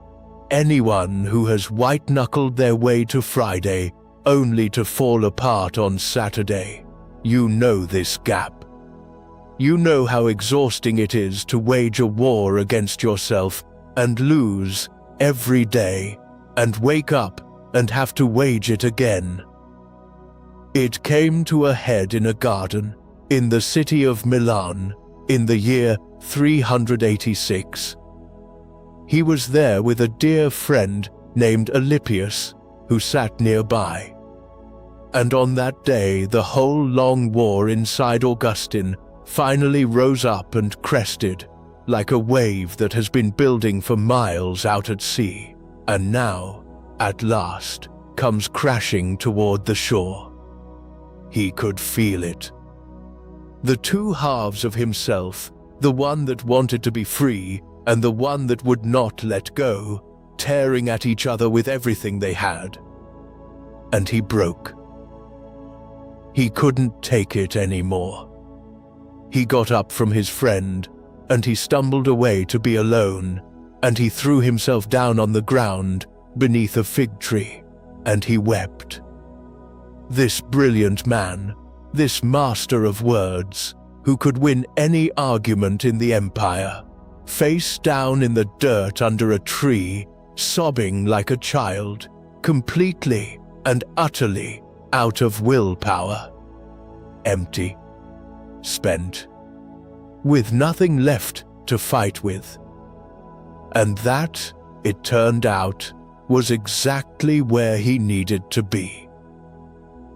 anyone who has white-knuckled their way to Friday only to fall apart on Saturday, you know this gap. You know how exhausting it is to wage a war against yourself and lose every day, and wake up and have to wage it again. It came to a head in a garden in the city of Milan in the year 386. He was there with a dear friend named Alypius, who sat nearby. And on that day, the whole long war inside Augustine finally rose up and crested, like a wave that has been building for miles out at sea, and now, at last, comes crashing toward the shore. He could feel it. The two halves of himself, the one that wanted to be free and the one that would not let go, tearing at each other with everything they had. And he broke. He couldn't take it anymore. He got up from his friend, and he stumbled away to be alone, and he threw himself down on the ground beneath a fig tree, and he wept. This brilliant man, this master of words, who could win any argument in the empire, face down in the dirt under a tree, sobbing like a child, completely and utterly out of willpower. Empty. Spent. With nothing left to fight with. And that, it turned out, was exactly where he needed to be.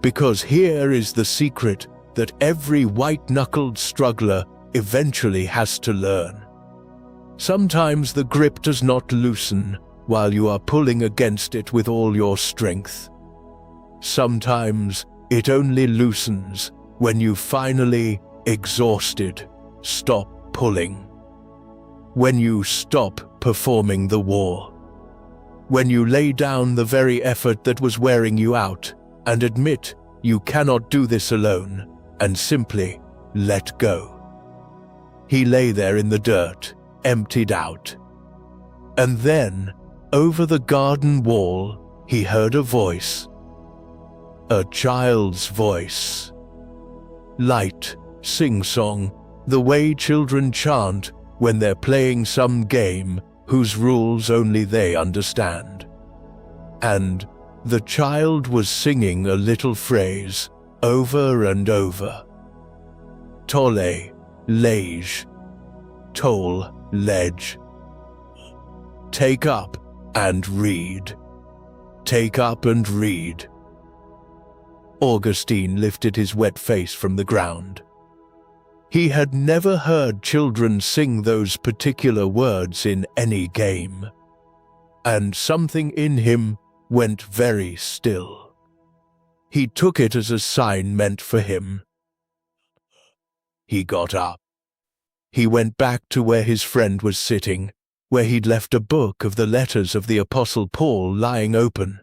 Because here is the secret that every white-knuckled struggler eventually has to learn. Sometimes the grip does not loosen while you are pulling against it with all your strength. Sometimes it only loosens when you finally, exhausted, stop pulling. When you stop performing the war. When you lay down the very effort that was wearing you out and admit you cannot do this alone and simply let go. He lay there in the dirt, emptied out. And then, over the garden wall, he heard a voice. A child's voice. Light, sing-song, the way children chant when they're playing some game whose rules only they understand. And the child was singing a little phrase over and over. Tolle, lege, toll, ledge. Take up and read. Take up and read. Augustine lifted his wet face from the ground. He had never heard children sing those particular words in any game, and something in him went very still. He took it as a sign meant for him. He got up. He went back to where his friend was sitting, where he'd left a book of the letters of the Apostle Paul lying open.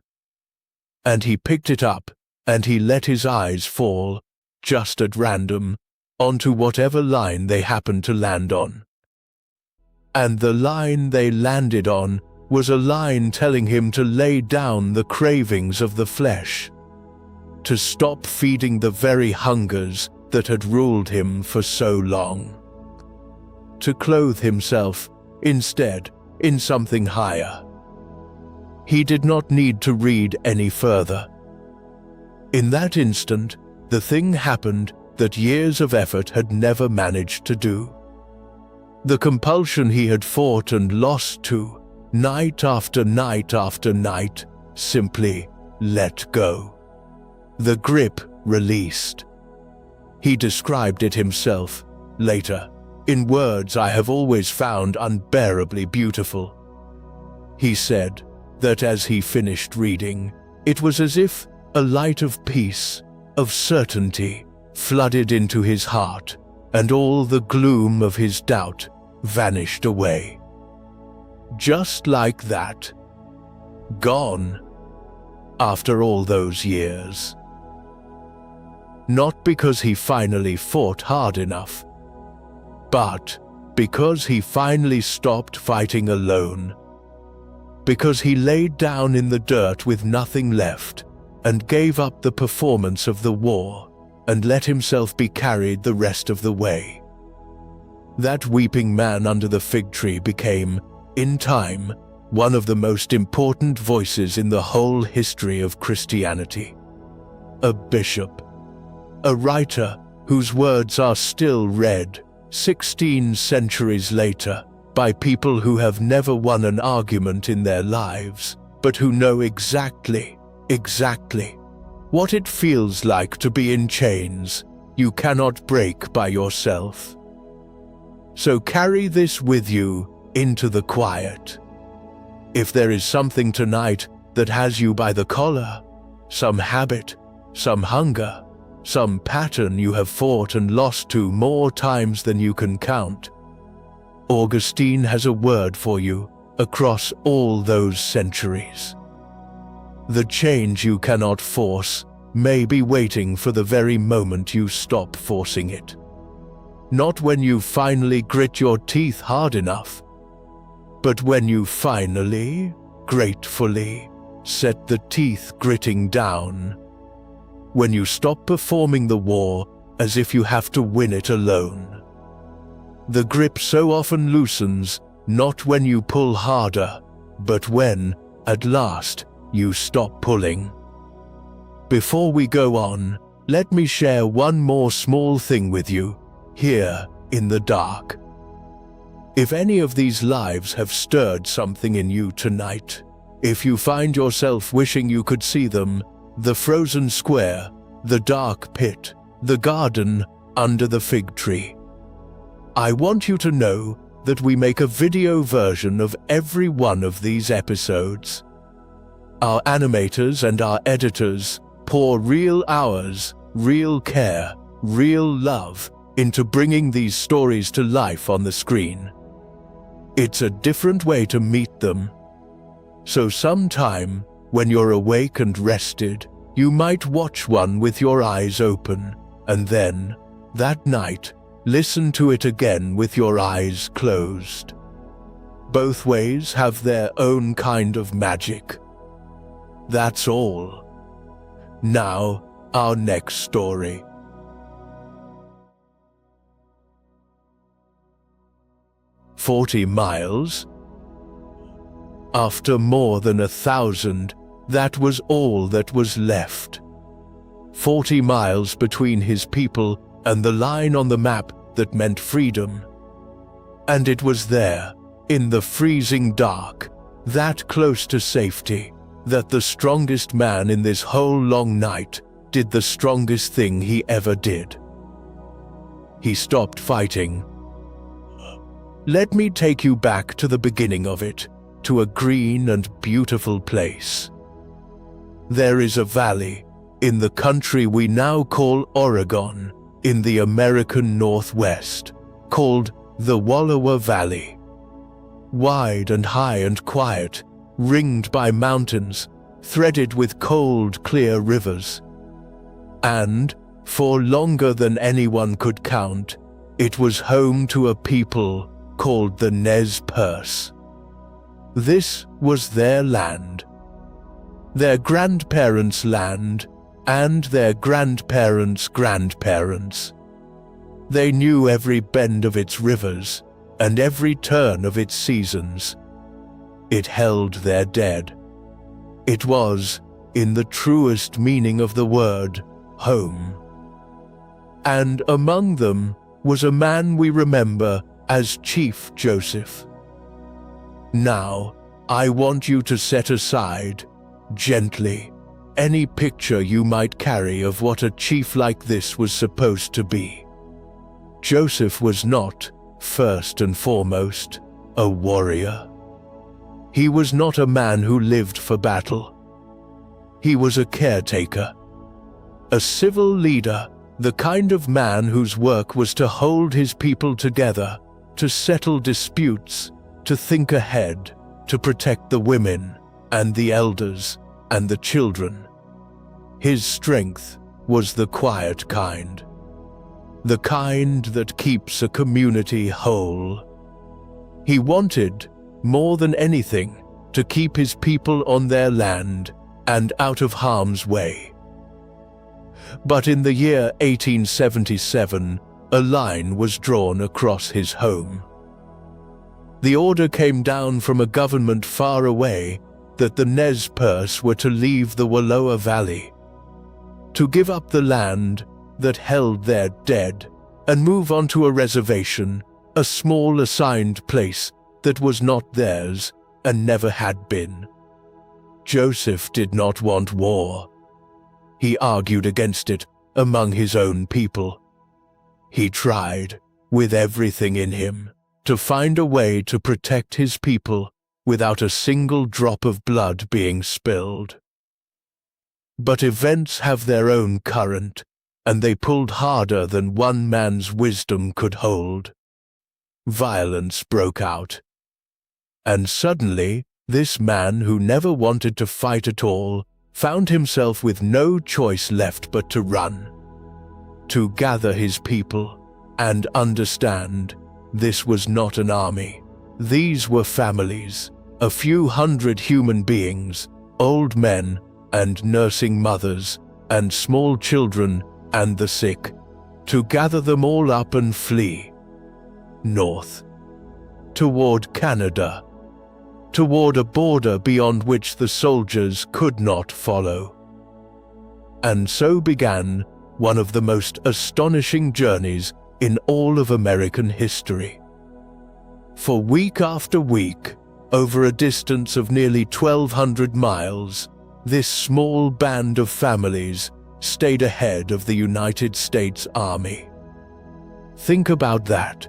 And he picked it up, and he let his eyes fall, just at random, onto whatever line they happened to land on. And the line they landed on was a line telling him to lay down the cravings of the flesh, to stop feeding the very hungers that had ruled him for so long, to clothe himself, instead, in something higher. He did not need to read any further. In that instant, the thing happened that years of effort had never managed to do. The compulsion he had fought and lost to, night after night after night, simply let go. The grip released. He described it himself, later, in words I have always found unbearably beautiful. He said that as he finished reading, it was as if a light of peace, of certainty, flooded into his heart, and all the gloom of his doubt vanished away. Just like that. Gone. After all those years. Not because he finally fought hard enough, but because he finally stopped fighting alone. Because he laid down in the dirt with nothing left and gave up the performance of the war and let himself be carried the rest of the way. That weeping man under the fig tree became, in time, one of the most important voices in the whole history of Christianity. A bishop. A writer whose words are still read 16 centuries later by people who have never won an argument in their lives, but who know exactly what it feels like to be in chains you cannot break by yourself. So carry this with you into the quiet. If there is something tonight that has you by the collar, some habit, some hunger, some pattern you have fought and lost to more times than you can count, Augustine has a word for you across all those centuries. The change you cannot force may be waiting for the very moment you stop forcing it. Not when you finally grit your teeth hard enough, but when you finally, gratefully, set the teeth gritting down. When you stop performing the war as if you have to win it alone. The grip so often loosens, not when you pull harder, but when, at last, you stop pulling. Before we go on, let me share one more small thing with you, here in the dark. If any of these lives have stirred something in you tonight, if you find yourself wishing you could see them, the frozen square, the dark pit, the garden under the fig tree, I want you to know that we make a video version of every one of these episodes. Our animators and our editors pour real hours, real care, real love into bringing these stories to life on the screen. It's a different way to meet them. So sometime, when you're awake and rested, you might watch one with your eyes open, and then, that night, listen to it again with your eyes closed. Both ways have their own kind of magic. That's all. Now, our next story. "40 miles? After more than 1,000, that was all that was left. 40 miles between his people and the line on the map that meant freedom. And it was there, in the freezing dark, that close to safety, that the strongest man in this whole long night did the strongest thing he ever did. He stopped fighting. Let me take you back to the beginning of it, to a green and beautiful place. There is a valley, in the country we now call Oregon, in the American Northwest, called the Wallowa Valley. Wide and high and quiet, ringed by mountains, threaded with cold, clear rivers. And, for longer than anyone could count, it was home to a people called the Nez Perce. This was their land. Their grandparents' land, and their grandparents' grandparents. They knew every bend of its rivers, and every turn of its seasons. It held their dead. It was, in the truest meaning of the word, home. And among them was a man we remember as Chief Joseph. Now, I want you to set aside, gently, any picture you might carry of what a chief like this was supposed to be. Joseph was not, First and foremost, a warrior. He was not a man who lived for battle. He was a caretaker, a civil leader, the kind of man whose work was to hold his people together, to settle disputes, to think ahead, to protect the women and the elders and the children. His strength was the quiet kind, the kind that keeps a community whole. He wanted, more than anything, to keep his people on their land and out of harm's way. But in the year 1877, a line was drawn across his home. The order came down from a government far away that the Nez Perce were to leave the Wallowa Valley, to give up the land that held their dead and move on to a reservation, a small assigned place that was not theirs and never had been. Joseph did not want war. He argued against it among his own people. He tried, with everything in him, to find a way to protect his people without a single drop of blood being spilled. But events have their own current, and they pulled harder than one man's wisdom could hold. Violence broke out. And suddenly, this man who never wanted to fight at all found himself with no choice left but to run, to gather his people and understand this was not an army. These were families, a few hundred human beings, old men and nursing mothers and small children and the sick, to gather them all up and flee north, toward Canada, toward a border beyond which the soldiers could not follow. And so began one of the most astonishing journeys in all of American history. For week after week, over a distance of nearly 1,200 miles, this small band of families stayed ahead of the United States Army. Think about that.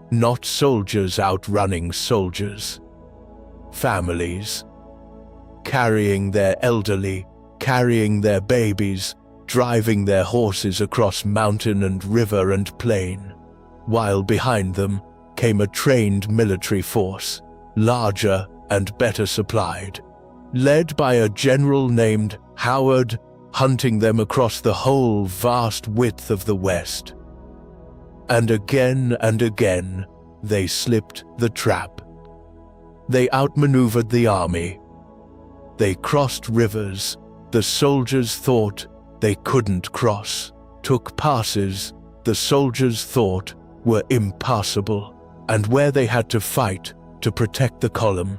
Not soldiers outrunning soldiers. Families, carrying their elderly, carrying their babies, driving their horses across mountain and river and plain, while behind them came a trained military force, larger and better supplied, led by a general named Howard, hunting them across the whole vast width of the West. And again, they slipped the trap. They outmaneuvered the army. They crossed rivers the soldiers thought they couldn't cross, took passes the soldiers thought were impassable, and where they had to fight to protect the column,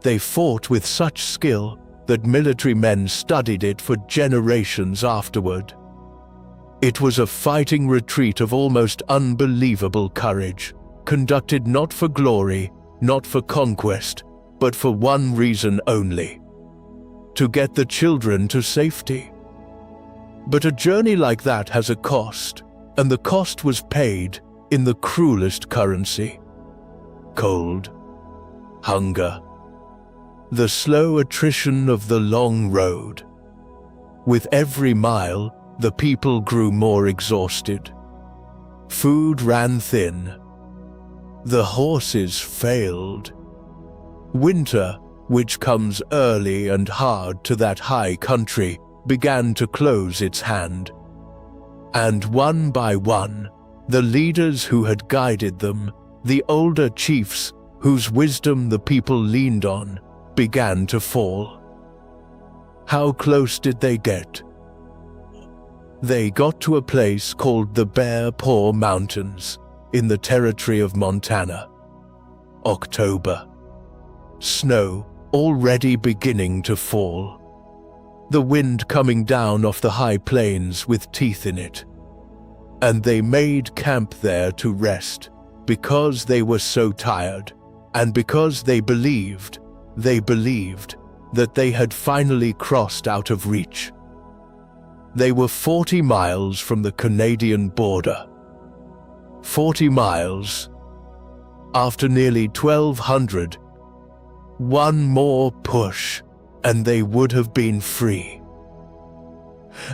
they fought with such skill that military men studied it for generations afterward. It was a fighting retreat of almost unbelievable courage, conducted not for glory, not for conquest, but for one reason only: to get the children to safety. But a journey like that has a cost, and the cost was paid in the cruelest currency: cold, hunger, the slow attrition of the long road. With every mile, the people grew more exhausted. Food ran thin. The horses failed. Winter, which comes early and hard to that high country, began to close its hand. And one by one, the leaders who had guided them, the older chiefs whose wisdom the people leaned on, began to fall. How close did they get? They got to a place called the Bear Paw Mountains in the territory of Montana. October. Snow already beginning to fall. The wind coming down off the high plains with teeth in it. And they made camp there to rest because they were so tired, and because they believed that they had finally crossed out of reach. They were 40 miles from the Canadian border. 40 miles after nearly 1200. One more push, and they would have been free.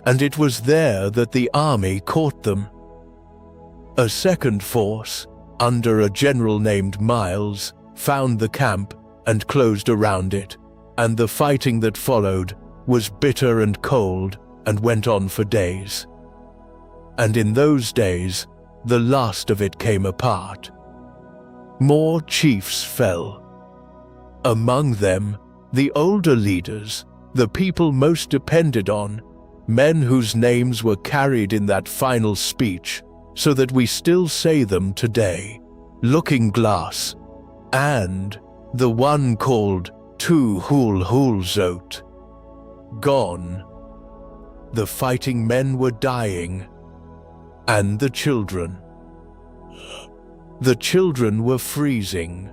And it was there that the army caught them. A second force, under a general named Miles, found the camp and closed around it, and the fighting that followed was bitter and cold and went on for days. And in those days, the last of it came apart. More chiefs fell. Among them, the older leaders, the people most depended on, men whose names were carried in that final speech, so that we still say them today, Looking Glass, and the one called Tu Hul Hul Zot. Gone. The fighting men were dying, and the children. The children were freezing.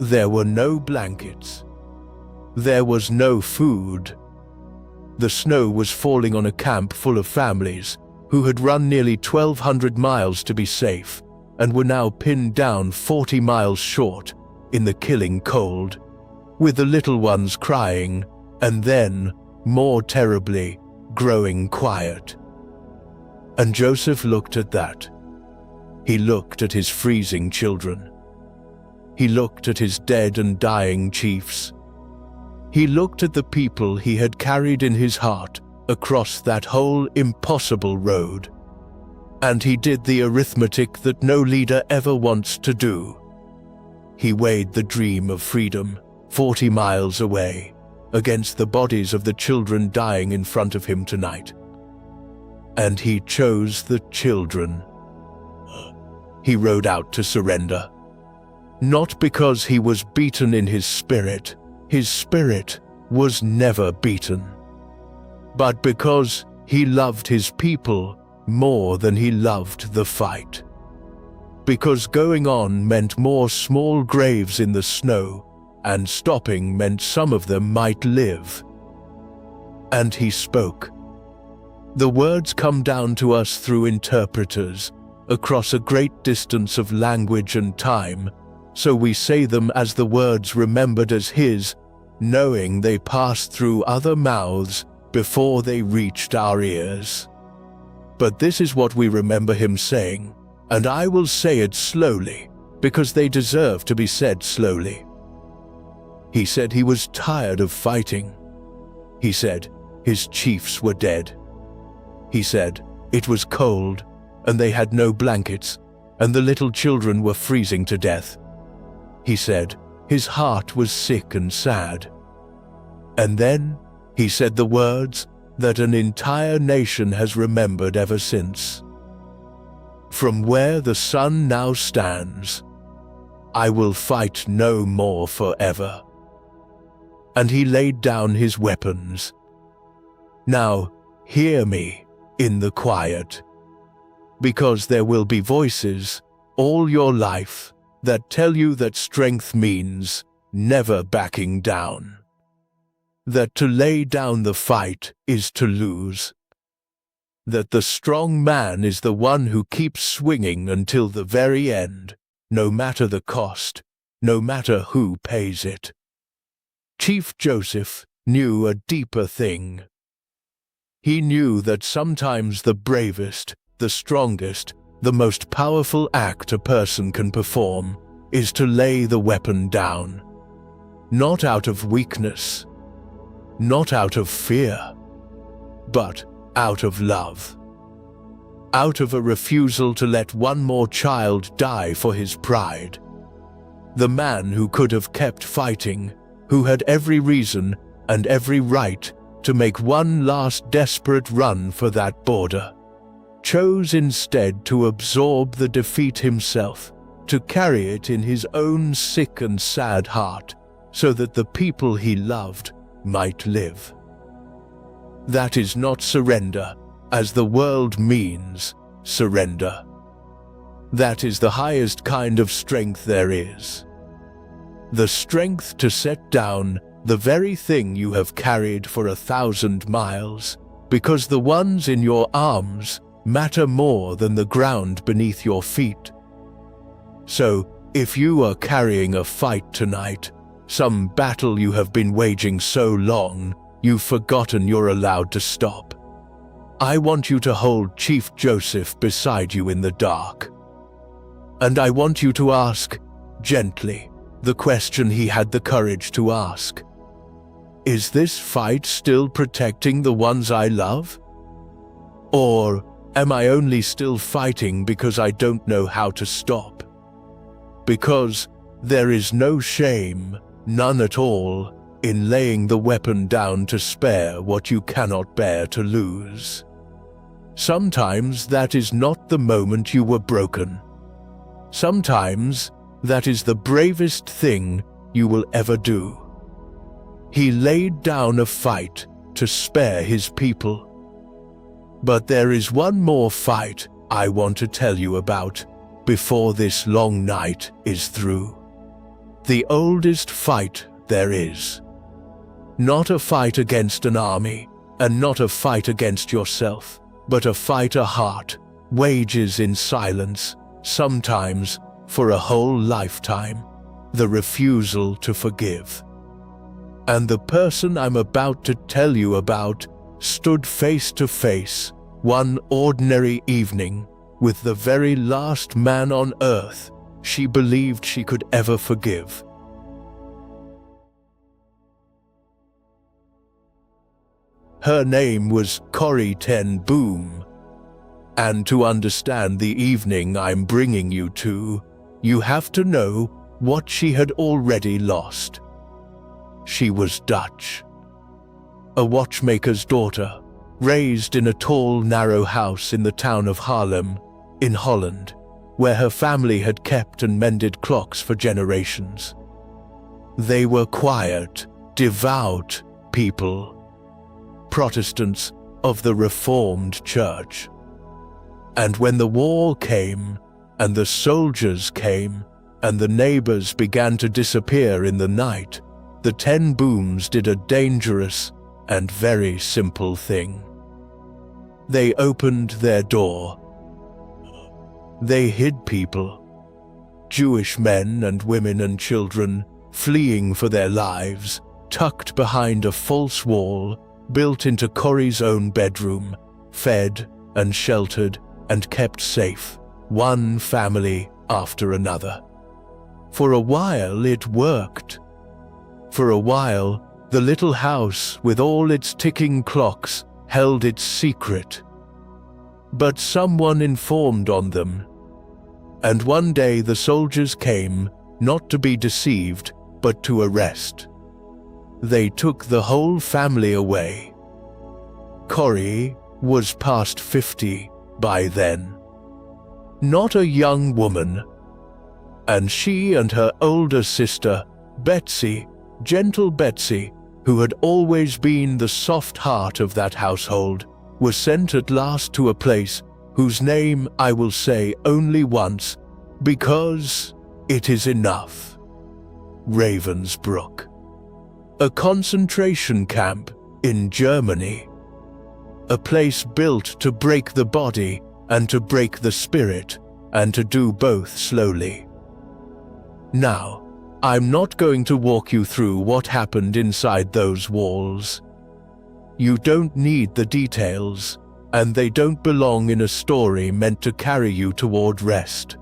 There were no blankets. There was no food. The snow was falling on a camp full of families who had run nearly 1,200 miles to be safe and were now pinned down 40 miles short in the killing cold, with the little ones crying and then, more terribly, growing quiet. And Joseph looked at that. He looked at his freezing children. He looked at his dead and dying chiefs. He looked at the people he had carried in his heart across that whole impossible road. And he did the arithmetic that no leader ever wants to do. He weighed the dream of freedom 40 miles away against the bodies of the children dying in front of him tonight. And he chose the children. He rode out to surrender. Not because he was beaten in his spirit was never beaten, but because he loved his people more than he loved the fight. Because going on meant more small graves in the snow, and stopping meant some of them might live. And he spoke. The words come down to us through interpreters, across a great distance of language and time, so we say them as the words remembered as his, knowing they passed through other mouths before they reached our ears. But this is what we remember him saying, and I will say it slowly, because they deserve to be said slowly. He said he was tired of fighting. He said his chiefs were dead. He said it was cold, and they had no blankets, and the little children were freezing to death. He said his heart was sick and sad. And then he said the words that an entire nation has remembered ever since. From where the sun now stands, I will fight no more forever. And he laid down his weapons. Now, hear me in the quiet, because there will be voices all your life that tell you that strength means never backing down. That to lay down the fight is to lose. That the strong man is the one who keeps swinging until the very end, no matter the cost, no matter who pays it. Chief Joseph knew a deeper thing. He knew that sometimes the bravest, the strongest, the most powerful act a person can perform is to lay the weapon down. Not out of weakness, not out of fear, but out of love. Out of a refusal to let one more child die for his pride. The man who could have kept fighting, who had every reason and every right to make one last desperate run for that border, chose instead to absorb the defeat himself, to carry it in his own sick and sad heart, so that the people he loved might live. That is not surrender, as the world means surrender. That is the highest kind of strength there is. The strength to set down the very thing you have carried for 1,000 miles, because the ones in your arms matter more than the ground beneath your feet. So, if you are carrying a fight tonight, some battle you have been waging so long, you've forgotten you're allowed to stop. I want you to hold Chief Joseph beside you in the dark. And I want you to ask, gently, the question he had the courage to ask. Is this fight still protecting the ones I love? Or am I only still fighting because I don't know how to stop? Because there is no shame, none at all, in laying the weapon down to spare what you cannot bear to lose. Sometimes that is not the moment you were broken. Sometimes that is the bravest thing you will ever do. He laid down a fight to spare his people. But there is one more fight I want to tell you about before this long night is through. The oldest fight there is. Not a fight against an army, and not a fight against yourself, but a fight a heart wages in silence, sometimes for a whole lifetime, the refusal to forgive. And the person I'm about to tell you about stood face to face, one ordinary evening, with the very last man on earth she believed she could ever forgive. Her name was Corrie ten Boom, and to understand the evening I'm bringing you to, you have to know what she had already lost. She was Dutch, a watchmaker's daughter, raised in a tall, narrow house in the town of Haarlem, in Holland, where her family had kept and mended clocks for generations. They were quiet, devout people, Protestants of the Reformed Church. And when the war came, and the soldiers came, and the neighbors began to disappear in the night, the ten Booms did a dangerous and very simple thing. They opened their door. They hid people, Jewish men and women and children, fleeing for their lives, tucked behind a false wall built into Corrie's own bedroom, fed and sheltered and kept safe, one family after another. For a while it worked. For a while, the little house with all its ticking clocks held its secret. But someone informed on them. And one day the soldiers came, not to be deceived, but to arrest. They took the whole family away. Corrie was past 50 by then. Not a young woman. And she and her older sister, Betsy, gentle Betsy, who had always been the soft heart of that household, were sent at last to a place whose name I will say only once, because it is enough. Ravensbrück. A concentration camp in Germany. A place built to break the body and to break the spirit, and to do both slowly. Now, I'm not going to walk you through what happened inside those walls. You don't need the details, and they don't belong in a story meant to carry you toward rest.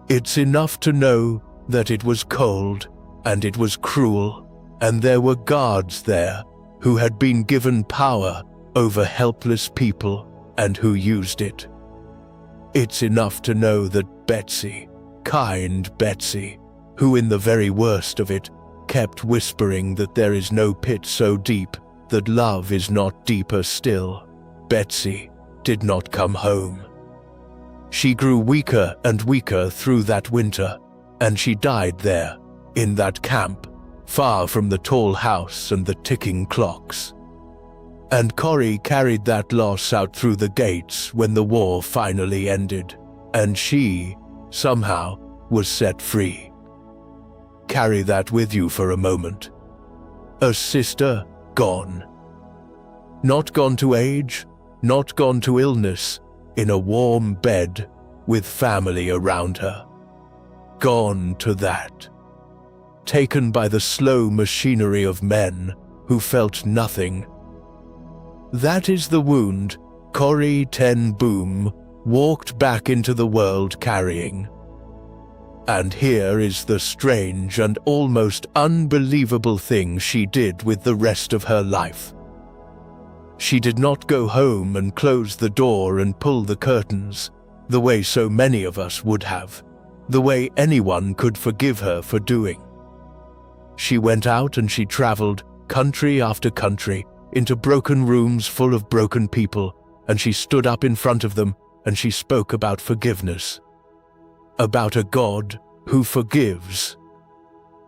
It's enough to know that it was cold, and it was cruel, and there were guards there who had been given power over helpless people and who used it. It's enough to know that Betsy, kind Betsy, who in the very worst of it kept whispering that there is no pit so deep that love is not deeper still, Betsy did not come home. She grew weaker and weaker through that winter, and she died there, in that camp, far from the tall house and the ticking clocks. And Corrie carried that loss out through the gates when the war finally ended, and she, somehow, was set free. Carry that with you for a moment. A sister gone. Not gone to age, not gone to illness, in a warm bed with family around her. gone to that, taken by the slow machinery of men who felt nothing. That is the wound Corrie ten Boom walked back into the world carrying. And here is the strange and almost unbelievable thing she did with the rest of her life. She did not go home and close the door and pull the curtains, the way so many of us would have, the way anyone could forgive her for doing. She went out and she traveled country after country into broken rooms full of broken people, and she stood up in front of them and she spoke about forgiveness, about a God who forgives,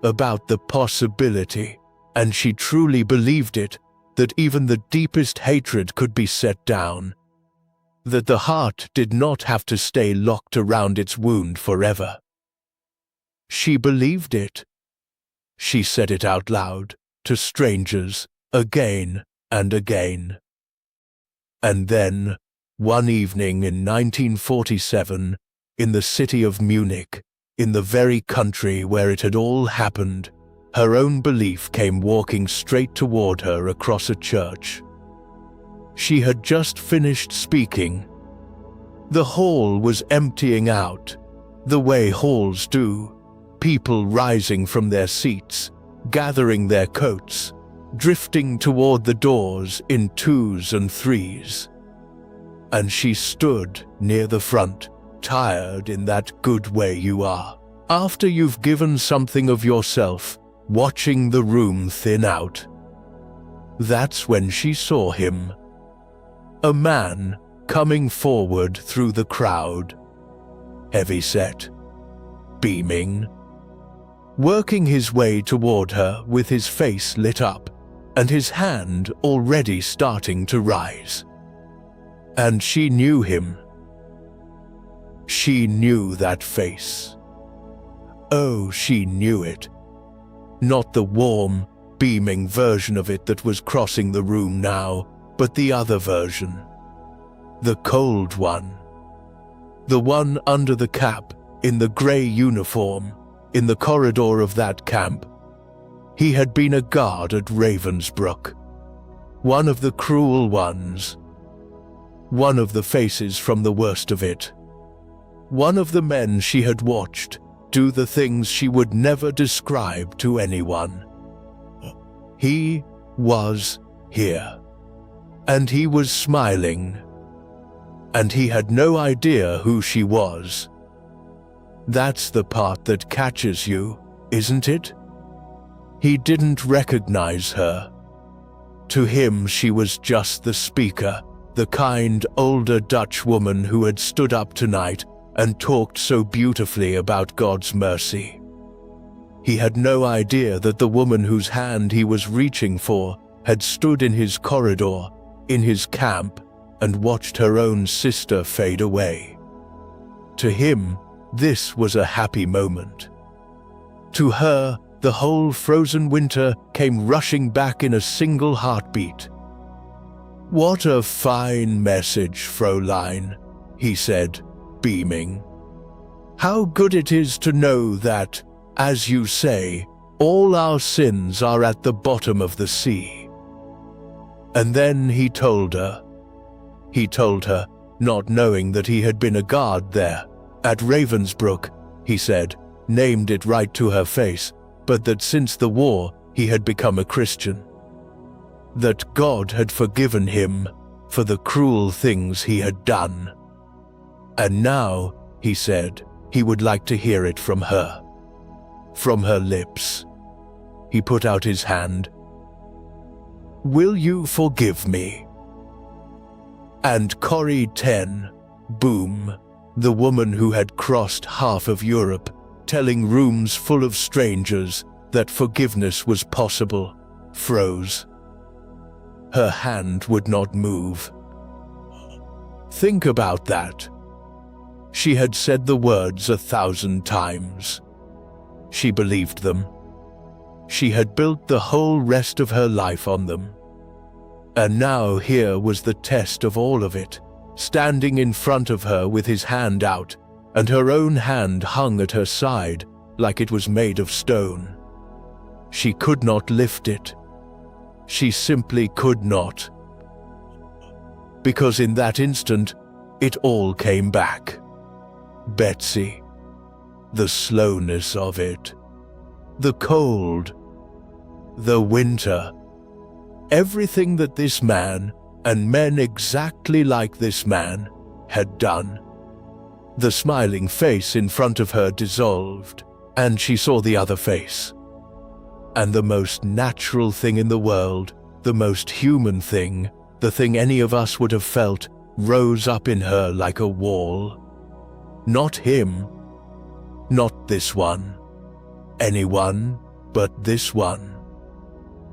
about the possibility, and she truly believed it, that even the deepest hatred could be set down, that the heart did not have to stay locked around its wound forever. She believed it. She said it out loud to strangers again and again. And then, one evening in 1947, in the city of Munich, in the very country where it had all happened, her own belief came walking straight toward her across a church. She had just finished speaking. The hall was emptying out, the way halls do, people rising from their seats, gathering their coats, drifting toward the doors in twos and threes. And she stood near the front, tired in that good way you are, after you've given something of yourself, watching the room thin out. That's when she saw him. A man coming forward through the crowd, heavy-set, beaming, working his way toward her with his face lit up and his hand already starting to rise. And she knew him. She knew that face. Oh, she knew it. Not the warm, beaming version of it that was crossing the room now, but the other version. The cold one. The one under the cap, in the grey uniform, in the corridor of that camp. He had been a guard at Ravensbrück. One of the cruel ones. One of the faces from the worst of it. One of the men she had watched do the things she would never describe to anyone. He was here. And he was smiling. And he had no idea who she was. That's the part that catches you, isn't it? He didn't recognize her. To him she was just the speaker, the kind older Dutch woman who had stood up tonight and talked so beautifully about God's mercy. He had no idea that the woman whose hand he was reaching for had stood in his corridor, in his camp, and watched her own sister fade away. To him, this was a happy moment. To her, the whole frozen winter came rushing back in a single heartbeat. "What a fine message, Fräulein," he said, beaming. "How good it is to know that, as you say, all our sins are at the bottom of the sea." And then he told her. He told her, not knowing that he had been a guard there, at Ravensbrück, he said, named it right to her face, but that since the war he had become a Christian. That God had forgiven him for the cruel things he had done. And now, he said, he would like to hear it from her. From her lips. He put out his hand. "Will you forgive me?" And Corrie ten Boom, the woman who had crossed half of Europe, telling rooms full of strangers that forgiveness was possible, froze. Her hand would not move. Think about that. She had said the words 1,000 times. She believed them. She had built the whole rest of her life on them. And now here was the test of all of it, standing in front of her with his hand out, and her own hand hung at her side like it was made of stone. She could not lift it. She simply could not. Because in that instant, it all came back. Betsy. The slowness of it. The cold. The winter. Everything that this man, and men exactly like this man, had done. The smiling face in front of her dissolved, and she saw the other face. And the most natural thing in the world, the most human thing, the thing any of us would have felt, rose up in her like a wall. Not him. Not this one. Anyone but this one.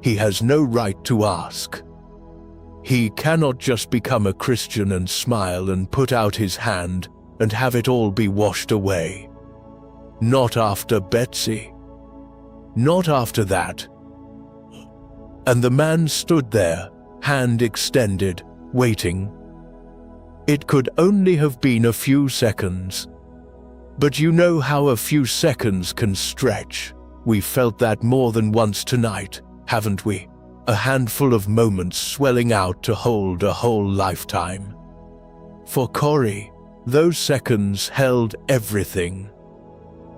He has no right to ask. He cannot just become a Christian and smile and put out his hand and have it all be washed away. Not after Betsy. Not after that. And the man stood there, hand extended, waiting. It could only have been a few seconds. But you know how a few seconds can stretch. We felt that more than once tonight, haven't we? A handful of moments swelling out to hold a whole lifetime. For Corrie, those seconds held everything.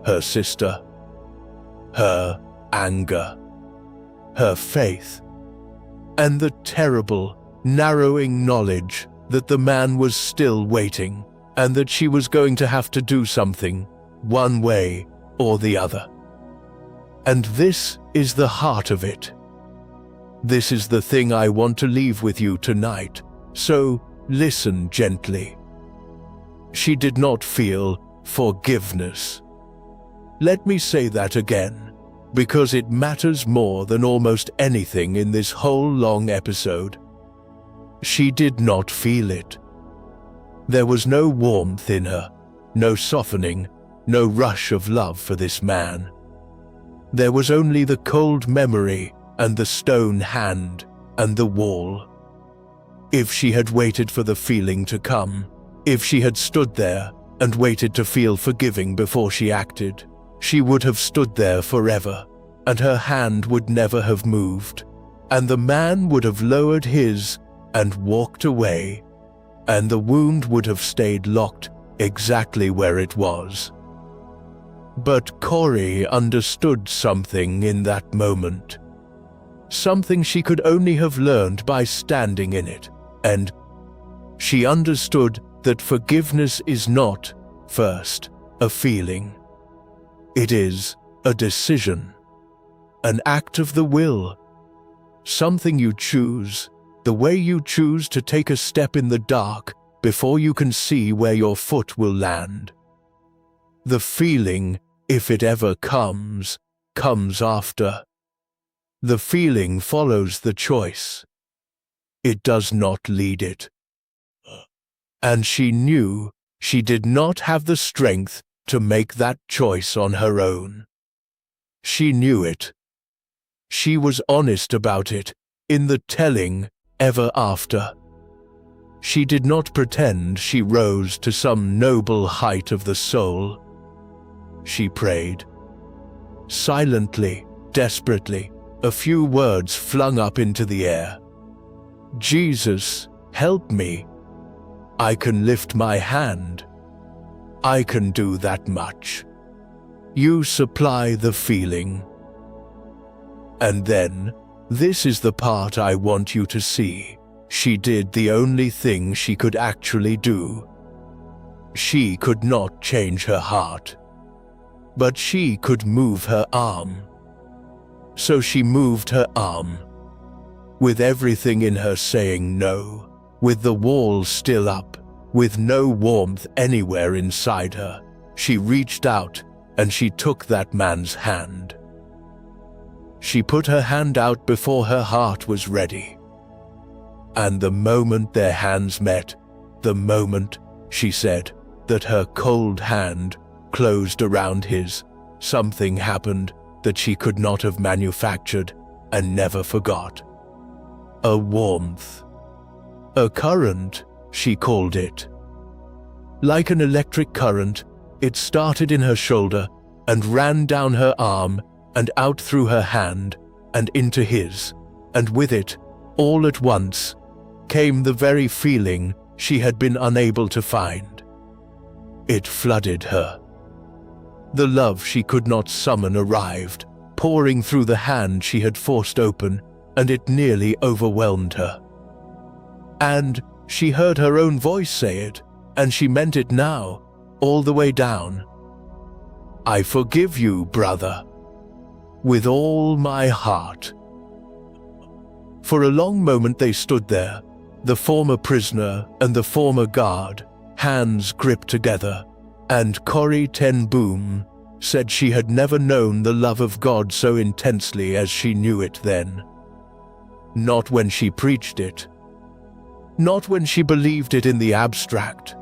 Her sister, her anger, her faith, and the terrible, narrowing knowledge that the man was still waiting and that she was going to have to do something, one way or the other. And this is the heart of it. This is the thing I want to leave with you tonight, so listen gently. She did not feel forgiveness. Let me say that again, because it matters more than almost anything in this whole long episode. She did not feel it. There was no warmth in her, no softening, no rush of love for this man. There was only the cold memory and the stone hand and the wall. If she had waited for the feeling to come, if she had stood there and waited to feel forgiving before she acted, she would have stood there forever, and her hand would never have moved, and the man would have lowered his and walked away, and the wound would have stayed locked exactly where it was. But Corrie understood something in that moment. Something she could only have learned by standing in it, and she understood that forgiveness is not, first, a feeling. It is a decision, an act of the will, something you choose, the way you choose to take a step in the dark before you can see where your foot will land. The feeling, if it ever comes, comes after. The feeling follows the choice. It does not lead it. And she knew she did not have the strength to make that choice on her own. She knew it. She was honest about it in the telling ever after. She did not pretend she rose to some noble height of the soul. She prayed. Silently, desperately, a few words flung up into the air. Jesus, help me. I can lift my hand. I can do that much. You supply the feeling. And then, this is the part I want you to see. She did the only thing she could actually do. She could not change her heart, but she could move her arm. So she moved her arm, with everything in her saying no, with the wall still up, with no warmth anywhere inside her. She reached out and she took that man's hand. She put her hand out before her heart was ready. And the moment their hands met, the moment, she said, that her cold hand closed around his, something happened that she could not have manufactured and never forgot. A warmth. A current, she called it. Like an electric current, It started in her shoulder and ran down her arm and out through her hand and into his, and with it, all at once, came the very feeling she had been unable to find. It flooded her. The love she could not summon arrived, pouring through the hand she had forced open, and it nearly overwhelmed her. And she heard her own voice say it, and she meant it now, all the way down. "I forgive you, brother, with all my heart." For a long moment they stood there, the former prisoner and the former guard, hands gripped together, and Corrie ten Boom said she had never known the love of God so intensely as she knew it then. Not when she preached it, not when she believed it in the abstract,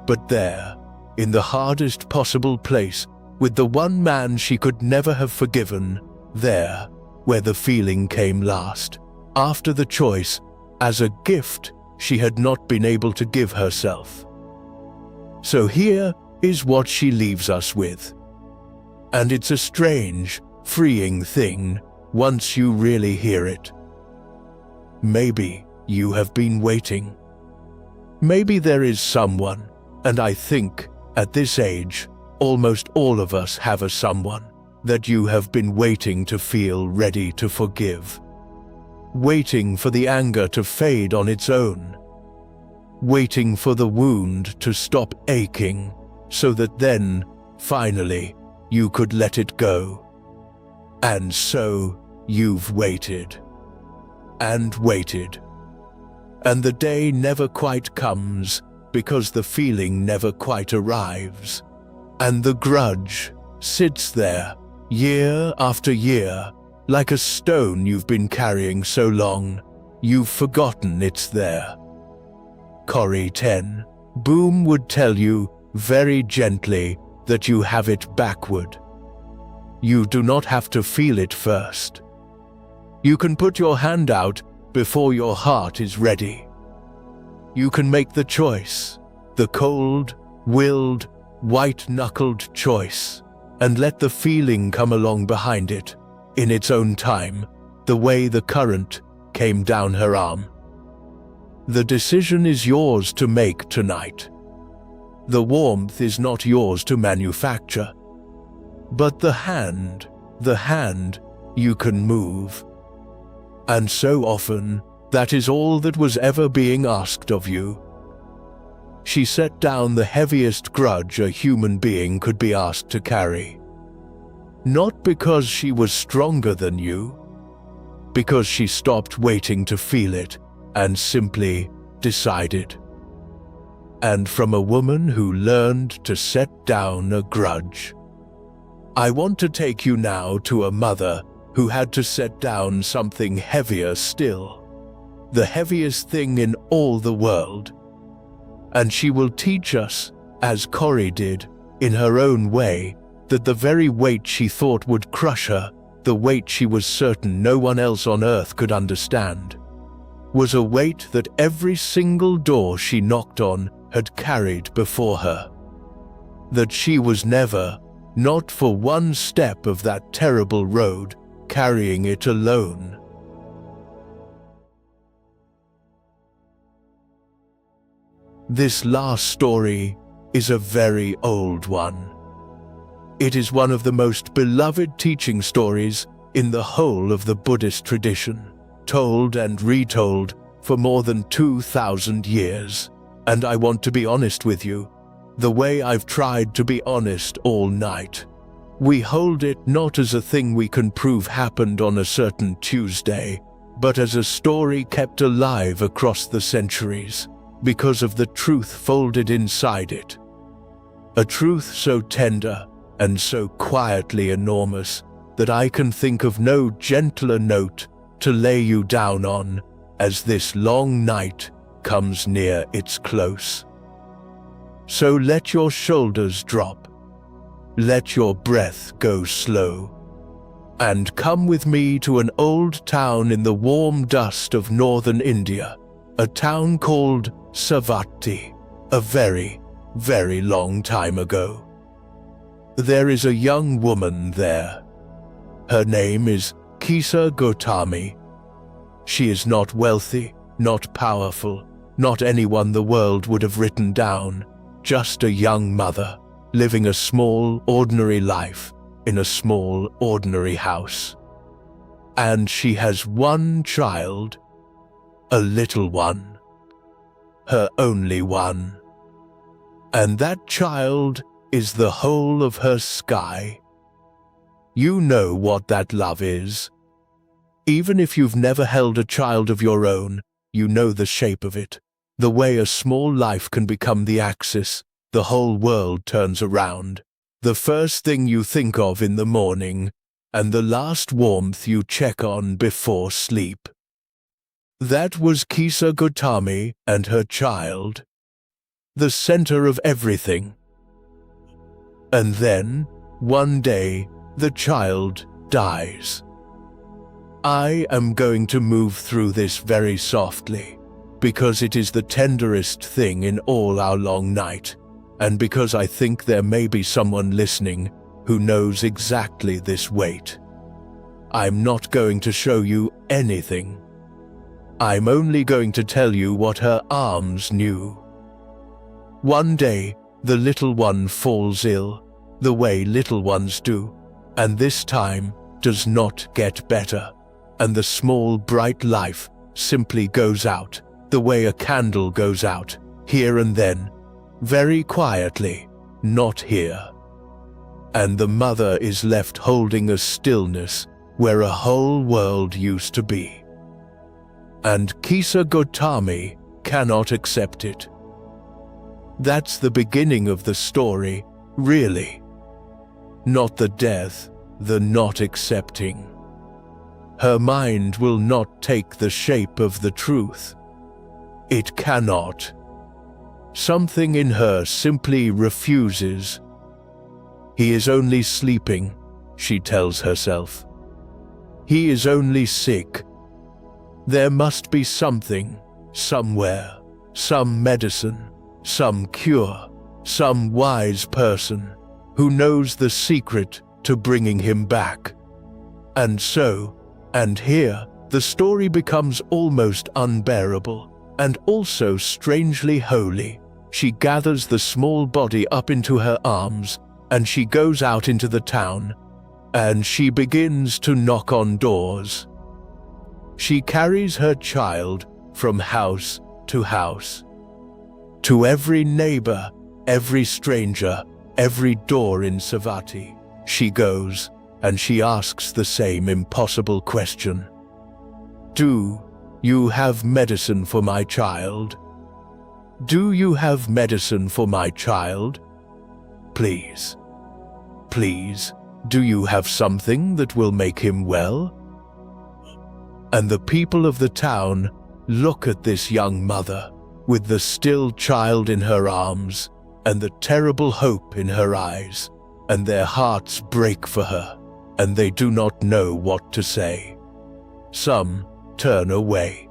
but there, in the hardest possible place, with the one man she could never have forgiven, there, where the feeling came last, after the choice, as a gift she had not been able to give herself. So here is what she leaves us with. And it's a strange, freeing thing once you really hear it. Maybe you have been waiting. Maybe there is someone, and I think, at this age, almost all of us have a someone that you have been waiting to feel ready to forgive. Waiting for the anger to fade on its own. Waiting for the wound to stop aching, so that then, finally, you could let it go. And so, you've waited. And waited. And the day never quite comes, because the feeling never quite arrives. And the grudge sits there, year after year, like a stone you've been carrying so long, you've forgotten it's there. Corrie ten Boom would tell you, very gently, that you have it backward. You do not have to feel it first. You can put your hand out before your heart is ready. You can make the choice, the cold-willed, white-knuckled choice, and let the feeling come along behind it, in its own time, the way the current came down her arm. The decision is yours to make tonight. The warmth is not yours to manufacture. But the hand you can move. And so often, that is all that was ever being asked of you. She set down the heaviest grudge a human being could be asked to carry. Not because she was stronger than you, because she stopped waiting to feel it and simply decided. And from a woman who learned to set down a grudge. I want to take you now to a mother who had to set down something heavier still, the heaviest thing in all the world. And she will teach us, as Corrie did, in her own way, that the very weight she thought would crush her, the weight she was certain no one else on earth could understand, was a weight that every single door she knocked on had carried before her. That she was never, not for one step of that terrible road, carrying it alone. This last story is a very old one. It is one of the most beloved teaching stories in the whole of the Buddhist tradition, told and retold for more than 2,000 years. And I want to be honest with you, the way I've tried to be honest all night. We hold it not as a thing we can prove happened on a certain Tuesday, but as a story kept alive across the centuries, because of the truth folded inside it. A truth so tender and so quietly enormous that I can think of no gentler note to lay you down on as this long night comes near its close. So let your shoulders drop, let your breath go slow, and come with me to an old town in the warm dust of northern India, a town called Savatthi, a very, very long time ago. There is a young woman there. Her name is Kisa Gotami. She is not wealthy, not powerful, not anyone the world would have written down, just a young mother living a small, ordinary life in a small, ordinary house. And she has one child, a little one, her only one. And that child is the whole of her sky. You know what that love is. Even if you've never held a child of your own, you know the shape of it, the way a small life can become the axis, the whole world turns around, the first thing you think of in the morning, and the last warmth you check on before sleep. That was Kisa Gotami and her child, the center of everything. And then, one day, the child dies. I am going to move through this very softly, because it is the tenderest thing in all our long night, and because I think there may be someone listening who knows exactly this weight. I'm not going to show you anything. I'm only going to tell you what her arms knew. One day, the little one falls ill, the way little ones do, and this time does not get better, and the small bright life simply goes out, the way a candle goes out, here and then, very quietly, not here. And the mother is left holding a stillness where a whole world used to be. And Kisa Gotami cannot accept it. That's the beginning of the story, really. Not the death, the not accepting. Her mind will not take the shape of the truth. It cannot. Something in her simply refuses. He is only sleeping, she tells herself. He is only sick. There must be something, somewhere, some medicine, some cure, some wise person who knows the secret to bringing him back. And so, and here, the story becomes almost unbearable, and also strangely holy. She gathers the small body up into her arms, and she goes out into the town, and she begins to knock on doors. She carries her child from house to house. To every neighbor, every stranger, every door in Savati, she goes, and she asks the same impossible question. Do you have medicine for my child? Do you have medicine for my child? Please, please, do you have something that will make him well? And the people of the town look at this young mother with the still child in her arms and the terrible hope in her eyes, and their hearts break for her, and they do not know what to say. Some turn away.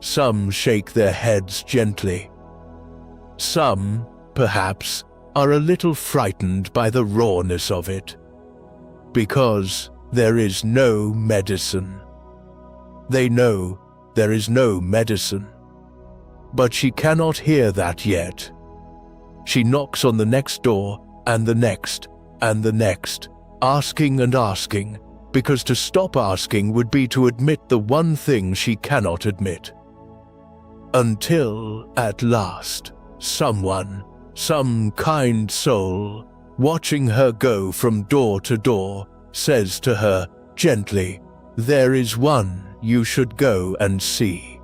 Some shake their heads gently. Some, perhaps, are a little frightened by the rawness of it, because there is no medicine. They know there is no medicine, but she cannot hear that yet. She knocks on the next door, and the next, and the next, asking and asking, because to stop asking would be to admit the one thing she cannot admit. Until, at last, someone, some kind soul, watching her go from door to door, says to her, gently, "There is one you should go and see.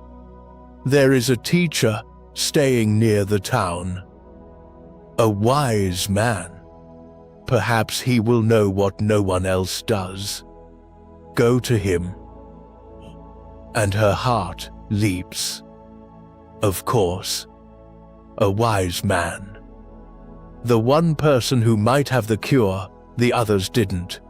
There is a teacher staying near the town. A wise man. Perhaps he will know what no one else does. Go to him." And her heart leaps. Of course, a wise man. The one person who might have the cure, the others didn't.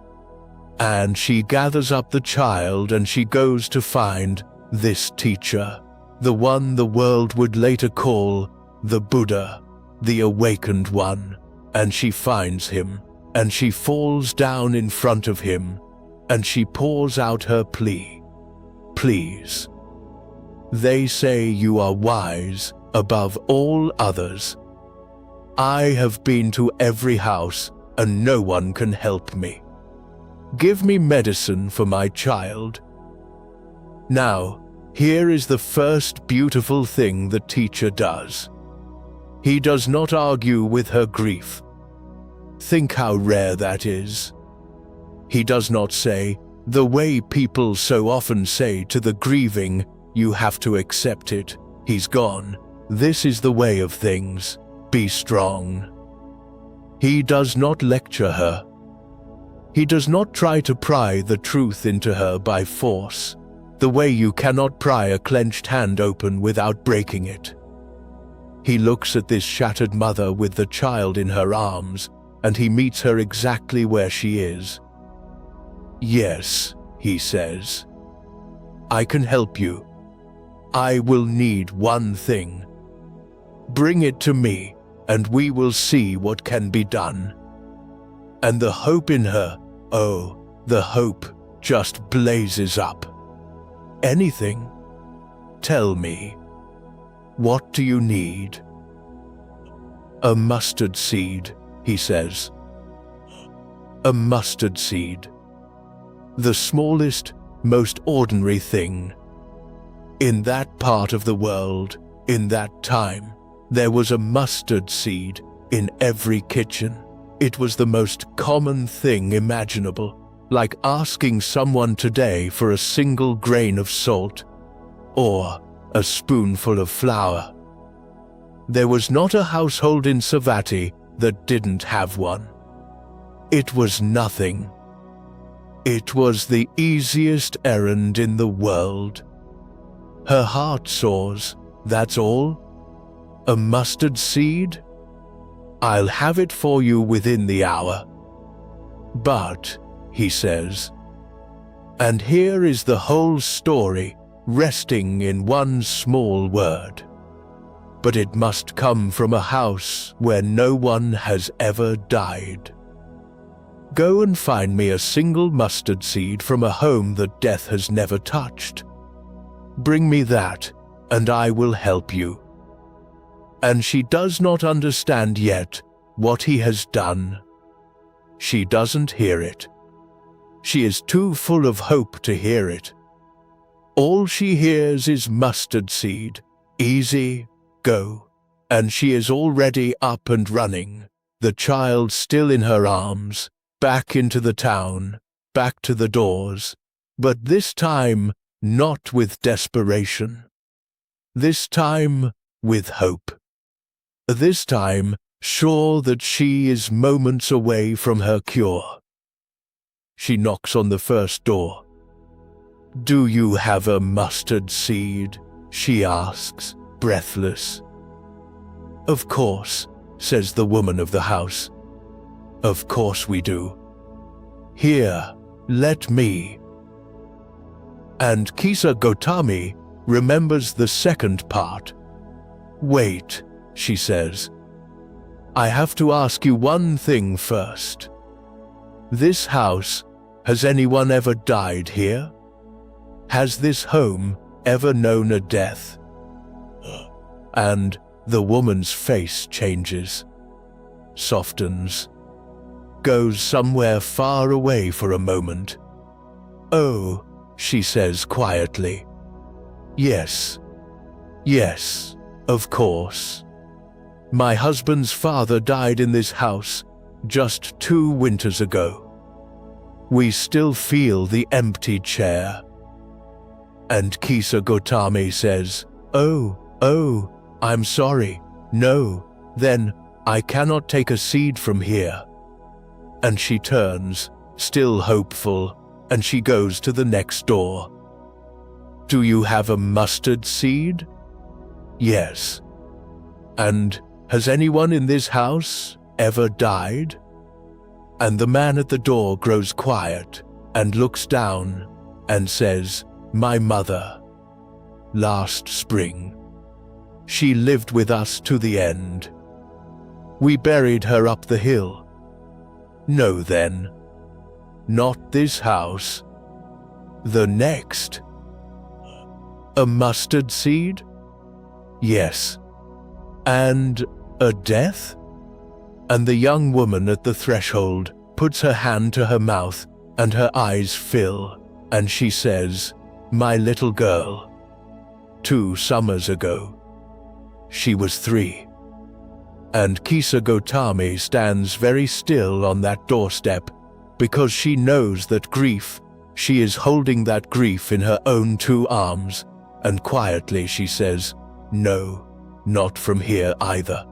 And she gathers up the child and she goes to find this teacher, the one the world would later call the Buddha, the awakened one, and she finds him, and she falls down in front of him, and she pours out her plea. Please. They say you are wise above all others. I have been to every house, and no one can help me. Give me medicine for my child. Now, here is the first beautiful thing the teacher does. He does not argue with her grief. Think how rare that is. He does not say, the way people so often say to the grieving, you have to accept it, he's gone, this is the way of things, be strong. He does not lecture her. He does not try to pry the truth into her by force, the way you cannot pry a clenched hand open without breaking it. He looks at this shattered mother with the child in her arms, and he meets her exactly where she is. Yes, he says, I can help you. I will need one thing. Bring it to me, and we will see what can be done. And the hope in her, oh, the hope just blazes up. Anything? Tell me. What do you need? A mustard seed, he says. A mustard seed. The smallest, most ordinary thing. In that part of the world, in that time, there was a mustard seed in every kitchen. It was the most common thing imaginable, like asking someone today for a single grain of salt or a spoonful of flour. There was not a household in Savati that didn't have one. It was nothing. It was the easiest errand in the world. Her heart soars, that's all. A mustard seed? I'll have it for you within the hour. But, he says, and here is the whole story resting in one small word. But it must come from a house where no one has ever died. Go and find me a single mustard seed from a home that death has never touched. Bring me that, and I will help you. And she does not understand yet what he has done. She doesn't hear it. She is too full of hope to hear it. All she hears is mustard seed, easy, go, and she is already up and running, the child still in her arms, back into the town, back to the doors, but this time not with desperation. This time with hope. This time sure that she is moments away from her cure. She knocks on the first door. Do you have a mustard seed? She asks, breathless. Of course, says the woman of the house. Of course we do. Here, let me. And Kisa Gotami remembers the second part. Wait, she says. I have to ask you one thing first. This house, has anyone ever died here? Has this home ever known a death? And the woman's face changes, softens, goes somewhere far away for a moment. Oh, she says quietly. Yes, yes, of course. My husband's father died in this house just 2 winters ago. We still feel the empty chair. And Kisa Gotami says, Oh, I'm sorry. No, then I cannot take a seed from here. And she turns, still hopeful, and she goes to the next door. Do you have a mustard seed? Yes. And has anyone in this house ever died? And the man at the door grows quiet and looks down and says, My mother. Last spring. She lived with us to the end. We buried her up the hill. No then, not this house. The next. A mustard seed? Yes. And a death? And the young woman at the threshold puts her hand to her mouth and her eyes fill, and she says, "My little girl. 2 summers ago. She was 3. And Kisa Gotami stands very still on that doorstep because she knows that grief, she is holding that grief in her own 2 arms, and quietly she says, "No, not from here either."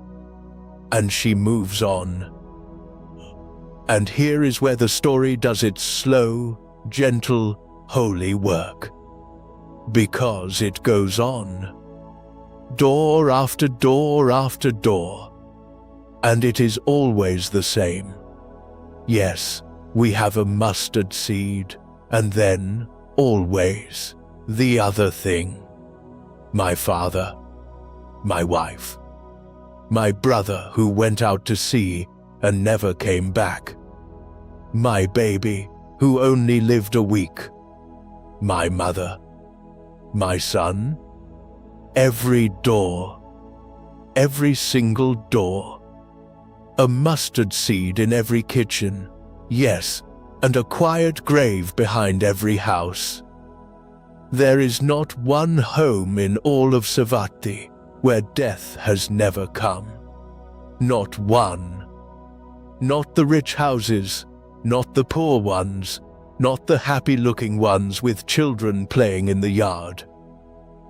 And she moves on. And here is where the story does its slow, gentle, holy work. Because it goes on. Door after door after door. And it is always the same. Yes, we have a mustard seed, and then, always, the other thing. My father, my wife, my brother who went out to sea and never came back, my baby who only lived a week, my mother, my son, every door, every single door, a mustard seed in every kitchen, yes, and a quiet grave behind every house. There is not one home in all of Savatthi where death has never come. Not one. Not the rich houses, not the poor ones, not the happy-looking ones with children playing in the yard.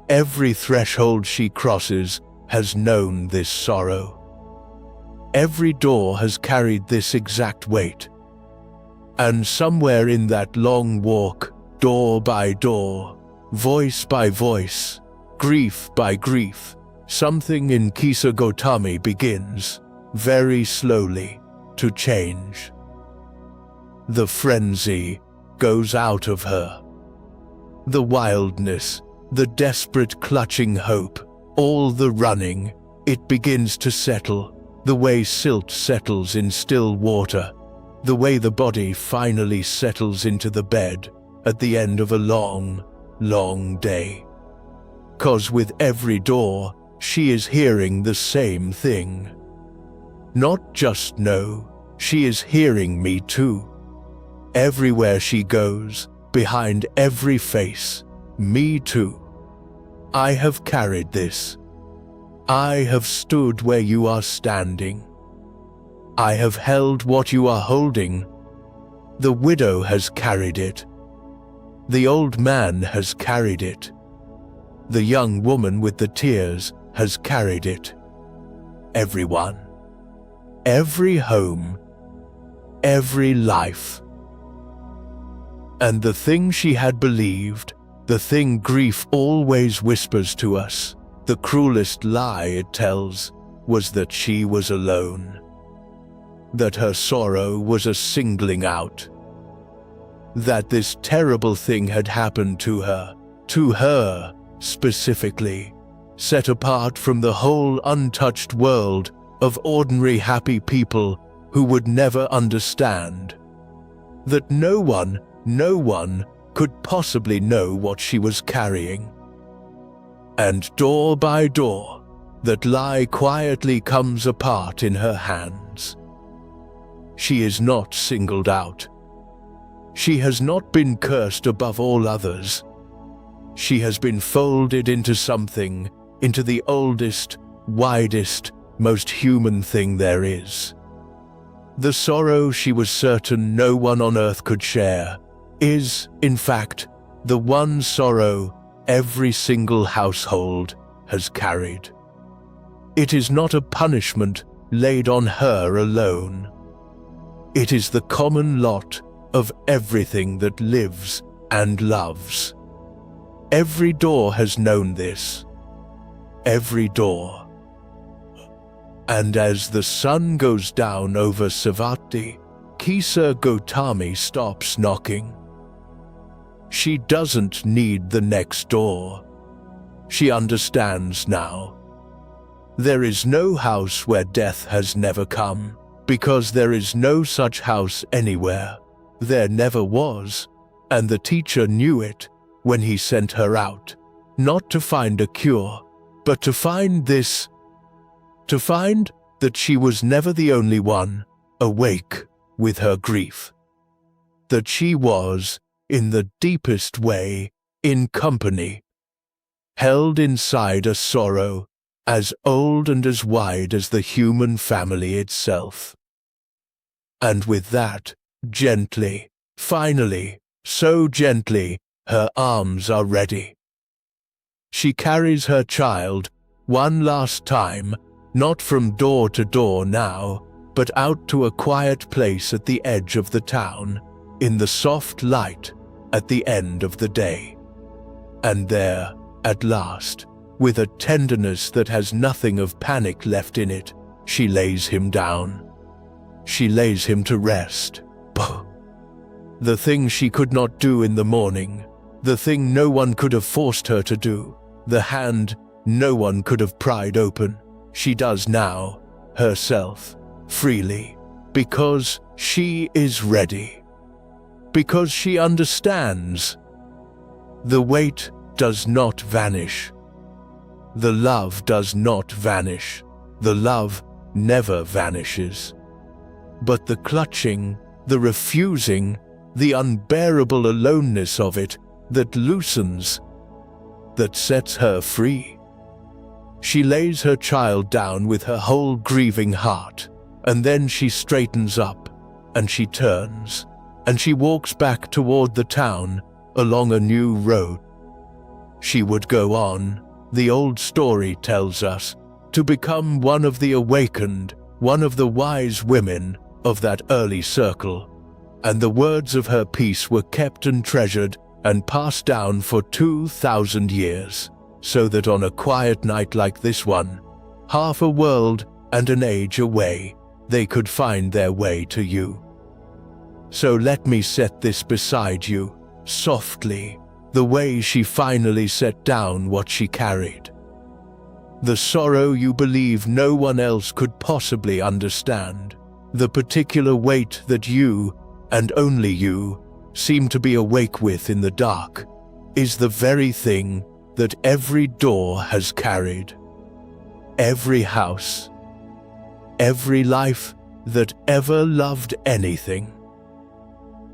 Every threshold she crosses has known this sorrow. Every door has carried this exact weight. And somewhere in that long walk, door by door, voice by voice, grief by grief, something in Kisa Gotami begins, very slowly, to change. The frenzy goes out of her. The wildness, the desperate clutching hope, all the running, it begins to settle, the way silt settles in still water, the way the body finally settles into the bed at the end of a long, long day. 'Cause with every door, she is hearing the same thing. Not just no, she is hearing me too. Everywhere she goes, behind every face, me too. I have carried this. I have stood where you are standing. I have held what you are holding. The widow has carried it. The old man has carried it. The young woman with the tears has carried it. Everyone. Every home. Every life. And the thing she had believed, the thing grief always whispers to us, the cruelest lie it tells, was that she was alone. That her sorrow was a singling out. That this terrible thing had happened to her specifically, set apart from the whole untouched world of ordinary happy people who would never understand. That no one could possibly know what she was carrying. And door by door, that lie quietly comes apart in her hands. She is not singled out. She has not been cursed above all others. She has been folded into something, into the oldest, widest, most human thing there is. The sorrow she was certain no one on earth could share is, in fact, the one sorrow every single household has carried. It is not a punishment laid on her alone. It is the common lot of everything that lives and loves. Every door has known this. Every door. And as the sun goes down over Savatthi, Kisa Gotami stops knocking. She doesn't need the next door. She understands now. There is no house where death has never come, because there is no such house anywhere. There never was, and the teacher knew it when he sent her out, not to find a cure, but to find this, to find that she was never the only one awake with her grief, that she was, in the deepest way, in company, held inside a sorrow as old and as wide as the human family itself. And with that, gently, finally, so gently, her arms are ready. She carries her child one last time, not from door to door now, but out to a quiet place at the edge of the town, in the soft light at the end of the day. And there, at last, with a tenderness that has nothing of panic left in it, she lays him down. She lays him to rest. The thing she could not do in the morning, the thing no one could have forced her to do, the hand no one could have pried open, she does now, herself, freely, because she is ready. Because she understands. The weight does not vanish. The love does not vanish. The love never vanishes. But the clutching, the refusing, the unbearable aloneness of it that loosens, that sets her free. She lays her child down with her whole grieving heart, and then she straightens up, and she turns, and she walks back toward the town, along a new road. She would go on, the old story tells us, to become one of the awakened, one of the wise women of that early circle, and the words of her piece were kept and treasured and passed down for 2,000 years, so that on a quiet night like this one, half a world and an age away, they could find their way to you. So let me set this beside you, softly, the way she finally set down what she carried. The sorrow you believe no one else could possibly understand, the particular weight that you, and only you, seem to be awake with in the dark, is the very thing that every door has carried. Every house, every life that ever loved anything.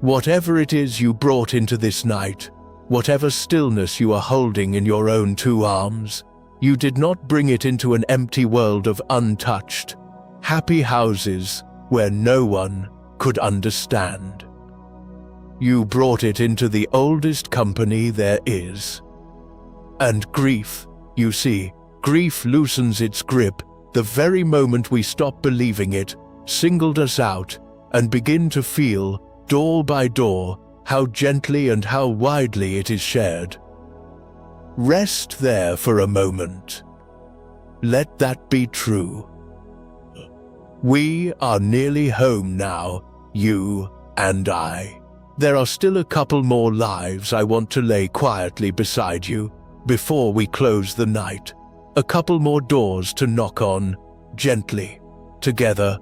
Whatever it is you brought into this night, whatever stillness you are holding in your own two arms, you did not bring it into an empty world of untouched, happy houses where no one could understand. You brought it into the oldest company there is. And grief, you see, grief loosens its grip the very moment we stop believing it, singled us out, and begin to feel, door by door, how gently and how widely it is shared. Rest there for a moment. Let that be true. We are nearly home now, you and I. There are still a couple more lives I want to lay quietly beside you before we close the night. A couple more doors to knock on, gently, together,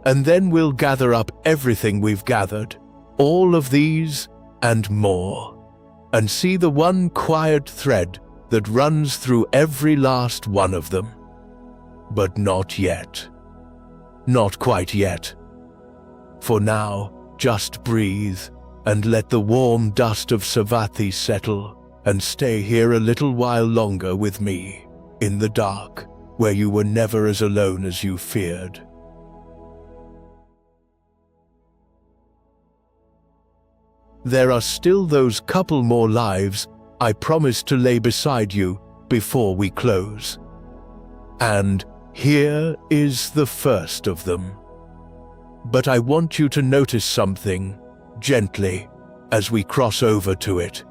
and then we'll gather up everything we've gathered, all of these and more, and see the one quiet thread that runs through every last one of them. But not yet. Not quite yet. For now, just breathe and let the warm dust of Savatthi settle and stay here a little while longer with me, in the dark, where you were never as alone as you feared. There are still those couple more lives I promised to lay beside you before we close. And here is the first of them. But I want you to notice something, gently, as we cross over to it.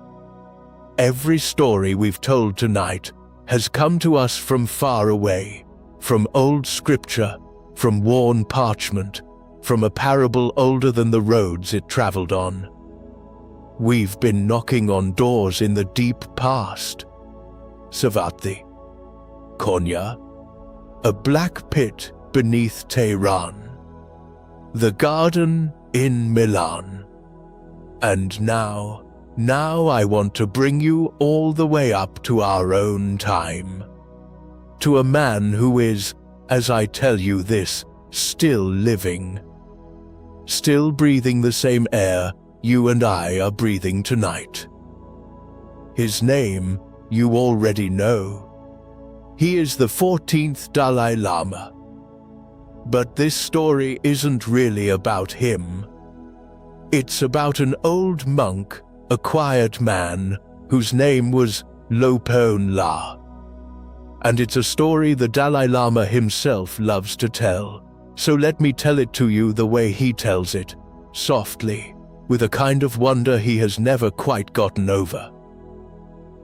Every story we've told tonight has come to us from far away, from old scripture, from worn parchment, from a parable older than the roads it traveled on. We've been knocking on doors in the deep past. Savatthi, Konya, a black pit beneath Tehran, the garden in Milan. And now I want to bring you all the way up to our own time, to a man who is, as I tell you this, still living, still breathing the same air you and I are breathing tonight. His name you already know. He is the 14th Dalai Lama. But this story isn't really about him. It's about an old monk, a quiet man, whose name was Lopon La. And it's a story the Dalai Lama himself loves to tell, so let me tell it to you the way he tells it, softly, with a kind of wonder he has never quite gotten over.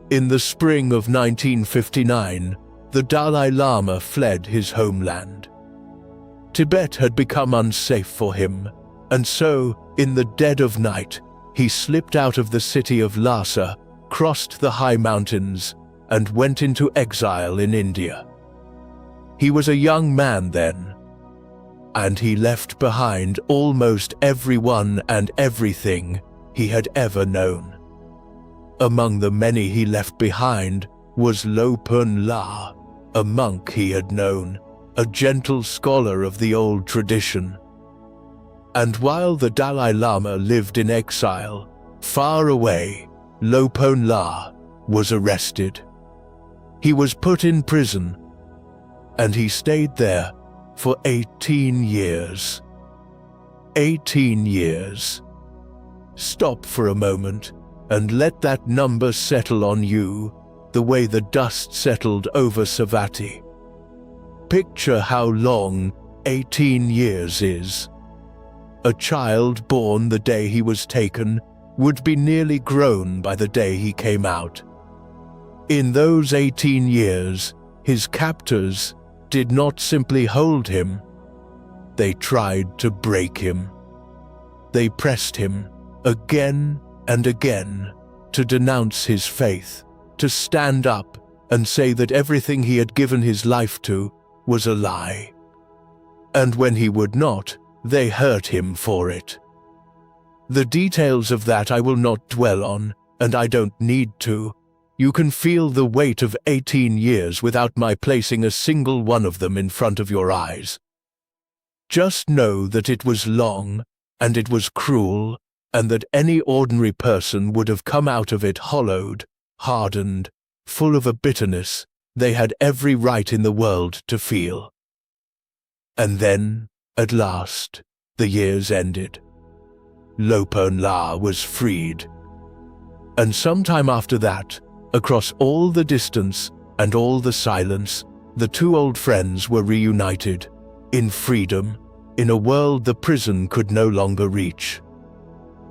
In the spring of 1959, the Dalai Lama fled his homeland. Tibet had become unsafe for him, and so, in the dead of night, he slipped out of the city of Lhasa, crossed the high mountains, and went into exile in India. He was a young man then, and he left behind almost everyone and everything he had ever known. Among the many he left behind was Lopon La, a monk he had known, a gentle scholar of the old tradition. And while the Dalai Lama lived in exile, far away, Lopon La was arrested. He was put in prison, and he stayed there for 18 years. 18 years. Stop for a moment and let that number settle on you the way the dust settled over Savatthi. Picture how long 18 years is. A child born the day he was taken would be nearly grown by the day he came out. In those 18 years, his captors did not simply hold him. They tried to break him. They pressed him again and again to denounce his faith, to stand up and say that everything he had given his life to was a lie. And when he would not, they hurt him for it. The details of that I will not dwell on, and I don't need to. You can feel the weight of 18 years without my placing a single one of them in front of your eyes. Just know that it was long, and it was cruel, and that any ordinary person would have come out of it hollowed, hardened, full of a bitterness they had every right in the world to feel. And then, at last, the years ended. Lopon La was freed. And sometime after that, across all the distance and all the silence, the two old friends were reunited, in freedom, in a world the prison could no longer reach.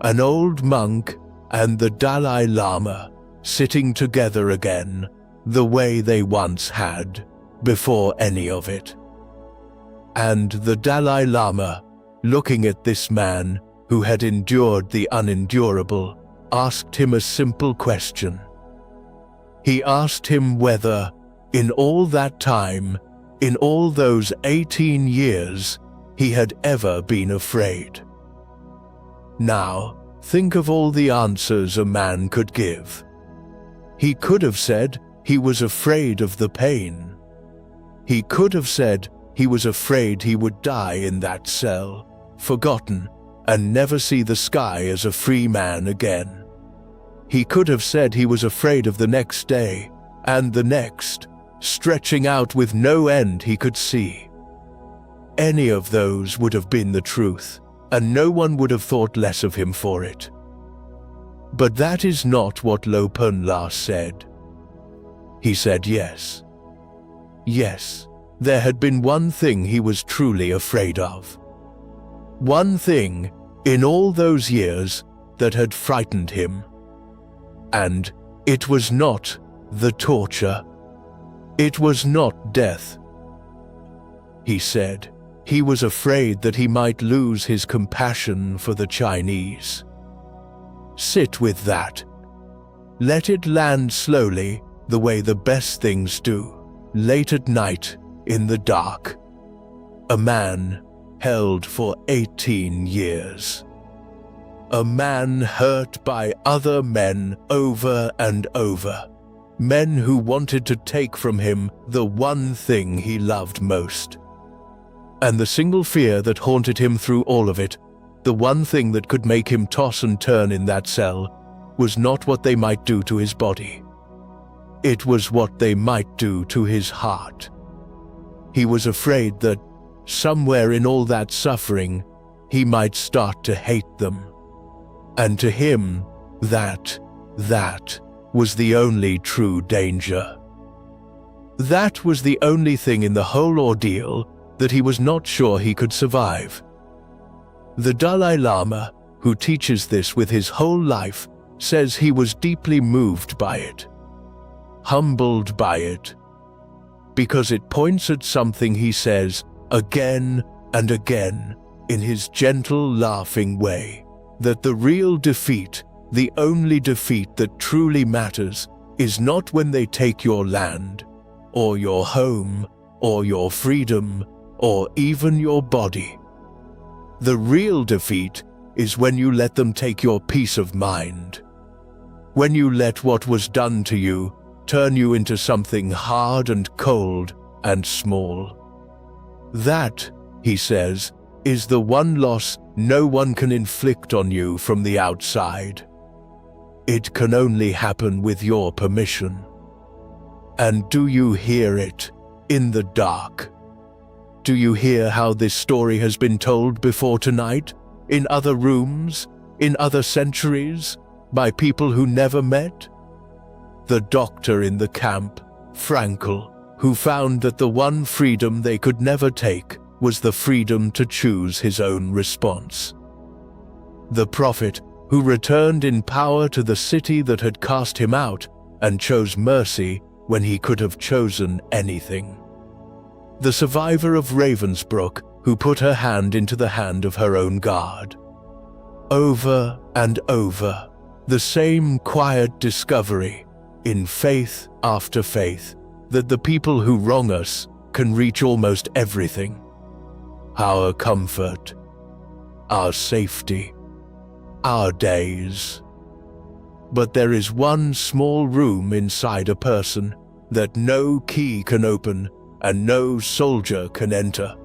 An old monk and the Dalai Lama sitting together again, the way they once had, before any of it. And the Dalai Lama, looking at this man who had endured the unendurable, asked him a simple question. He asked him whether, in all that time, in all those 18 years, he had ever been afraid. Now, think of all the answers a man could give. He could have said he was afraid of the pain. He could have said he was afraid he would die in that cell, forgotten, and never see the sky as a free man again. He could have said he was afraid of the next day, and the next, stretching out with no end he could see. Any of those would have been the truth, and no one would have thought less of him for it. But that is not what Lopon La said. He said yes. Yes, there had been one thing he was truly afraid of. One thing, in all those years, that had frightened him. And it was not the torture. It was not death. He said he was afraid that he might lose his compassion for the Chinese. Sit with that. Let it land slowly, the way the best things do, late at night, in the dark. A man held for 18 years. A man hurt by other men over and over. Men who wanted to take from him the one thing he loved most. And the single fear that haunted him through all of it, the one thing that could make him toss and turn in that cell, was not what they might do to his body. It was what they might do to his heart. He was afraid that, somewhere in all that suffering, he might start to hate them. And to him, that was the only true danger. That was the only thing in the whole ordeal that he was not sure he could survive. The Dalai Lama, who teaches this with his whole life, says he was deeply moved by it, humbled by it, because it points at something he says again and again in his gentle, laughing way, that the real defeat, the only defeat that truly matters, is not when they take your land, or your home, or your freedom, or even your body. The real defeat is when you let them take your peace of mind. When you let what was done to you turn you into something hard and cold and small. That, he says, is the one loss no one can inflict on you from the outside. It can only happen with your permission. And do you hear it in the dark? Do you hear how this story has been told before tonight, in other rooms, in other centuries, by people who never met? The doctor in the camp, Frankl, who found that the one freedom they could never take was the freedom to choose his own response. The prophet, who returned in power to the city that had cast him out and chose mercy when he could have chosen anything. The survivor of Ravensbrück, who put her hand into the hand of her own guard. Over and over, the same quiet discovery, in faith after faith, that the people who wrong us can reach almost everything. Our comfort, our safety, our days. But there is one small room inside a person that no key can open and no soldier can enter.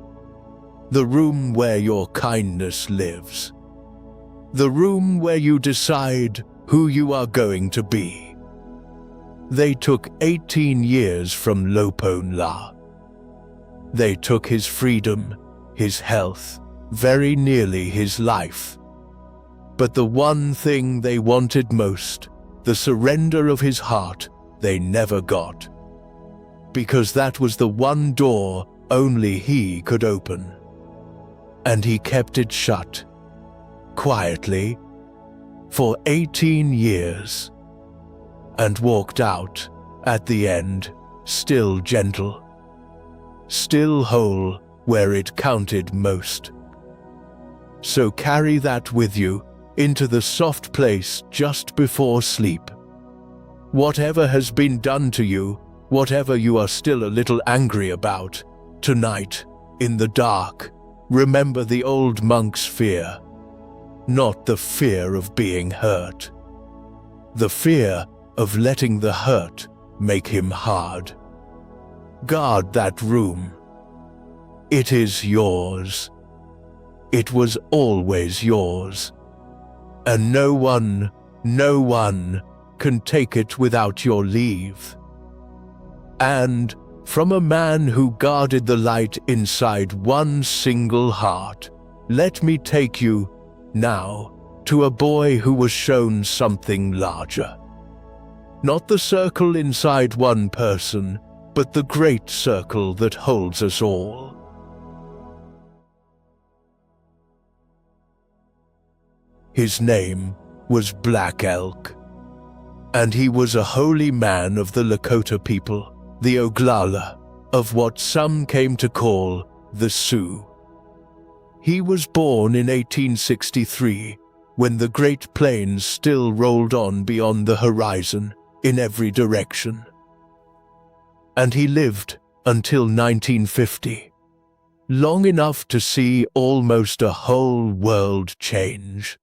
The room where your kindness lives. The room where you decide who you are going to be. They took 18 years from Loponla. They took his freedom, his health, very nearly his life. But the one thing they wanted most, the surrender of his heart, they never got. Because that was the one door only he could open. And he kept it shut, quietly, for 18 years, and walked out, at the end, still gentle, still whole where it counted most. So carry that with you into the soft place just before sleep. Whatever has been done to you, whatever you are still a little angry about, tonight, in the dark, remember the old monk's fear. Not the fear of being hurt. The fear of letting the hurt make him hard. Guard that room. It is yours. It was always yours. And no one can take it without your leave. And from a man who guarded the light inside one single heart, let me take you now to a boy who was shown something larger. Not the circle inside one person, but the great circle that holds us all. His name was Black Elk, and he was a holy man of the Lakota people, the Oglala, of what some came to call the Sioux. He was born in 1863, when the Great Plains still rolled on beyond the horizon in every direction. And he lived until 1950. Long enough to see almost a whole world change.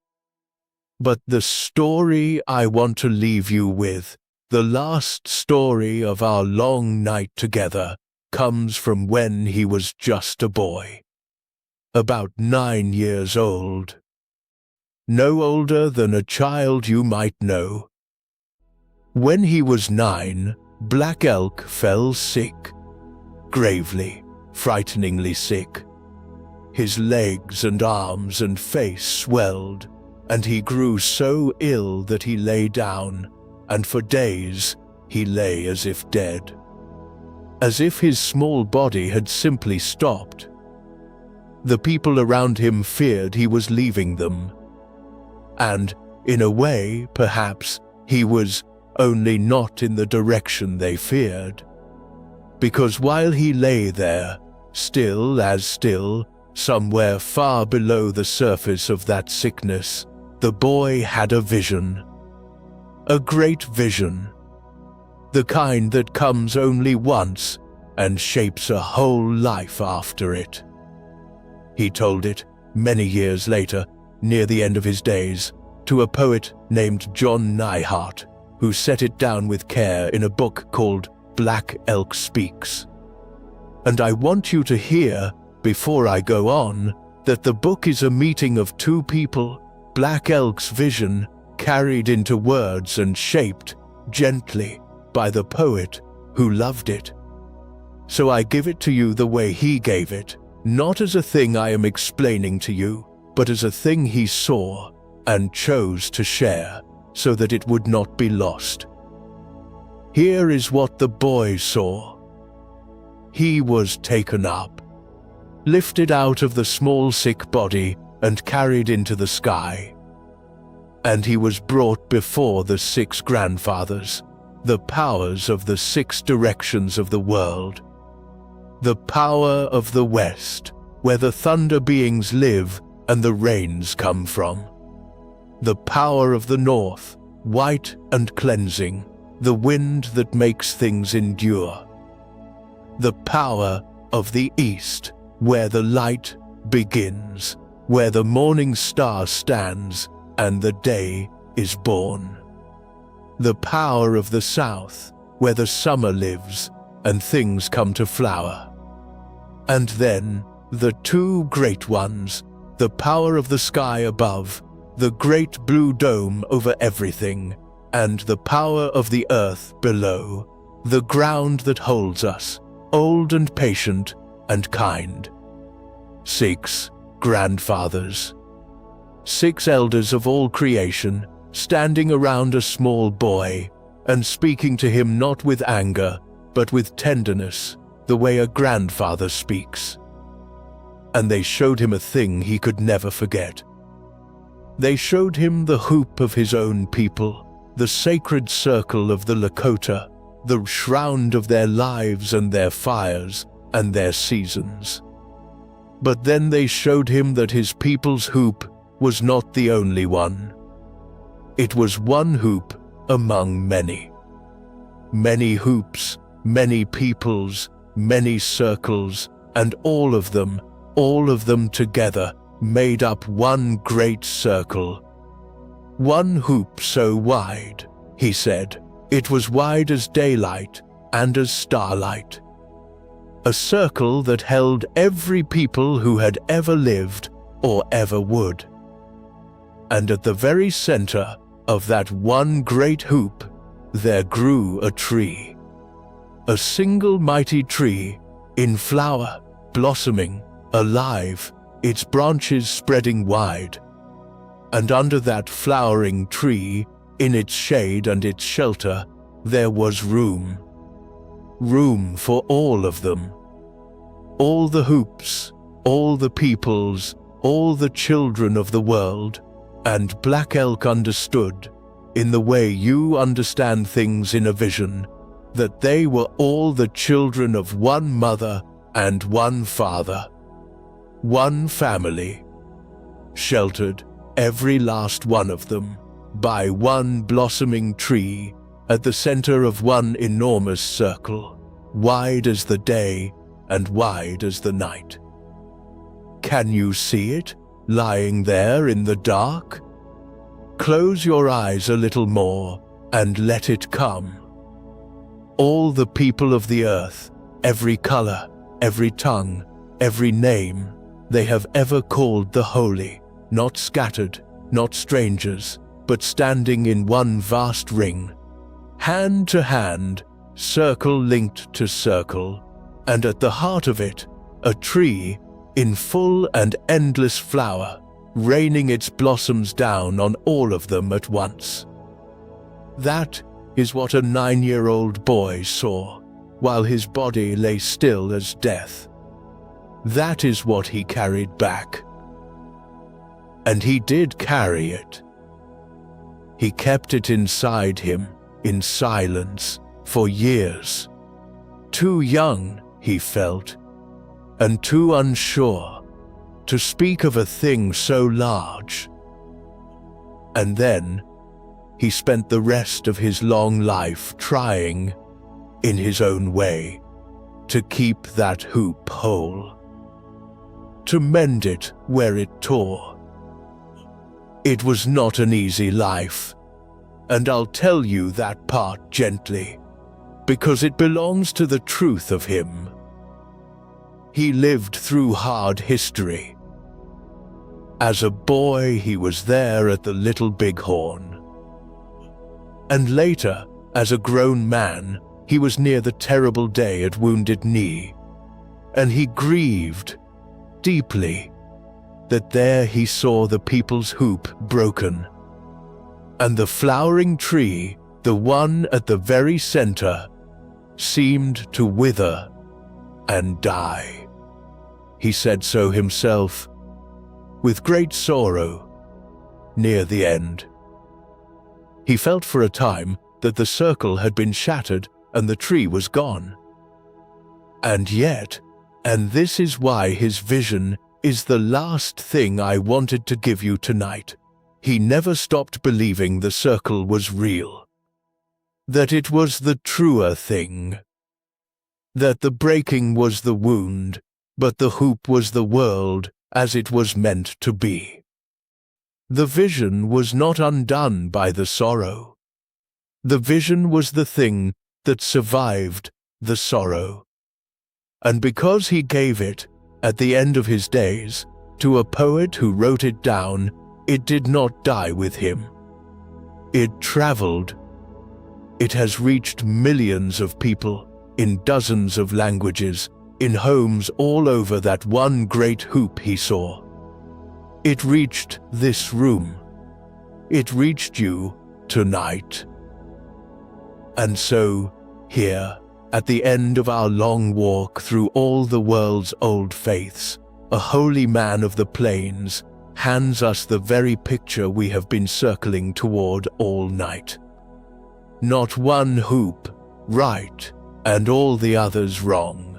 But the story I want to leave you with, the last story of our long night together, comes from when he was just a boy. About 9 years old. No older than a child you might know. When he was 9, Black Elk fell sick. Gravely, frighteningly sick. His legs and arms and face swelled, and he grew so ill that he lay down, and for days he lay as if dead. As if his small body had simply stopped. The people around him feared he was leaving them. And, in a way, perhaps, he was only not in the direction they feared. Because while he lay there, still, somewhere far below the surface of that sickness, the boy had a vision. A great vision. The kind that comes only once and shapes a whole life after it. He told it, many years later, near the end of his days, to a poet named John Neihardt, who set it down with care in a book called Black Elk Speaks. And I want you to hear, before I go on, that the book is a meeting of two people, Black Elk's vision carried into words and shaped, gently, by the poet who loved it. So I give it to you the way he gave it, not as a thing I am explaining to you, but as a thing he saw and chose to share, so that it would not be lost. Here is what the boy saw. He was taken up, lifted out of the small sick body and carried into the sky. And he was brought before the 6 grandfathers, the powers of the 6 directions of the world. The power of the West, where the thunder beings live and the rains come from. The power of the North, white and cleansing, the wind that makes things endure. The power of the East, where the light begins, where the morning star stands and the day is born. The power of the South, where the summer lives and things come to flower. And then, the 2 great ones, the power of the sky above, the great blue dome over everything, and the power of the earth below, the ground that holds us, old and patient and kind. 6 grandfathers. 6 elders of all creation, standing around a small boy, and speaking to him not with anger, but with tenderness, the way a grandfather speaks. And they showed him a thing he could never forget. They showed him the hoop of his own people, the sacred circle of the Lakota, the shroud of their lives and their fires and their seasons. But then they showed him that his people's hoop was not the only one. It was one hoop among many. Many hoops, many peoples, many circles, and all of them together made up one great circle. One hoop so wide, he said, it was wide as daylight and as starlight. A circle that held every people who had ever lived or ever would. And at the very center of that one great hoop, there grew a tree. A single mighty tree, in flower, blossoming, alive, its branches spreading wide. And under that flowering tree, in its shade and its shelter, there was room. Room for all of them. All the hoops, all the peoples, all the children of the world, and Black Elk understood, in the way you understand things in a vision, that they were all the children of one mother and one father. One family. Sheltered, every last one of them, by one blossoming tree at the center of one enormous circle. wide as the day and wide as the night. Can you see it, lying there in the dark? Close your eyes a little more and let it come. All the people of the earth, every color, every tongue, every name they have ever called the holy, not scattered, not strangers, but standing in one vast ring, hand to hand, circle linked to circle, and at the heart of it, a tree in full and endless flower, raining its blossoms down on all of them at once. That is what a 9-year-old boy saw, while his body lay still as death. That is what he carried back. And he did carry it. He kept it inside him, in silence, for years. Too young, he felt, and too unsure to speak of a thing so large. And then he spent the rest of his long life trying, in his own way, to keep that hoop whole, to mend it where it tore. It was not an easy life, and I'll tell you that part gently, because it belongs to the truth of him. He lived through hard history. As a boy, he was there at the Little Bighorn. And later, as a grown man, he was near the terrible day at Wounded Knee, and he grieved deeply that there he saw the people's hoop broken, and the flowering tree, the one at the very center, seemed to wither and die. He said so himself, with great sorrow, near the end. He felt for a time that the circle had been shattered and the tree was gone. And yet, and this is why his vision is the last thing I wanted to give you tonight, he never stopped believing the circle was real, that it was the truer thing, that the breaking was the wound, but the hoop was the world as it was meant to be. The vision was not undone by the sorrow. The vision was the thing that survived the sorrow. And because he gave it, at the end of his days, to a poet who wrote it down, it did not die with him. It traveled. It has reached millions of people, in dozens of languages, in homes all over that one great hoop he saw. It reached this room. It reached you tonight. And so, here, at the end of our long walk through all the world's old faiths, a holy man of the plains hands us the very picture we have been circling toward all night. Not one hoop right and all the others wrong.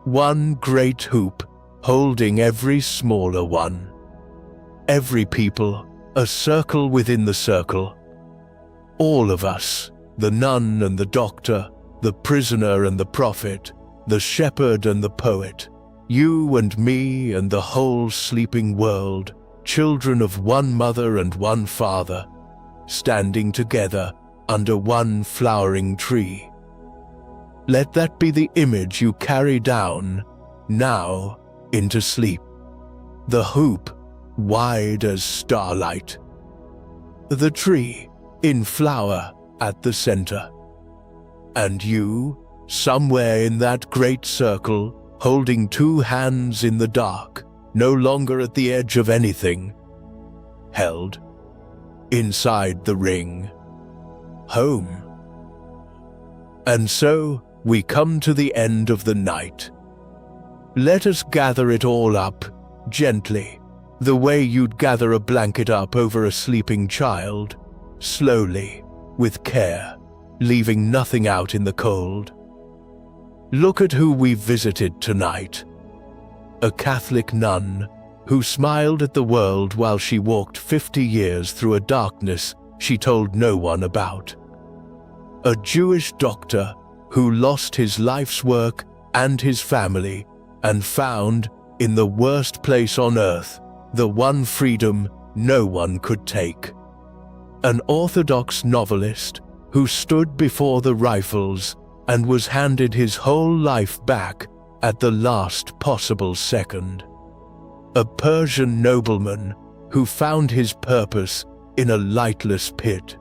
One great hoop holding every smaller one. Every people, a circle within the circle. All of us, the nun and the doctor, the prisoner and the prophet, the shepherd and the poet, you and me and the whole sleeping world, children of one mother and one father, standing together under one flowering tree. Let that be the image you carry down, now, into sleep. The hoop, wide as starlight. The tree, in flower at the center. And you, somewhere in that great circle, holding two hands in the dark, no longer at the edge of anything, held, inside the ring, home. And so, we come to the end of the night. Let us gather it all up, gently, the way you'd gather a blanket up over a sleeping child, slowly, with care, leaving nothing out in the cold. Look at who we've visited tonight. A Catholic nun who smiled at the world while she walked 50 years through a darkness she told no one about. A Jewish doctor who lost his life's work and his family and found, in the worst place on earth, the one freedom no one could take. An orthodox novelist who stood before the rifles and was handed his whole life back at the last possible second. A Persian nobleman who found his purpose in a lightless pit.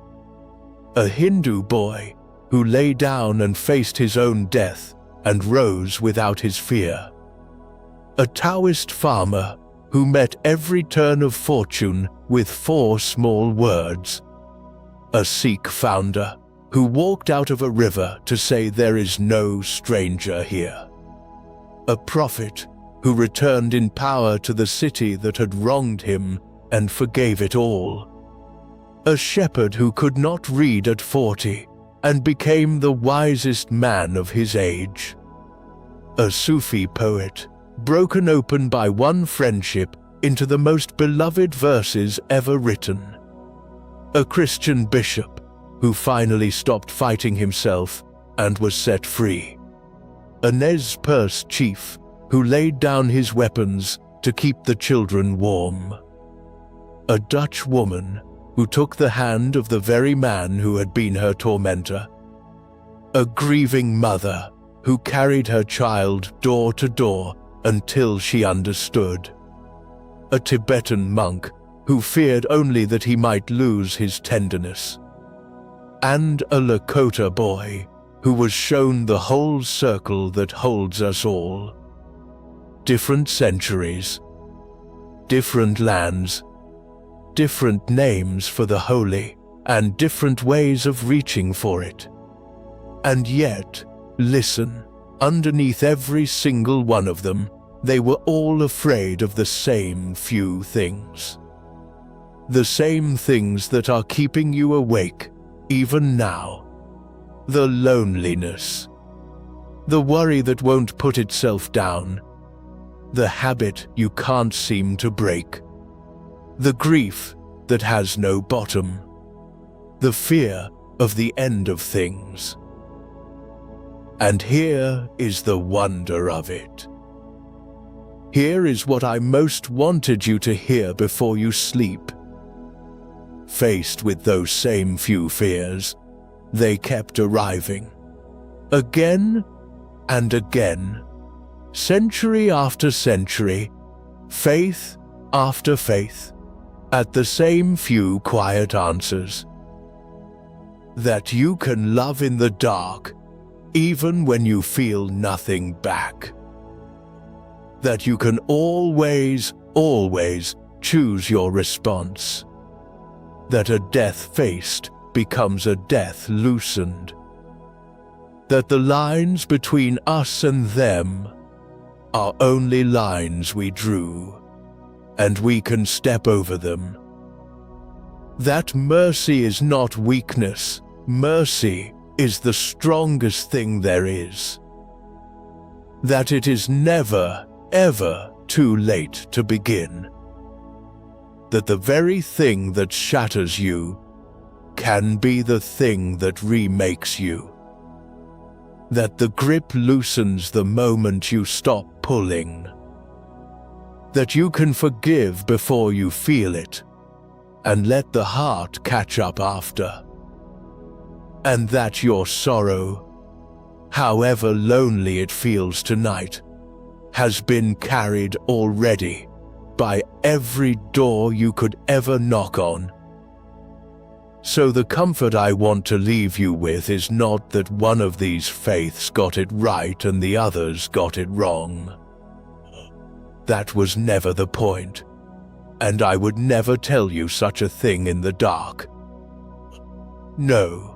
A Hindu boy who lay down and faced his own death and rose without his fear. A Taoist farmer who met every turn of fortune with 4 small words. A Sikh founder who walked out of a river to say there is no stranger here. A prophet who returned in power to the city that had wronged him and forgave it all. A shepherd who could not read at 40 and became the wisest man of his age. A Sufi poet, broken open by one friendship into the most beloved verses ever written. A Christian bishop who finally stopped fighting himself and was set free. A Nez Perce chief who laid down his weapons to keep the children warm. A Dutch woman who took the hand of the very man who had been her tormentor. A grieving mother who carried her child door to door until she understood. A Tibetan monk who feared only that he might lose his tenderness. And a Lakota boy who was shown the whole circle that holds us all. Different centuries, different lands, different names for the holy, and different ways of reaching for it. And yet, listen, underneath every single one of them, they were all afraid of the same few things. The same things that are keeping you awake, even now. The loneliness. The worry that won't put itself down. The habit you can't seem to break. The grief that has no bottom. The fear of the end of things. And here is the wonder of it. Here is what I most wanted you to hear before you sleep. Faced with those same few fears, they kept arriving. Again and again, century after century, faith after faith, at the same few quiet answers. That you can love in the dark, even when you feel nothing back. That you can always, always choose your response. That a death faced becomes a death loosened. That the lines between us and them are only lines we drew, and we can step over them. That mercy is not weakness, mercy is the strongest thing there is. That it is never, ever too late to begin. That the very thing that shatters you can be the thing that remakes you. That the grip loosens the moment you stop pulling. That you can forgive before you feel it, and let the heart catch up after. And that your sorrow, however lonely it feels tonight, has been carried already by every door you could ever knock on. So the comfort I want to leave you with is not that one of these faiths got it right and the others got it wrong. That was never the point, and I would never tell you such a thing in the dark. No,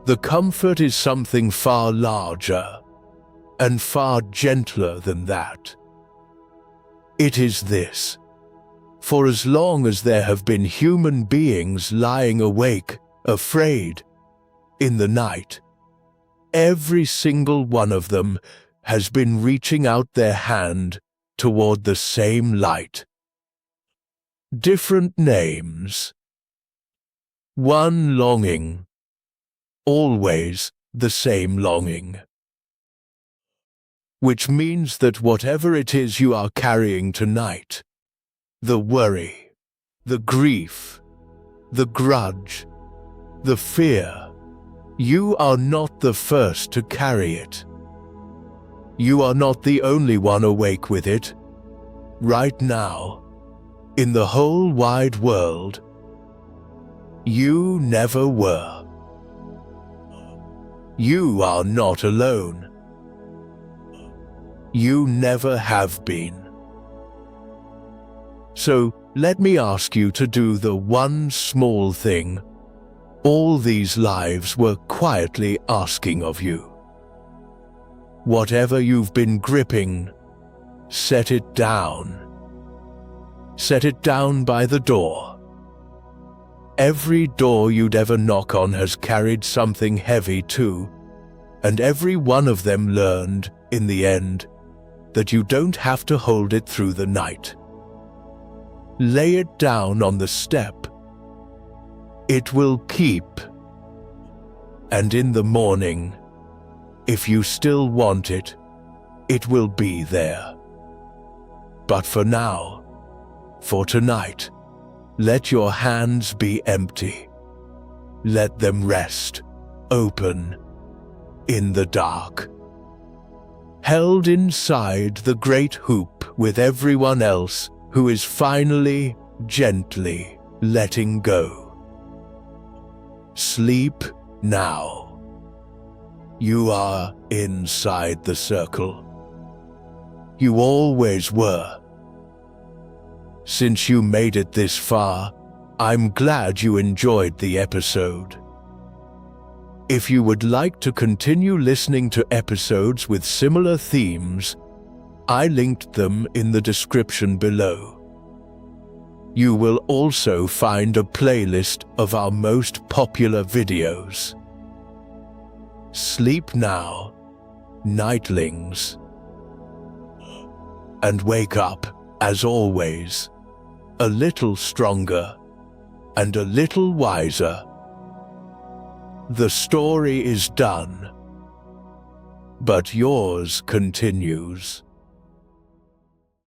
the comfort is something far larger and far gentler than that. It is this: for as long as there have been human beings lying awake, afraid, in the night, every single one of them has been reaching out their hand toward the same light. Different names. One longing, always the same longing. Which means that whatever it is you are carrying tonight, the worry, the grief, the grudge, the fear, you are not the first to carry it. You are not the only one awake with it. Right now, in the whole wide world, you never were. You are not alone. You never have been. So let me ask you to do the one small thing all these lives were quietly asking of you. Whatever you've been gripping, set it down. Set it down by the door. Every door you'd ever knock on has carried something heavy too, and every one of them learned, in the end, that you don't have to hold it through the night. Lay it down on the step. It will keep. And in the morning, if you still want it, it will be there. But for now, for tonight, let your hands be empty. Let them rest, open, in the dark. Held inside the great hoop with everyone else who is finally, gently letting go. Sleep now. You are inside the circle. You always were. Since you made it this far, I'm glad you enjoyed the episode. If you would like to continue listening to episodes with similar themes, I linked them in the description below. You will also find a playlist of our most popular videos. Sleep now, nightlings. And wake up, as always, a little stronger and a little wiser. The story is done, but yours continues.